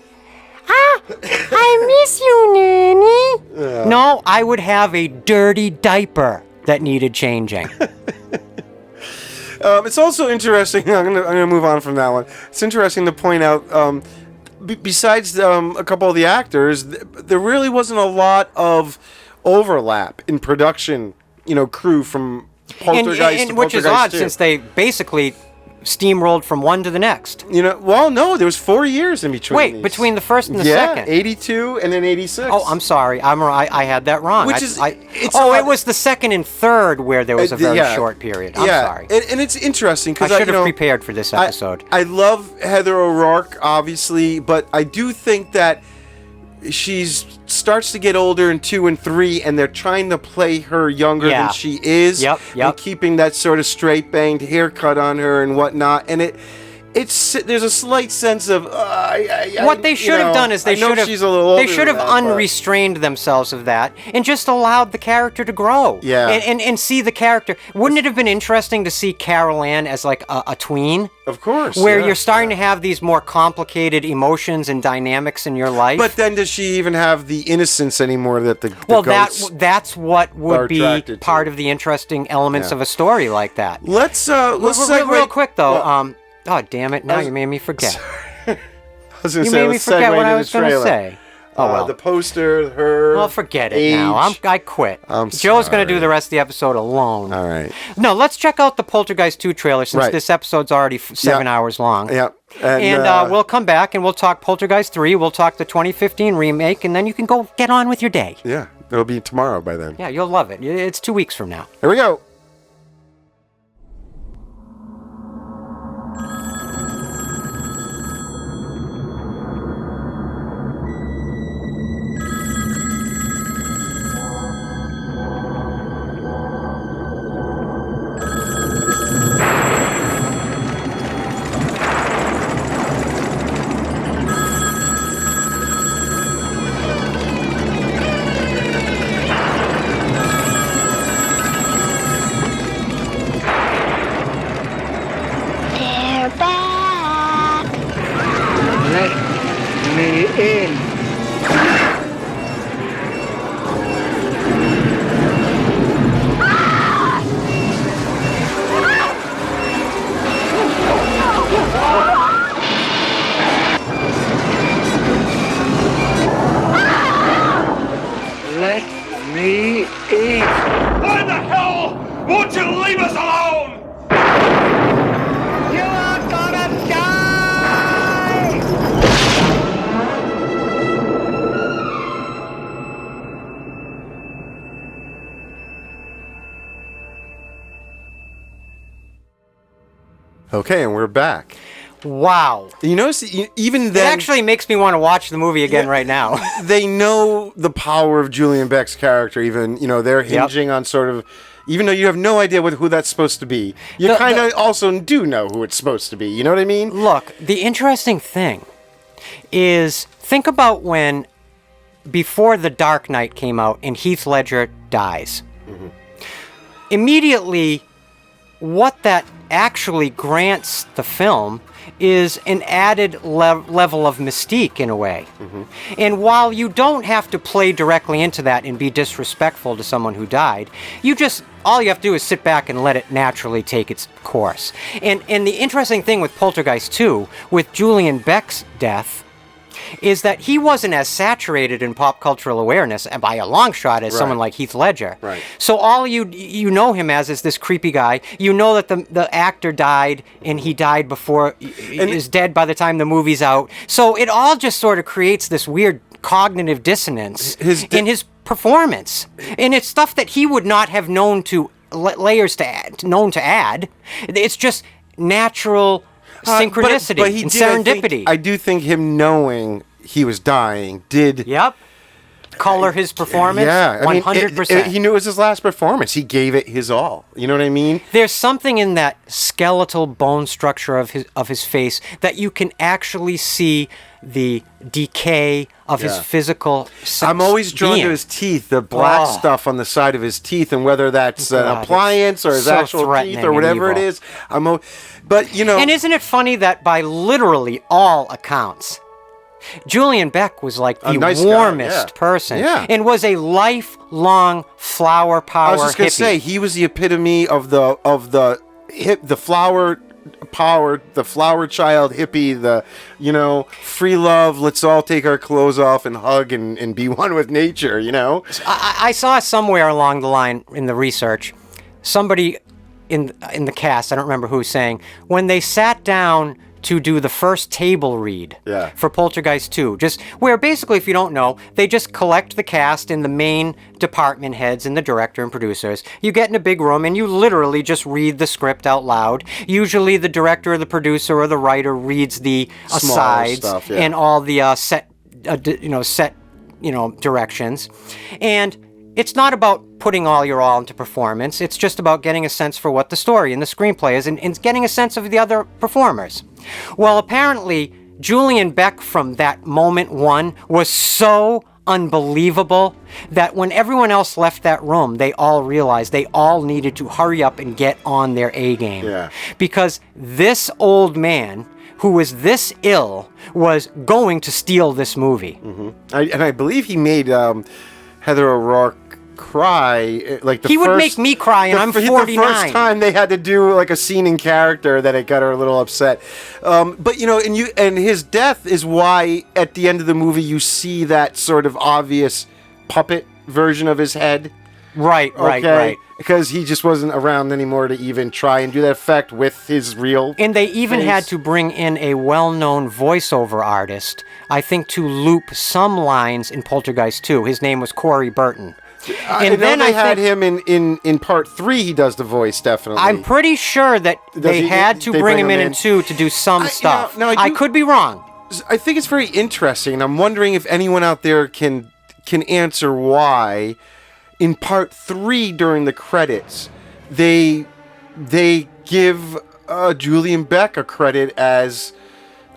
I miss you, nanny." Yeah. No, I would have a dirty diaper that needed changing. It's also interesting. I'm gonna move on from that one. It's interesting to point out. Besides a couple of the actors, there really wasn't a lot of overlap in production. Crew from Poltergeist, which is odd since they basically steamrolled from one to the next. Well, no, there was 4 years in between. Wait, between the first and the second. 82 and then 86. Oh, I'm sorry. I had that wrong. It was the second and third where there was a very short period. I'm sorry. And it's interesting because I should have prepared for this episode. I love Heather O'Rourke, obviously, but I do think that she starts to get older in 2 and 3, and they're trying to play her younger than she is. Yep. And keeping that sort of straight banged haircut on her and whatnot. And there's a slight sense of what they should have done is they should have unrestrained themselves of that and just allowed the character to grow. Yeah. And see the character. Wouldn't it have been interesting to see Carol Ann as like a tween? Of course. Where you're starting to have these more complicated emotions and dynamics in your life. But then does she even have the innocence anymore that the ghosts that's what would be part of the interesting elements of a story like that. Let's segue real quick though. Oh, damn it. Now you made me forget. I was going to You say, made me forget what I was going to say. Oh, well. The poster, her Well, forget it age. now. I quit. Joe's going to do the rest of the episode alone. All right. No, let's check out the Poltergeist 2 trailer since this episode's already 7 hours long. Yeah. And we'll come back and we'll talk Poltergeist 3. We'll talk the 2015 remake, and then you can go get on with your day. Yeah. It'll be tomorrow by then. Yeah, you'll love it. It's 2 weeks from now. Here we go. Okay, and we're back. Wow. You notice, even then... It actually makes me want to watch the movie again right now. They know the power of Julian Beck's character, even, they're hinging on sort of... Even though you have no idea who that's supposed to be, you kind of also do know who it's supposed to be. You know what I mean? Look, the interesting thing is, think about when, before The Dark Knight came out and Heath Ledger dies. Mm-hmm. Immediately, what that actually grants the film is an added level of mystique in a way. And while you don't have to play directly into that and be disrespectful to someone who died, all you have to do is sit back and let it naturally take its course. And the interesting thing with Poltergeist 2, with Julian Beck's death, is that he wasn't as saturated in pop cultural awareness, and by a long shot, as someone like Heath Ledger. Right. So all you know him as is this creepy guy. You know that the actor died, and he died before, is dead by the time the movie's out. So it all just sort of creates this weird cognitive dissonance in his performance. And it's stuff that he would not have known to layers to add. It's just natural synchronicity and serendipity. I do think him knowing he was dying did... Color his performance. Yeah, 100%. He knew it was his last performance. He gave it his all. You know what I mean? There's something in that skeletal bone structure of his face that you can actually see the decay of his physical I'm always drawn to his teeth, the black stuff on the side of his teeth, and whether that's an appliance or his actual teeth or whatever it is. But, you know... And isn't it funny that by literally all accounts, Julian Beck was like the warmest person and was a lifelong flower power hippie. I was just going to say, he was the epitome of the flower power, the flower child hippie, free love, let's all take our clothes off and hug and be one with nature, I saw somewhere along the line in the research, somebody in the cast, I don't remember who, saying, when they sat down to do the first table read for Poltergeist 2, just where basically, if you don't know, they just collect the cast and the main department heads and the director and producers. You get in a big room and you literally just read the script out loud. Usually the director or the producer or the writer reads the asides stuff, and all the set directions. And it's not about putting all your all into performance. It's just about getting a sense for what the story and the screenplay is and getting a sense of the other performers. Well, apparently, Julian Beck from that moment one was so unbelievable that when everyone else left that room, they all realized they all needed to hurry up and get on their A game. Yeah. Because this old man who was this ill was going to steal this movie. And I believe he made Heather O'Rourke cry, like he would make me cry, and I'm 49. The first time they had to do like a scene in character, that it got her a little upset. But and his death is why at the end of the movie you see that sort of obvious puppet version of his head. Right. Because he just wasn't around anymore to even try and do that effect with his real And they even face. had to bring in a well-known voiceover artist, I think, to loop some lines in Poltergeist 2. His name was Corey Burton. And then they had him in part 3. He does the voice, definitely. I'm pretty sure that they had to bring him in 2 to do some stuff. I could be wrong. I think it's very interesting. I'm wondering if anyone out there can answer why in part 3 during the credits they give Julian Beck a credit as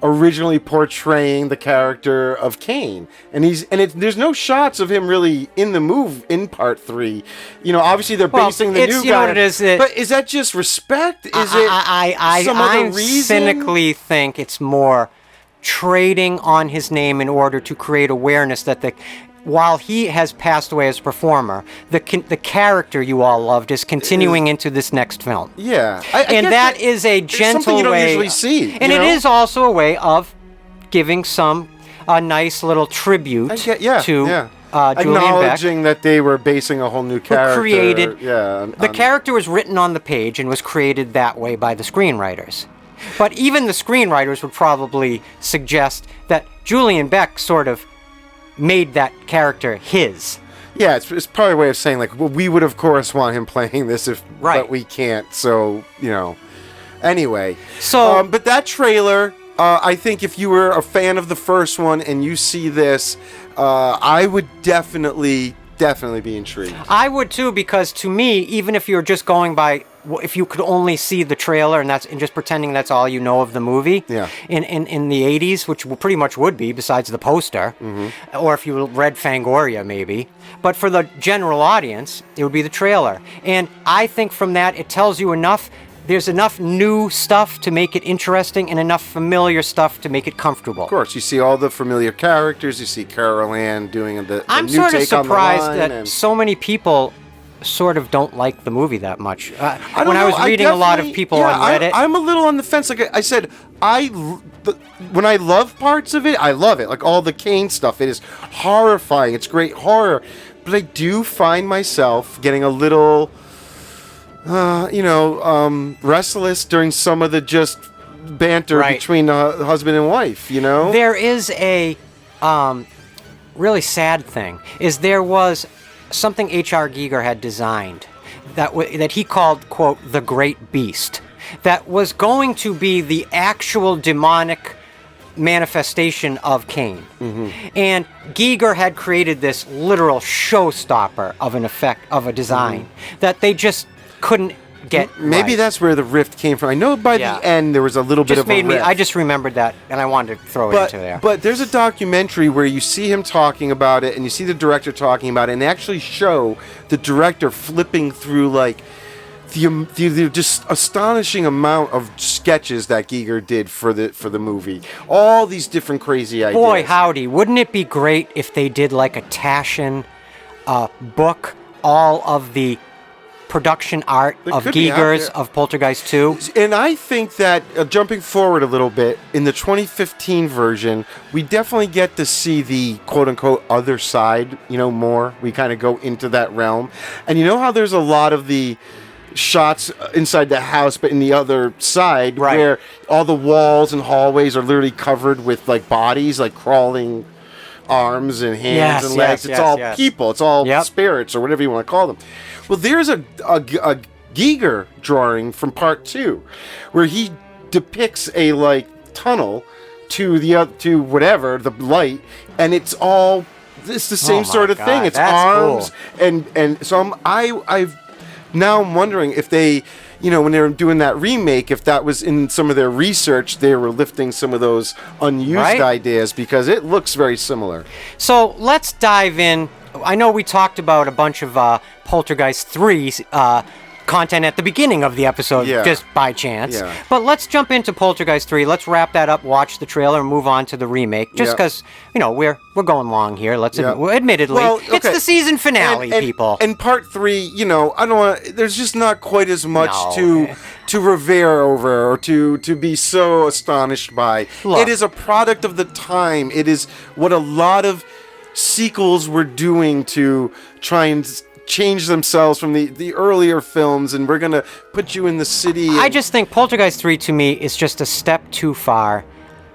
originally portraying the character of Kane, and there's no shots of him really in the move in part 3. Obviously they're basing the new guy. Know what it is, but is that just respect? Is it some other reason? I cynically think it's more trading on his name in order to create awareness that while he has passed away as a performer, the character you all loved is continuing into this next film. Yeah. And that is a gentle something you don't way. usually see. And it is also a way of giving a nice little tribute to Julian Beck. Acknowledging that they were basing a whole new character. The character was written on the page and was created that way by the screenwriters. But even the screenwriters would probably suggest that Julian Beck sort of made that character his. Yeah, it's probably a way of saying, like, well, we would of course want him playing this but we can't, so, anyway. So, but that trailer, I think if you were a fan of the first one and you see this, I would definitely be intrigued. I would too, because to me, even if you're just going by, if you could only see the trailer and just pretending that's all you know of the movie, in the 80s, which pretty much would be, besides the poster, or if you read Fangoria maybe, but for the general audience, it would be the trailer. And I think from that, it tells you enough there's enough new stuff to make it interesting and enough familiar stuff to make it comfortable. Of course, you see all the familiar characters. You see Carol Ann doing the I'm new sort of take on the surprised line, that and so many people sort of don't like the movie that much. I When I was reading a lot of people on Reddit, I'm a little on the fence. Like I said, when I love parts of it, I love it. Like all the Kane stuff, it is horrifying. It's great horror, but I do find myself getting a little, restless during some of the just banter between husband and wife. You know, there is a really sad thing. Is there was something H.R. Giger had designed that he called, quote, the Great Beast, that was going to be the actual demonic manifestation of Kane. And Giger had created this literal showstopper of an effect, of a design, that they just couldn't get Maybe right. that's where the rift came from. I know by the end there was a little bit of a rift. I just remembered that, and I wanted to throw it into there. But there's a documentary where you see him talking about it, and you see the director talking about it, and they actually show the director flipping through like the just astonishing amount of sketches that Giger did for the movie. All these different crazy ideas. Boy, howdy, wouldn't it be great if they did like a Taschen book, all of the production art of Giger's of Poltergeist 2? And I think that, jumping forward a little bit, in the 2015 version, we definitely get to see the quote-unquote other side, more. We kind of go into that realm. And you know how there's a lot of the shots inside the house, but in the other side, where all the walls and hallways are literally covered with, like, bodies, like crawling arms and hands and legs. It's all people. It's all spirits or whatever you want to call them. Well, there's a Giger drawing from part 2 where he depicts a tunnel to to whatever the light, and it's the same sort of thing. It's arms cool. and so I'm wondering if they, when they were doing that remake, if that was in some of their research, they were lifting some of those unused ideas, because it looks very similar. So let's dive in. I know we talked about a bunch of Poltergeist 3 content at the beginning of the episode, just by chance. Yeah. But let's jump into Poltergeist 3. Let's wrap that up, watch the trailer, and move on to the remake. Just because, we're going long here. Admittedly, it's the season finale, people. And part 3, I don't want. There's just not quite as much to revere over or to be so astonished by. Look, it is a product of the time. It is what a lot of sequels were doing to try and change themselves from the earlier films, and we're gonna put you in the city. I just think Poltergeist 3 to me is just a step too far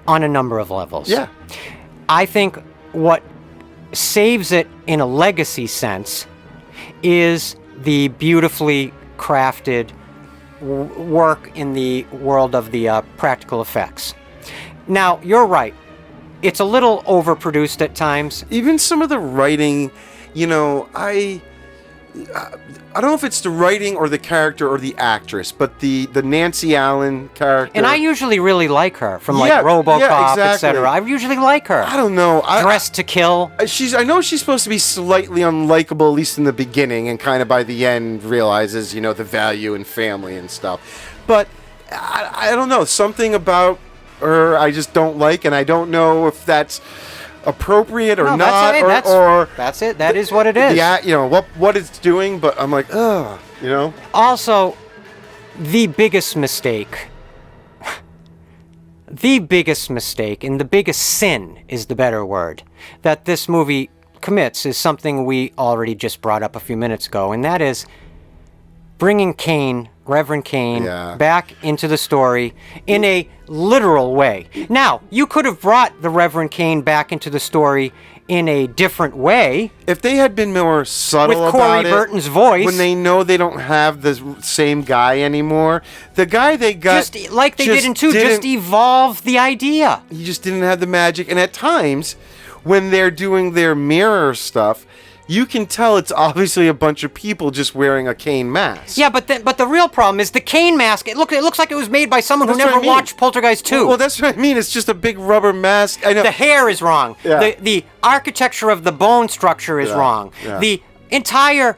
on a number of levels. Yeah. I think what saves it in a legacy sense is the beautifully crafted work in the world of the practical effects. Now, you're right. It's a little overproduced at times. Even some of the writing, I don't know if it's the writing or the character or the actress, but the Nancy Allen character. And I usually really like her from RoboCop, etc. I usually like her. I don't know. Dressed to Kill. I know she's supposed to be slightly unlikable, at least in the beginning, and kind of by the end realizes, the value in family and stuff. But I don't know. Something about her I just don't like, and I don't know if that's appropriate or not, that's it. That is what it is. Yeah, what it's doing, but I'm like, ugh, Also, the biggest mistake, and the biggest sin is the better word, that this movie commits is something we already just brought up a few minutes ago, and that is bringing Reverend Kane, back into the story in a literal way. Now, you could have brought the Reverend Kane back into the story in a different way. If they had been more subtle with Corey Burton's voice, when they know they don't have the same guy anymore, the guy they got, just like they did in 2, just evolve the idea. He just didn't have the magic, and at times, when they're doing their mirror stuff, you can tell it's obviously a bunch of people just wearing a Kane mask. Yeah, but the real problem is the Kane mask. It looks like it was made by someone who never watched Poltergeist 2. Well, that's what I mean. It's just a big rubber mask. I know. The hair is wrong. Yeah. The architecture of the bone structure is wrong. Yeah. The entire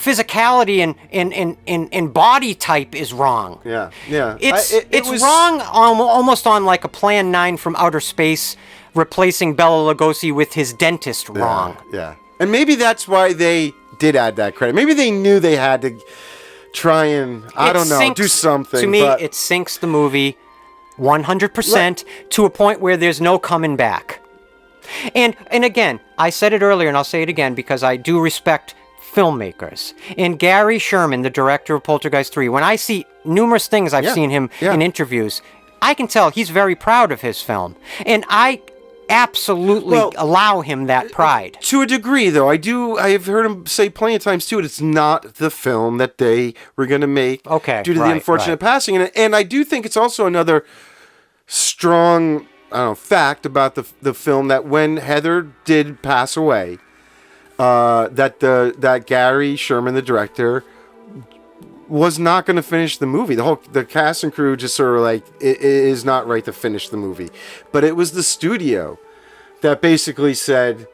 physicality and body type is wrong. Yeah. It's wrong almost on like a Plan 9 from outer space, replacing Bela Lugosi with his dentist wrong. Yeah. And maybe that's why they did add that credit. Maybe they knew they had to try and, do something. To me, it sinks the movie 100% to a point where there's no coming back. And again, I said it earlier and I'll say it again because I do respect filmmakers. And Gary Sherman, the director of Poltergeist 3, when I see numerous things I've seen him in interviews, I can tell he's very proud of his film. And I absolutely allow him that pride. To a degree, though. I've heard him say plenty of times, too, it's not the film that they were going to make due to the unfortunate passing. And I do think it's also another strong fact about the film that when Heather did pass away, that Gary Sherman, the director, was not going to finish the movie. The cast and crew just sort of like, it is not right to finish the movie. But it was the studio that basically said,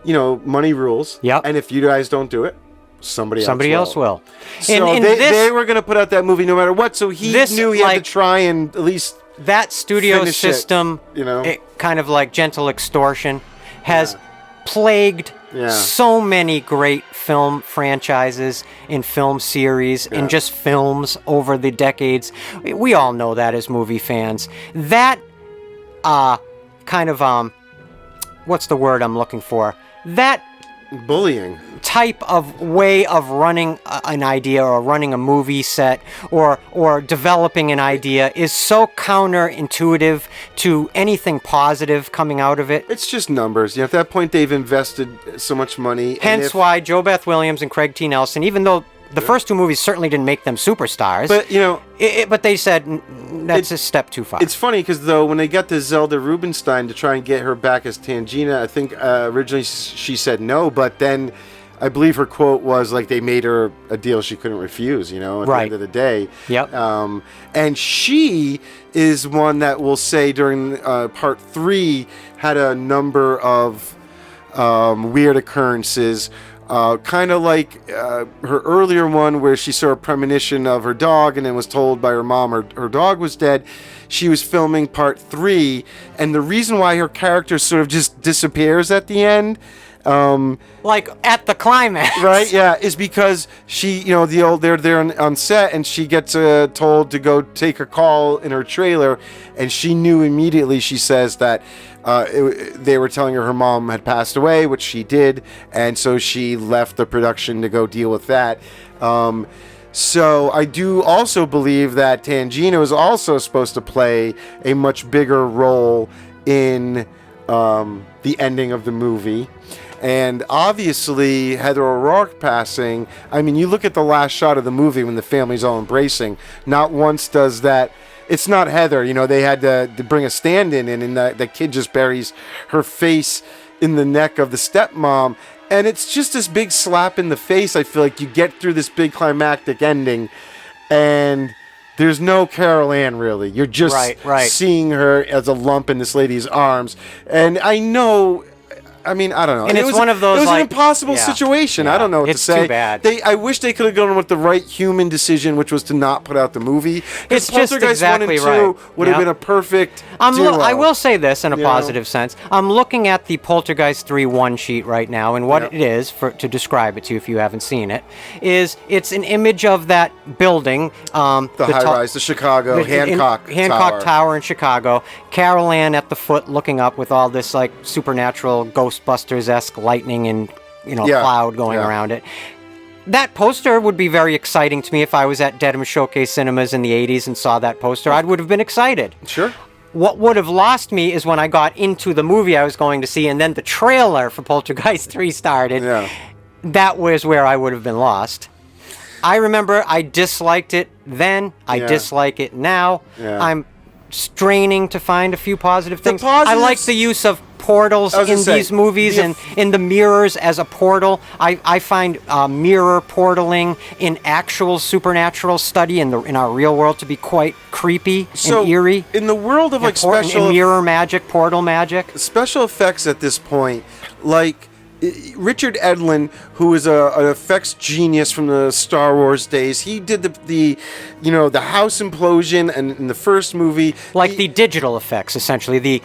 money rules. Yep. And if you guys don't do it, somebody else will. So and they were going to put out that movie no matter what. So he knew he had to try and at least that studio system, it kind of like gentle extortion, has plagued so many great film franchises and film series and just films over the decades. We all know that as movie fans. That kind of what's the word I'm looking for? That bullying type of way of running an idea or running a movie set or developing an idea is so counterintuitive to anything positive coming out of it. It's just numbers. At that point they've invested so much money. Hence why Joe Beth Williams and Craig T. Nelson, even though the first two movies certainly didn't make them superstars, but but they said that's a step too far. It's funny because though when they got to Zelda Rubinstein to try and get her back as Tangina, I think originally she said no, but then I believe her quote was like they made her a deal she couldn't refuse, at the end of the day. Yep. And she is one that will say during part 3 had a number of weird occurrences. Kind of like her earlier one where she saw a premonition of her dog and then was told by her mom her dog was dead. She was filming part 3, and the reason why her character sort of just disappears at the end, like at the climax, right? Yeah, is because she, they're there on set and she gets told to go take a call in her trailer, and she knew immediately. She says that they were telling her mom had passed away, which she did, and so she left the production to go deal with that. So I do also believe that Tangina was also supposed to play a much bigger role in the ending of the movie. And obviously, Heather O'Rourke passing, I mean, you look at the last shot of the movie when the family's all embracing, not once does that. It's not Heather, they had to bring a stand-in, and the kid just buries her face in the neck of the stepmom. And it's just this big slap in the face. I feel like you get through this big climactic ending, and there's no Carol Ann, really. You're just seeing her as a lump in this lady's arms. And I know... I mean, I don't know. And it's one of those, it was an impossible situation. I don't know what to say. It's too bad. I wish they could have gone with the right human decision, which was to not put out the movie. It's just exactly 1 and 2 would have been a perfect duo. I will say this in a positive sense. I'm looking at the Poltergeist 3 one sheet right now, and what it is, to describe it to you if you haven't seen it, is it's an image of that building. The high-rise, the Chicago, Hancock Tower in Chicago. Carol Ann at the foot looking up with all this like supernatural Ghostbusters-esque lightning and cloud going around it. That poster would be very exciting to me if I was at Dedham Showcase Cinemas in the 80s and saw that poster. I would have been excited. Sure. What would have lost me is when I got into the movie I was going to see and then the trailer for Poltergeist 3 started. Yeah. That was where I would have been lost. I remember I disliked it then. I dislike it now. Yeah. I'm straining to find a few positive things. I like the use of portals in these movies and in the mirrors as a portal. I find mirror portaling in actual supernatural study in our real world to be quite creepy and eerie. In the world of mirror magic, portal magic, special effects at this point, like Richard Edlund, who is an effects genius from the Star Wars days, he did the house implosion and in the first movie, the digital effects, essentially. The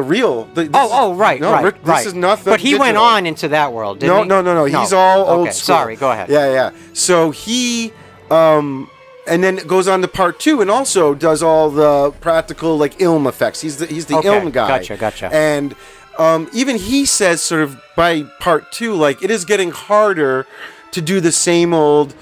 real. Right. This is nothing. But he went on into that world, didn't he? No. He's all old school. Sorry, go ahead. Yeah. So he and then goes on to part 2 and also does all the practical Ilm effects. He's the Ilm guy. Gotcha. And even he says sort of by part 2, it is getting harder to do the same old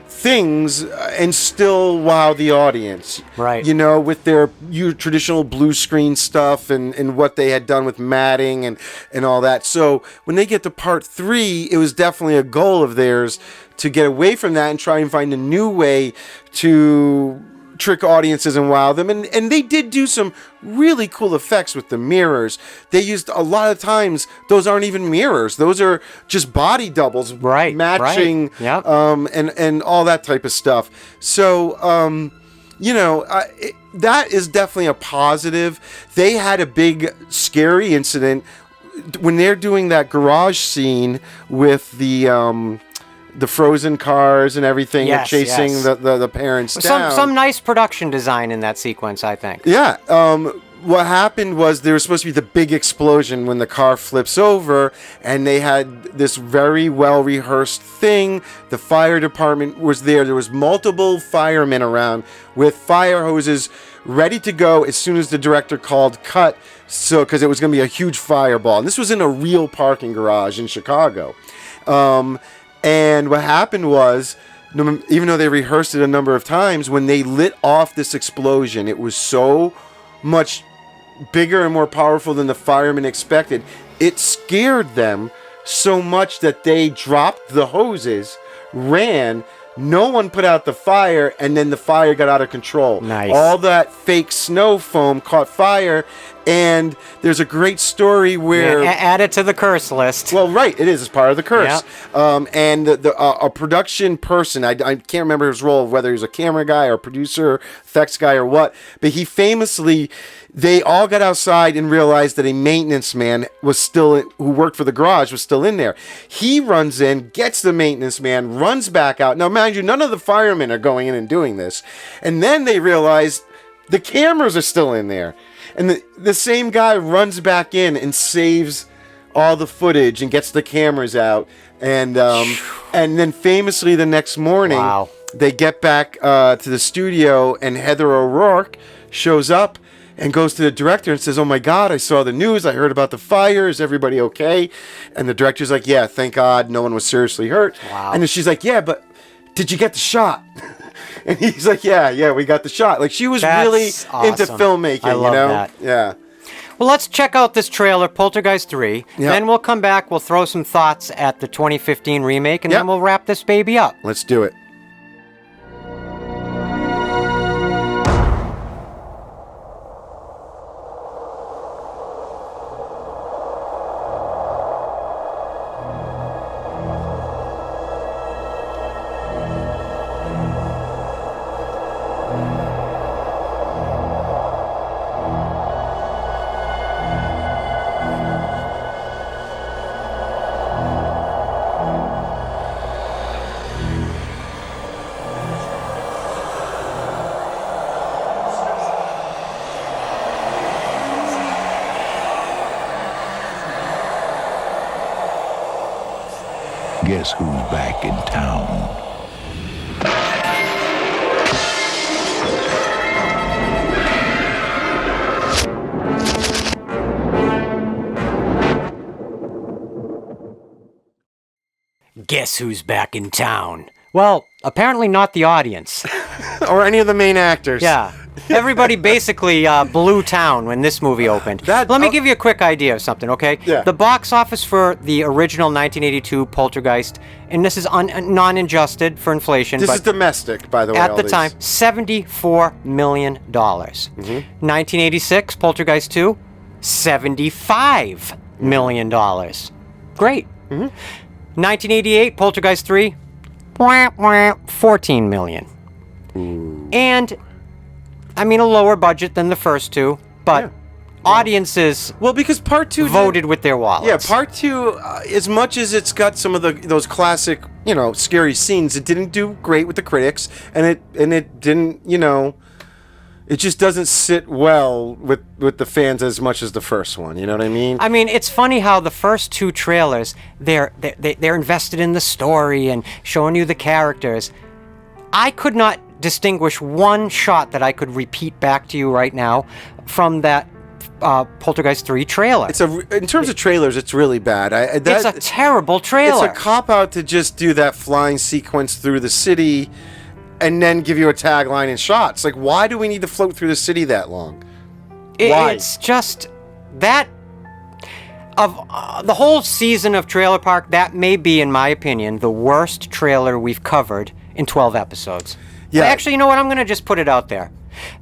things and still wow the audience. Right. With their traditional blue screen stuff and what they had done with matting and all that. So when they get to part 3, it was definitely a goal of theirs to get away from that and try and find a new way to trick audiences and wow them, and they did do some really cool effects with the mirrors. They used a lot of times, those aren't even mirrors, those are just body doubles, matching, Yep. And all that type of stuff. So that is definitely a positive. They had a big scary incident when they're doing that garage scene with the frozen cars and everything, chasing the parents down. Some nice production design in that sequence, I think. Yeah. What happened was there was supposed to be the big explosion when the car flips over, and they had this very well rehearsed thing. The fire department was there. There was multiple firemen around with fire hoses ready to go as soon as the director called cut. So, because it was going to be a huge fireball, and this was in a real parking garage in Chicago. And what happened was, even though they rehearsed it a number of times, when they lit off this explosion, it was so much bigger and more powerful than the firemen expected. It scared them so much that they dropped the hoses, ran, no one put out the fire, and then the fire got out of control. Nice. All that fake snow foam caught fire, and there's a great story where... add it to the curse list. Well, right, it is. It's part of the curse. Yep. And a production person, I can't remember his role, whether he was a camera guy or producer, effects guy or what, but he famously... They all got outside and realized that a maintenance man who worked for the garage was still in there. He runs in, gets the maintenance man, runs back out. Now, mind you, none of the firemen are going in and doing this. And then they realize the cameras are still in there. And the same guy runs back in and saves all the footage and gets the cameras out. And then famously the next morning, they get back to the studio, and Heather O'Rourke shows up and goes to the director and says, "Oh my God, I saw the news. I heard about the fire. Is everybody okay?" And the director's like, "Yeah, thank God no one was seriously hurt." Wow. And then she's like, "Yeah, but did you get the shot?" And he's like, yeah, we got the shot. She was really awesome. into filmmaking, I love that. Yeah. Well, let's check out this trailer, Poltergeist 3. Yep. Then we'll come back, we'll throw some thoughts at the 2015 remake, and then we'll wrap this baby up. Let's do it. Guess who's back in town? Guess who's back in town? Well, apparently not the audience. Or any of the main actors. Yeah. Everybody basically blew town when this movie opened. Let me give you a quick idea of something, okay? Yeah. The box office for the original 1982 Poltergeist, and this is non-adjusted for inflation. This is domestic, by the way. At the time, $74 million. 1986, Poltergeist 2, $75 million. Great. 1988, Poltergeist 3, $14 million. And... I mean, a lower budget than the first two, but audiences Well, because part 2 voted with their wallets. Yeah, part 2, as much as it's got some of those classic, scary scenes, it didn't do great with the critics, and it didn't, it just doesn't sit well with the fans as much as the first one. You know what I mean? I mean, it's funny how the first 2 trailers, they're invested in the story and showing you the characters. I could not distinguish one shot that I could repeat back to you right now from that Poltergeist 3 trailer. In terms of trailers, it's really bad. It's a terrible trailer. It's a cop-out to just do that flying sequence through the city and then give you a tagline and shots. Like, why do we need to float through the city that long? Why? It's just that... Of the whole season of Trailer Park, that may be, in my opinion, the worst trailer we've covered in 12 episodes. Yeah. Actually, you know what? I'm going to just put it out there.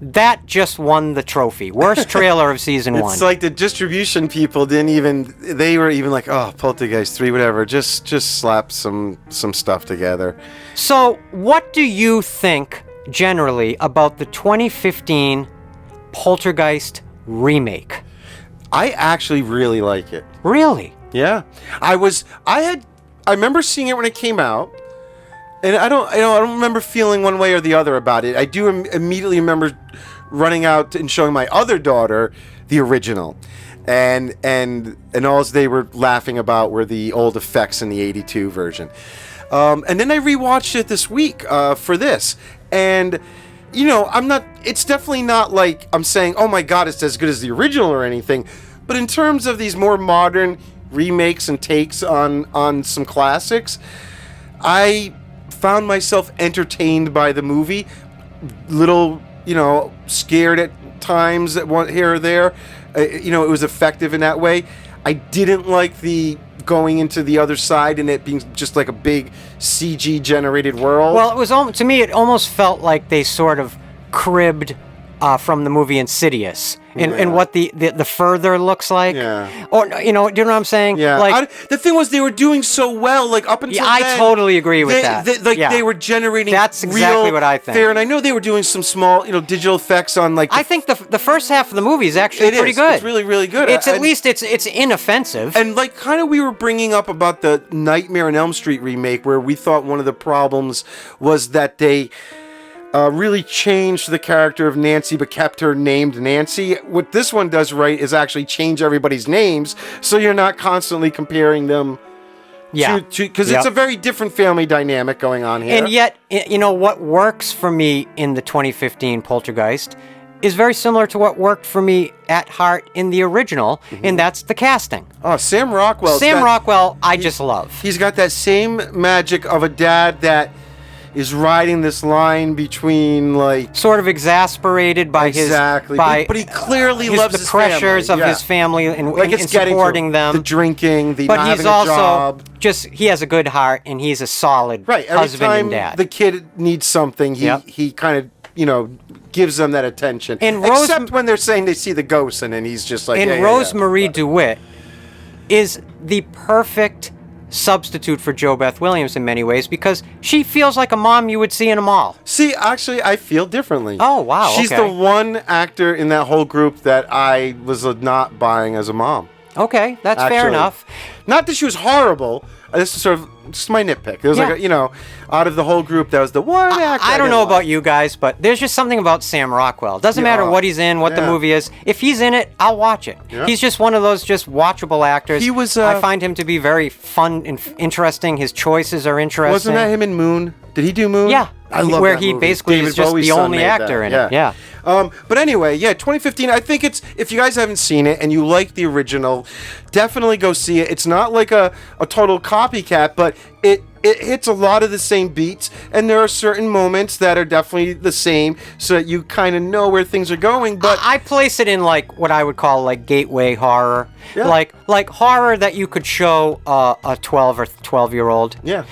That just won the trophy. Worst trailer of season 1. It's like the distribution people they were even like, oh, Poltergeist 3, whatever, just slap some stuff together. So, what do you think, generally, about the 2015 Poltergeist remake? I actually really like it. Really? Yeah. I remember seeing it when it came out. And I don't remember feeling one way or the other about it. I do immediately remember running out and showing my other daughter the original, and all they were laughing about were the old effects in the '82 version. And then I rewatched it this week for this, and it's definitely not like I'm saying, oh my God, it's as good as the original or anything. But in terms of these more modern remakes and takes on some classics, I found myself entertained by the movie, little, scared at times at one here or there. It was effective in that way. I didn't like the going into the other side and it being just like a big CG generated world. Well, it was to me, it almost felt like they sort of cribbed from the movie Insidious and what the further looks like. Yeah. Or, do you know what I'm saying? Yeah. Like, the thing was, they were doing so well, like up until I then, totally agree with that. They were generating That's exactly real what I think. fair, and I know they were doing some small, digital effects on like. I think the first half of the movie is actually pretty good. It's really, really good. It's at least it's inoffensive. And like kind of we were bringing up about the Nightmare on Elm Street remake, where we thought one of the problems was that they really changed the character of Nancy, but kept her named Nancy. What this one does right is actually change everybody's names, so you're not constantly comparing them. Yeah, because it's a very different family dynamic going on here. And yet, what works for me in the 2015 Poltergeist is very similar to what worked for me at heart in the original, and that's the casting. Oh, Sam Rockwell. Rockwell, I just love. He's got that same magic of a dad that is riding this line between like sort of exasperated by but he clearly loves the pressures family. of his family and like it's supporting them, the drinking, the but not he's having also a job. he has a good heart and he's a solid husband and dad. The kid needs something, he kind of gives them that attention. And except when they're saying they see the ghost, and then he's just like. And Rosemarie DeWitt is the perfect substitute for Jo Beth Williams in many ways, because she feels like a mom you would see in a mall. See, actually, I feel differently. Oh, wow. She's the one actor in that whole group that I was not buying as a mom. Okay, that's fair enough. Not that she was horrible. This is sort of just my nitpick. It was like, out of the whole group, that was the one actor. I don't know about you guys, but there's just something about Sam Rockwell. Doesn't matter what he's in, what the movie is. If he's in it, I'll watch it. Yeah. He's just one of those just watchable actors. He was. I find him to be very fun and interesting. His choices are interesting. Wasn't that him in Moon? Did he do Moon? Yeah. I love where that he movie. basically David is just Bowie's the son only made actor in it. Yeah. But anyway, 2015, I think if you guys haven't seen it and you like the original, definitely go see it. It's not like a total copycat, but it hits a lot of the same beats, and there are certain moments that are definitely the same, so that you kind of know where things are going. But I place it in like what I would call like gateway horror, like horror that you could show a 12 or 12-year-old. Yeah.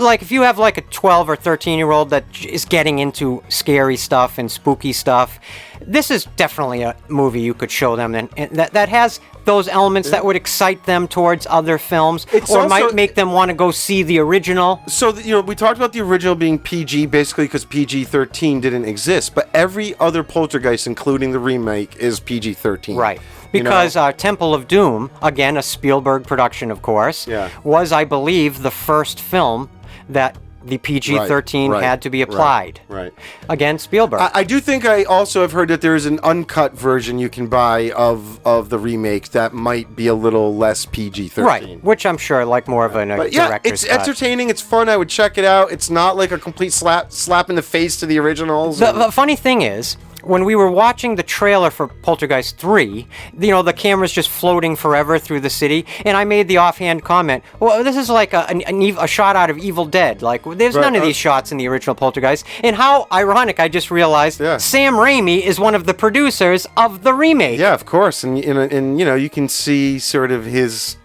Like if you have like a 12 or 13-year-old that is getting into scary stuff and spooky stuff, this is definitely a movie you could show them, and that has those elements that would excite them towards other films, might make them want to go see the original. So, we talked about the original being PG, basically because PG-13 didn't exist, but every other Poltergeist, including the remake, is PG-13. Right. because Temple of Doom, again a Spielberg production, of course, was, I believe, the first film that the PG-13 had to be applied. Right. Again, Spielberg. I do think I also have heard that there is an uncut version you can buy of the remake that might be a little less PG-13. Right, which I'm sure like more of a director's it's cut. entertaining, it's fun, I would check it out. It's not like a complete slap in the face to the originals. The funny thing is, when we were watching the trailer for Poltergeist 3, the camera's just floating forever through the city, and I made the offhand comment, well, this is like a shot out of Evil Dead. Like, there's none of these shots in the original Poltergeist. And how ironic, I just realized, Sam Raimi is one of the producers of the remake. Yeah, of course. And you can see sort of his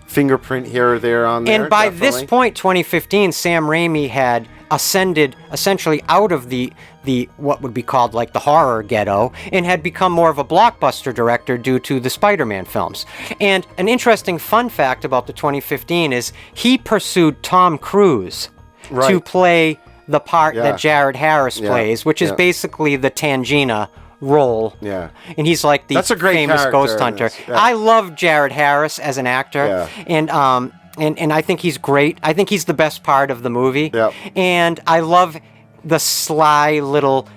fingerprint here or there on there. And by this point, 2015, Sam Raimi had ascended essentially out of the what would be called like the horror ghetto and had become more of a blockbuster director due to the Spider-Man films. And an interesting fun fact about the 2015 is he pursued Tom Cruise to play the part that Jared Harris plays, which is basically the Tangina role. Yeah. And he's like the That's a great famous ghost hunter. I love Jared Harris as an actor. And I think he's great. I think he's the best part of the movie. And I love the sly little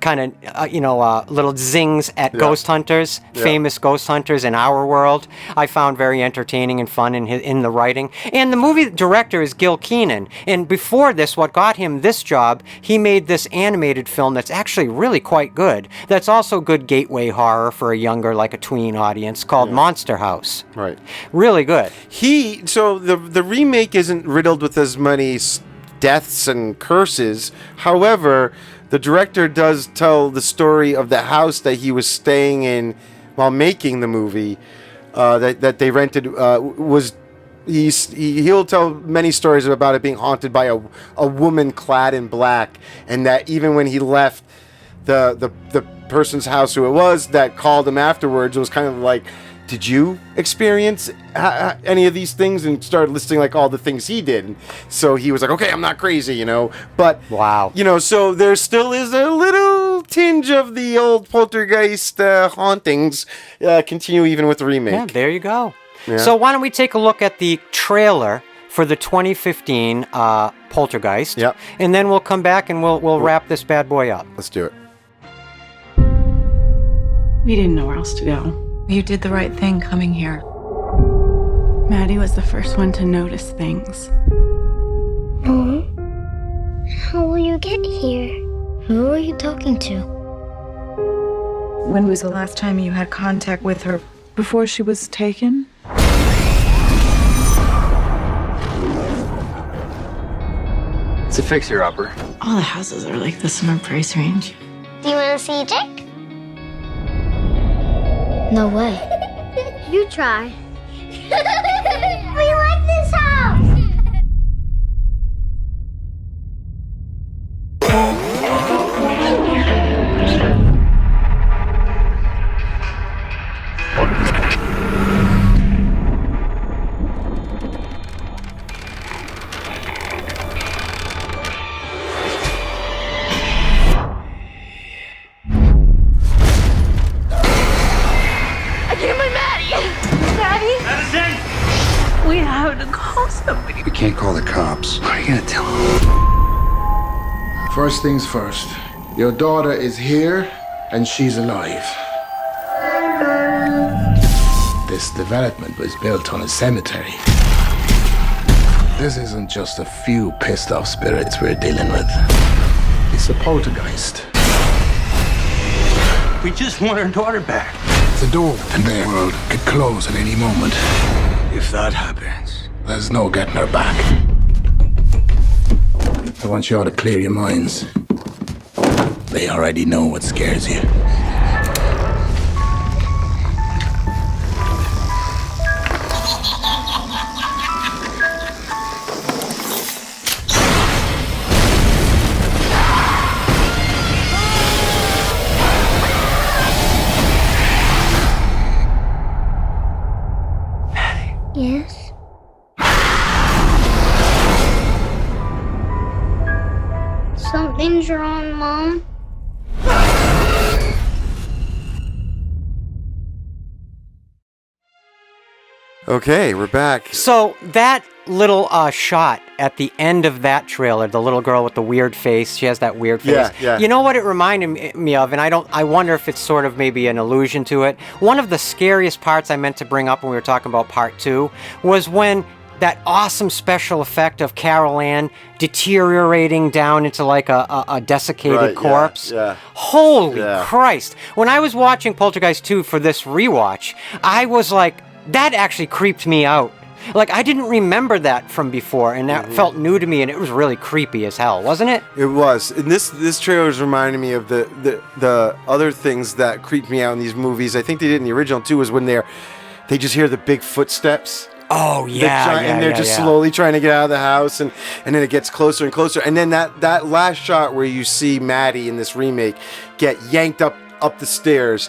little zings at ghost hunters, famous ghost hunters in our world. I found very entertaining and fun in the writing. And the movie director is Gil Keenan. And before this, what got him this job, he made this animated film that's actually really quite good. That's also good gateway horror for a younger, like a tween audience, called Monster House. Right. Really good. So the remake isn't riddled with as many deaths and curses. However, the director does tell the story of the house that he was staying in while making the movie that they rented. He'll tell many stories about it being haunted by a woman clad in black, and that even when he left the person's house who it was that called him afterwards, it was kind of like, did you experience any of these things? And started listing like all the things he did. And so he was like, okay, I'm not crazy, But wow, so there still is a little tinge of the old Poltergeist hauntings continue even with the remake. Yeah, there you go. Yeah. So why don't we take a look at the trailer for the 2015 Poltergeist? Yep. And then we'll come back and we'll wrap this bad boy up. Let's do it. We didn't know where else to go. You did the right thing coming here. Maddie was the first one to notice things. Mom, how will you get here? Who are you talking to? When was the last time you had contact with her? Before she was taken? It's a fixer-upper. All the houses are like this in our price range. Do you want to see Jake? No way. You try. We like this house! We have to call somebody. We can't call the cops. How are you gonna tell them? First things first. Your daughter is here, and she's alive. This development was built on a cemetery. This isn't just a few pissed off spirits we're dealing with. It's a poltergeist. We just want our daughter back. The door in their world could close at any moment. If that happens, there's no getting her back. I want you all to clear your minds. They already know what scares you. Yes? Something's wrong, Mom. Okay, we're back. So that little shot at the end of that trailer, the little girl with the weird face, she has that weird face. Yeah. You know what it reminded me of, and I wonder if it's sort of maybe an allusion to it. One of the scariest parts I meant to bring up when we were talking about part 2 was when that awesome special effect of Carol Ann deteriorating down into like a desiccated corpse. Yeah. Holy Christ. When I was watching Poltergeist 2 for this rewatch, I was like, that actually creeped me out. Like, I didn't remember that from before, and that felt new to me, and it was really creepy as hell, wasn't it? It was. And this trailer is reminding me of the other things that creeped me out in these movies. I think they did in the original, too, was when they just hear the big footsteps. Oh, yeah, and they're just slowly trying to get out of the house, and then it gets closer and closer. And then that last shot where you see Maddie in this remake get yanked up the stairs,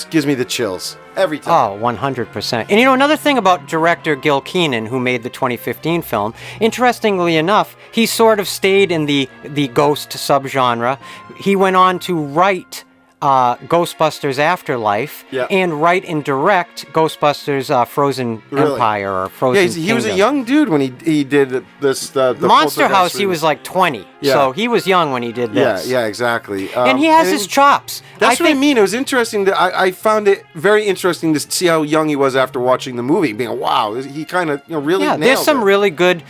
gives me the chills every time. Oh, 100%. And another thing about director Gil Keenan, who made the 2015 film, interestingly enough, he sort of stayed in the ghost subgenre. He went on to write Ghostbusters Afterlife and write and direct Ghostbusters Frozen Empire or Frozen he was a young dude when he did this. The Monster House, he was like 20. Yeah. So he was young when he did this. Yeah, exactly. And he has his chops. That's what I mean. It was interesting. I found it very interesting to see how young he was after watching the movie. Being, wow, he kind of really nailed there's some it. really good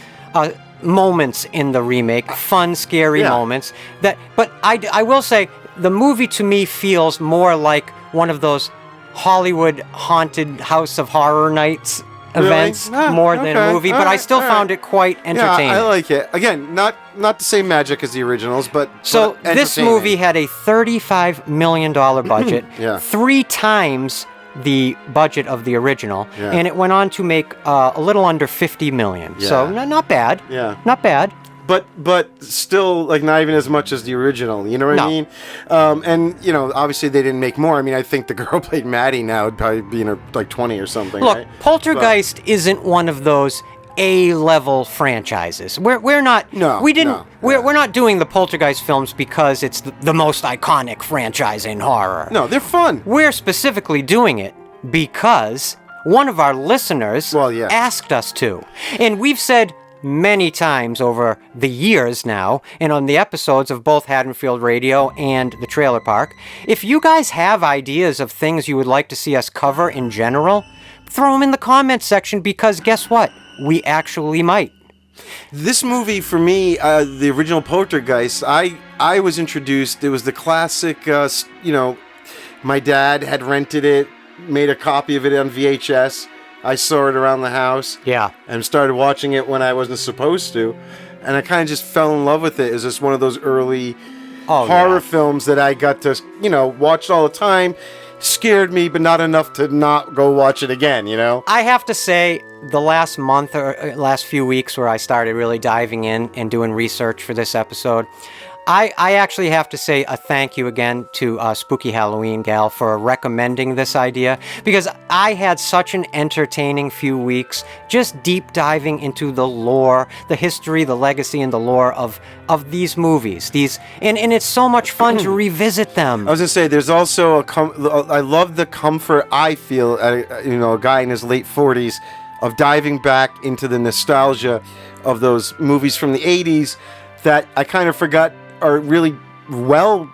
moments in the remake, fun, scary moments. But I will say, the movie to me feels more like one of those Hollywood haunted House of Horror Nights events more than a movie, but I still found it quite entertaining. Yeah, I like it. Again, not the same magic as the originals, but so this movie had a $35 million budget, 3 times the budget of the original, and it went on to make a little under $50 million. So not bad. Yeah, not bad. But still, like, not even as much as the original. You know what I mean? And obviously they didn't make more. I mean, I think the girl played Maddie now would probably be in her like 20 or something. Look, right? Poltergeist isn't one of those A-level franchises. We're not. No, we didn't. No, we're not doing the Poltergeist films because it's the most iconic franchise in horror. No, they're fun. We're specifically doing it because one of our listeners asked us to, and we've said many times over the years now, and on the episodes of both Haddonfield Radio and the Trailer Park, if you guys have ideas of things you would like to see us cover in general, throw them in the comments section, because guess what? We actually might. This movie, for me, the original Poltergeist, I was introduced, it was the classic, my dad had rented it, made a copy of it on VHS. I saw it around the house. Yeah. And started watching it when I wasn't supposed to. And I kind of just fell in love with it. It was just one of those early horror films that I got to, watch all the time. Scared me, but not enough to not go watch it again, I have to say, the last month or last few weeks where I started really diving in and doing research for this episode, I actually have to say a thank you again to Spooky Halloween Gal for recommending this idea, because I had such an entertaining few weeks just deep diving into the lore, the history, the legacy, and the lore of these movies. And it's so much fun to revisit them. I was going to say, there's also I love the comfort I feel, a guy in his late 40s, of diving back into the nostalgia of those movies from the 80s that I kind of forgot are really well,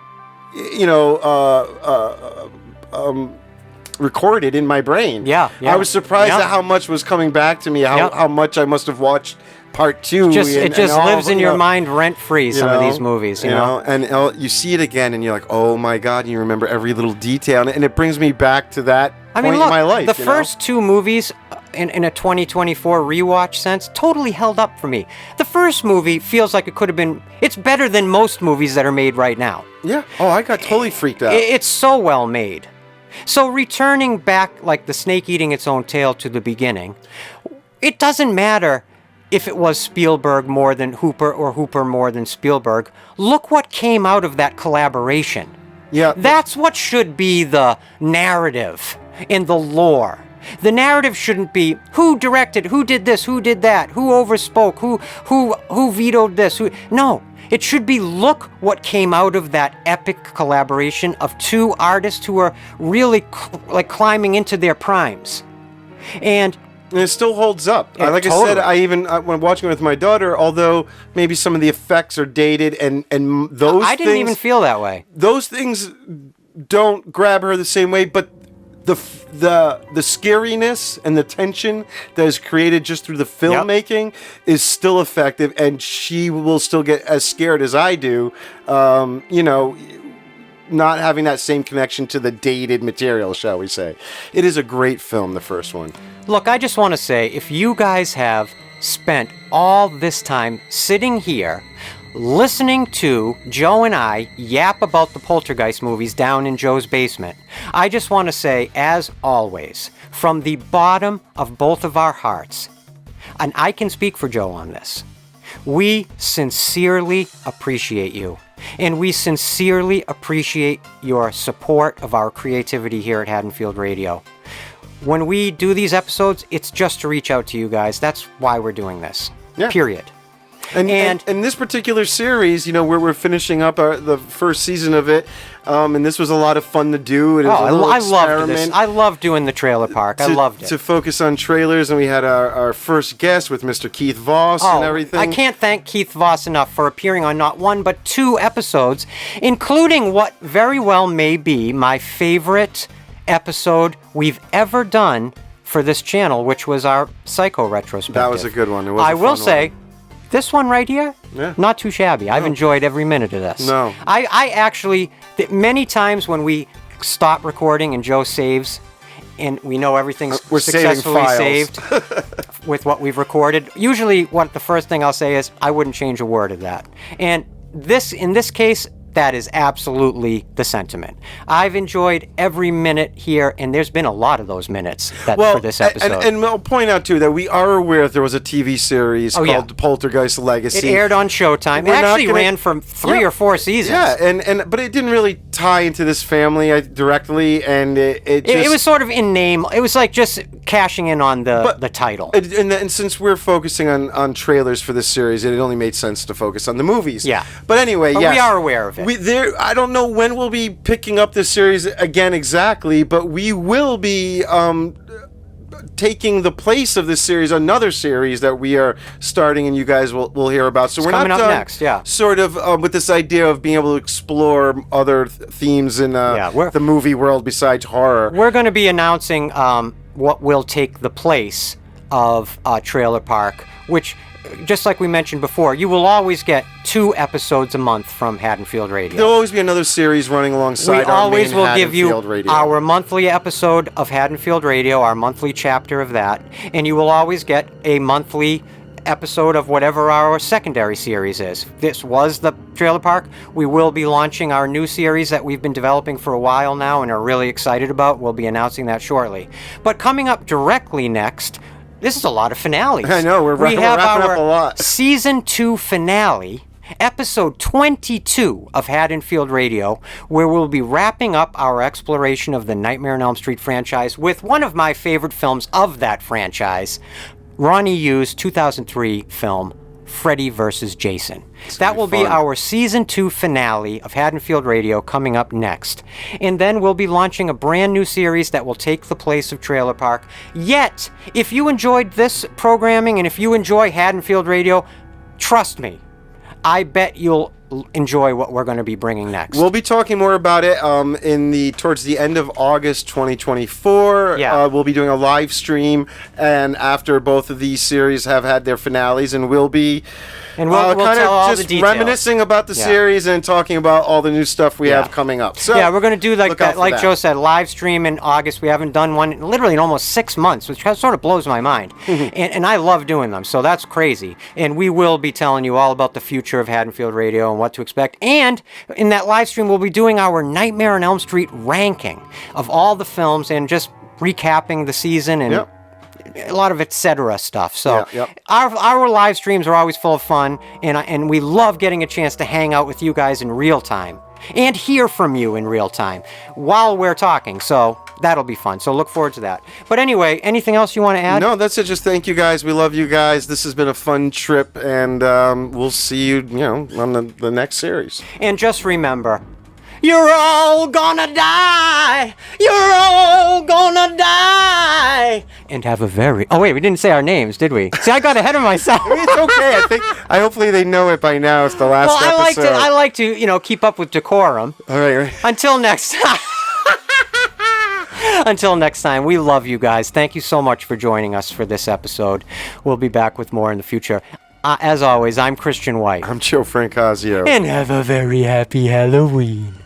recorded in my brain. Yeah. I was surprised at how much was coming back to me, how much I must have watched part 2. It just lives in your mind rent-free, some of these movies, you know? And you see it again, and you're like, oh my God, you remember every little detail, and it brings me back to that point in my life. The first 2 movies, in a 2024 rewatch sense, totally held up for me. The first movie feels like it could have been, it's better than most movies that are made right now. Yeah. Oh, I got totally freaked out. It's so well made. So returning back like the snake eating its own tail to the beginning, it doesn't matter if it was Spielberg more than Hooper or Hooper more than Spielberg. Look what came out of that collaboration. Yeah. That's what should be the narrative in the lore. The narrative shouldn't be who directed, who did this, who did that, who overspoke, who vetoed this. No, it should be look what came out of that epic collaboration of 2 artists who are really like climbing into their primes. And it still holds up. Yeah, like totally. I said, when watching it with my daughter, although maybe some of the effects are dated and those I didn't things, even feel that way. Those things don't grab her the same way, but the scariness and the tension that is created just through the filmmaking is still effective, and she will still get as scared as I do. Not having that same connection to the dated material, shall we say. It is a great film, the first one. Look, I just want to say, if you guys have spent all this time sitting here listening to Joe and I yap about the Poltergeist movies down in Joe's basement, I just want to say, as always, from the bottom of both of our hearts, and I can speak for Joe on this, we sincerely appreciate you. And we sincerely appreciate your support of our creativity here at Haddonfield Radio. When we do these episodes, it's just to reach out to you guys. That's why we're doing this. Yeah. Period. And in this particular series, we're finishing up the first season of it, and this was a lot of fun to do. It was a little I loved experiment. this. I loved doing the trailer park. I loved it. To focus on trailers, and we had our first guest with Mr. Keith Voss and everything. I can't thank Keith Voss enough for appearing on not one but 2 episodes, including what very well may be my favorite episode we've ever done for this channel, which was our Psycho retrospective. That was a good one. It was I a will fun say, one. this one right here, not too shabby. I've enjoyed every minute of this. No. I actually, many times when we stop recording and Joe saves, and we know everything's We're successfully saving saved with what we've recorded, usually the first thing I'll say is, I wouldn't change a word of that. And in this case, that is absolutely the sentiment. I've enjoyed every minute here, and there's been a lot of those minutes for this episode. And I'll point out, too, that we are aware that there was a TV series called Poltergeist Legacy. It aired on Showtime. It actually ran for 3 or 4 seasons. Yeah, but it didn't really tie into this family directly, and it was sort of in name. It was like just cashing in on the title. And since we're focusing on trailers for this series, it only made sense to focus on the movies. Yeah. But anyway, we are aware of it. I don't know when we'll be picking up this series again exactly, but we will be taking the place of this series, another series that we are starting, and you guys will hear about. So it's we're coming not up done next, yeah. Sort of with this idea of being able to explore other themes in the movie world besides horror. We're going to be announcing what will take the place of Trailer Park, which, just like we mentioned before, you will always get 2 episodes a month from Haddonfield Radio. There'll always be another series running alongside we our always main will give you Haddonfield Radio. our monthly episode of Haddonfield Radio, our monthly chapter of that, and you will always get a monthly episode of whatever our secondary series is. This was the Trailer Park. We will be launching our new series that we've been developing for a while now and are really excited about. We'll be announcing that shortly. But coming up directly next, this is a lot of finales. I know, we're wrapping up a lot. Season 2 finale, episode 22 of Haddonfield Radio, where we'll be wrapping up our exploration of the Nightmare on Elm Street franchise with one of my favorite films of that franchise, Ronnie Yu's 2003 film, Freddy vs. Jason. That will be our Season 2 finale of Haddonfield Radio coming up next. And then we'll be launching a brand new series that will take the place of Trailer Park. Yet, if you enjoyed this programming and if you enjoy Haddonfield Radio, trust me, I bet you'll enjoy what we're going to be bringing next. We'll be talking more about it towards the end of August 2024. Yeah. We'll be doing a live stream, and after both of these series have had their finales, and we'll be we'll kind tell all of the just details. Reminiscing about the series and talking about all the new stuff we have coming up. So yeah, we're going to do like that, like that. Joe said, live stream in August. We haven't done one literally in almost 6 months, which sort of blows my mind. and I love doing them, so that's crazy. And we will be telling you all about the future of Haddonfield Radio and what to expect. And in that live stream, we'll be doing our Nightmare on Elm Street ranking of all the films and just recapping the season and a lot of etc. stuff. So our live streams are always full of fun, and we love getting a chance to hang out with you guys in real time and hear from you in real time while we're talking. So that'll be fun. So look forward to that. But anyway, anything else you want to add? No, that's it. Just thank you guys. We love you guys. This has been a fun trip, and we'll see you, on the next series. And just remember, you're all gonna die. You're all gonna die. And have a very... Oh, wait, we didn't say our names, did we? See, I got ahead of myself. It's okay. Hopefully they know it by now. It's the last episode. I like to, keep up with decorum. All right. Until next time. Until next time, we love you guys. Thank you so much for joining us for this episode. We'll be back with more in the future. As always, I'm Christian White. I'm Joe Francazio. And have a very happy Halloween.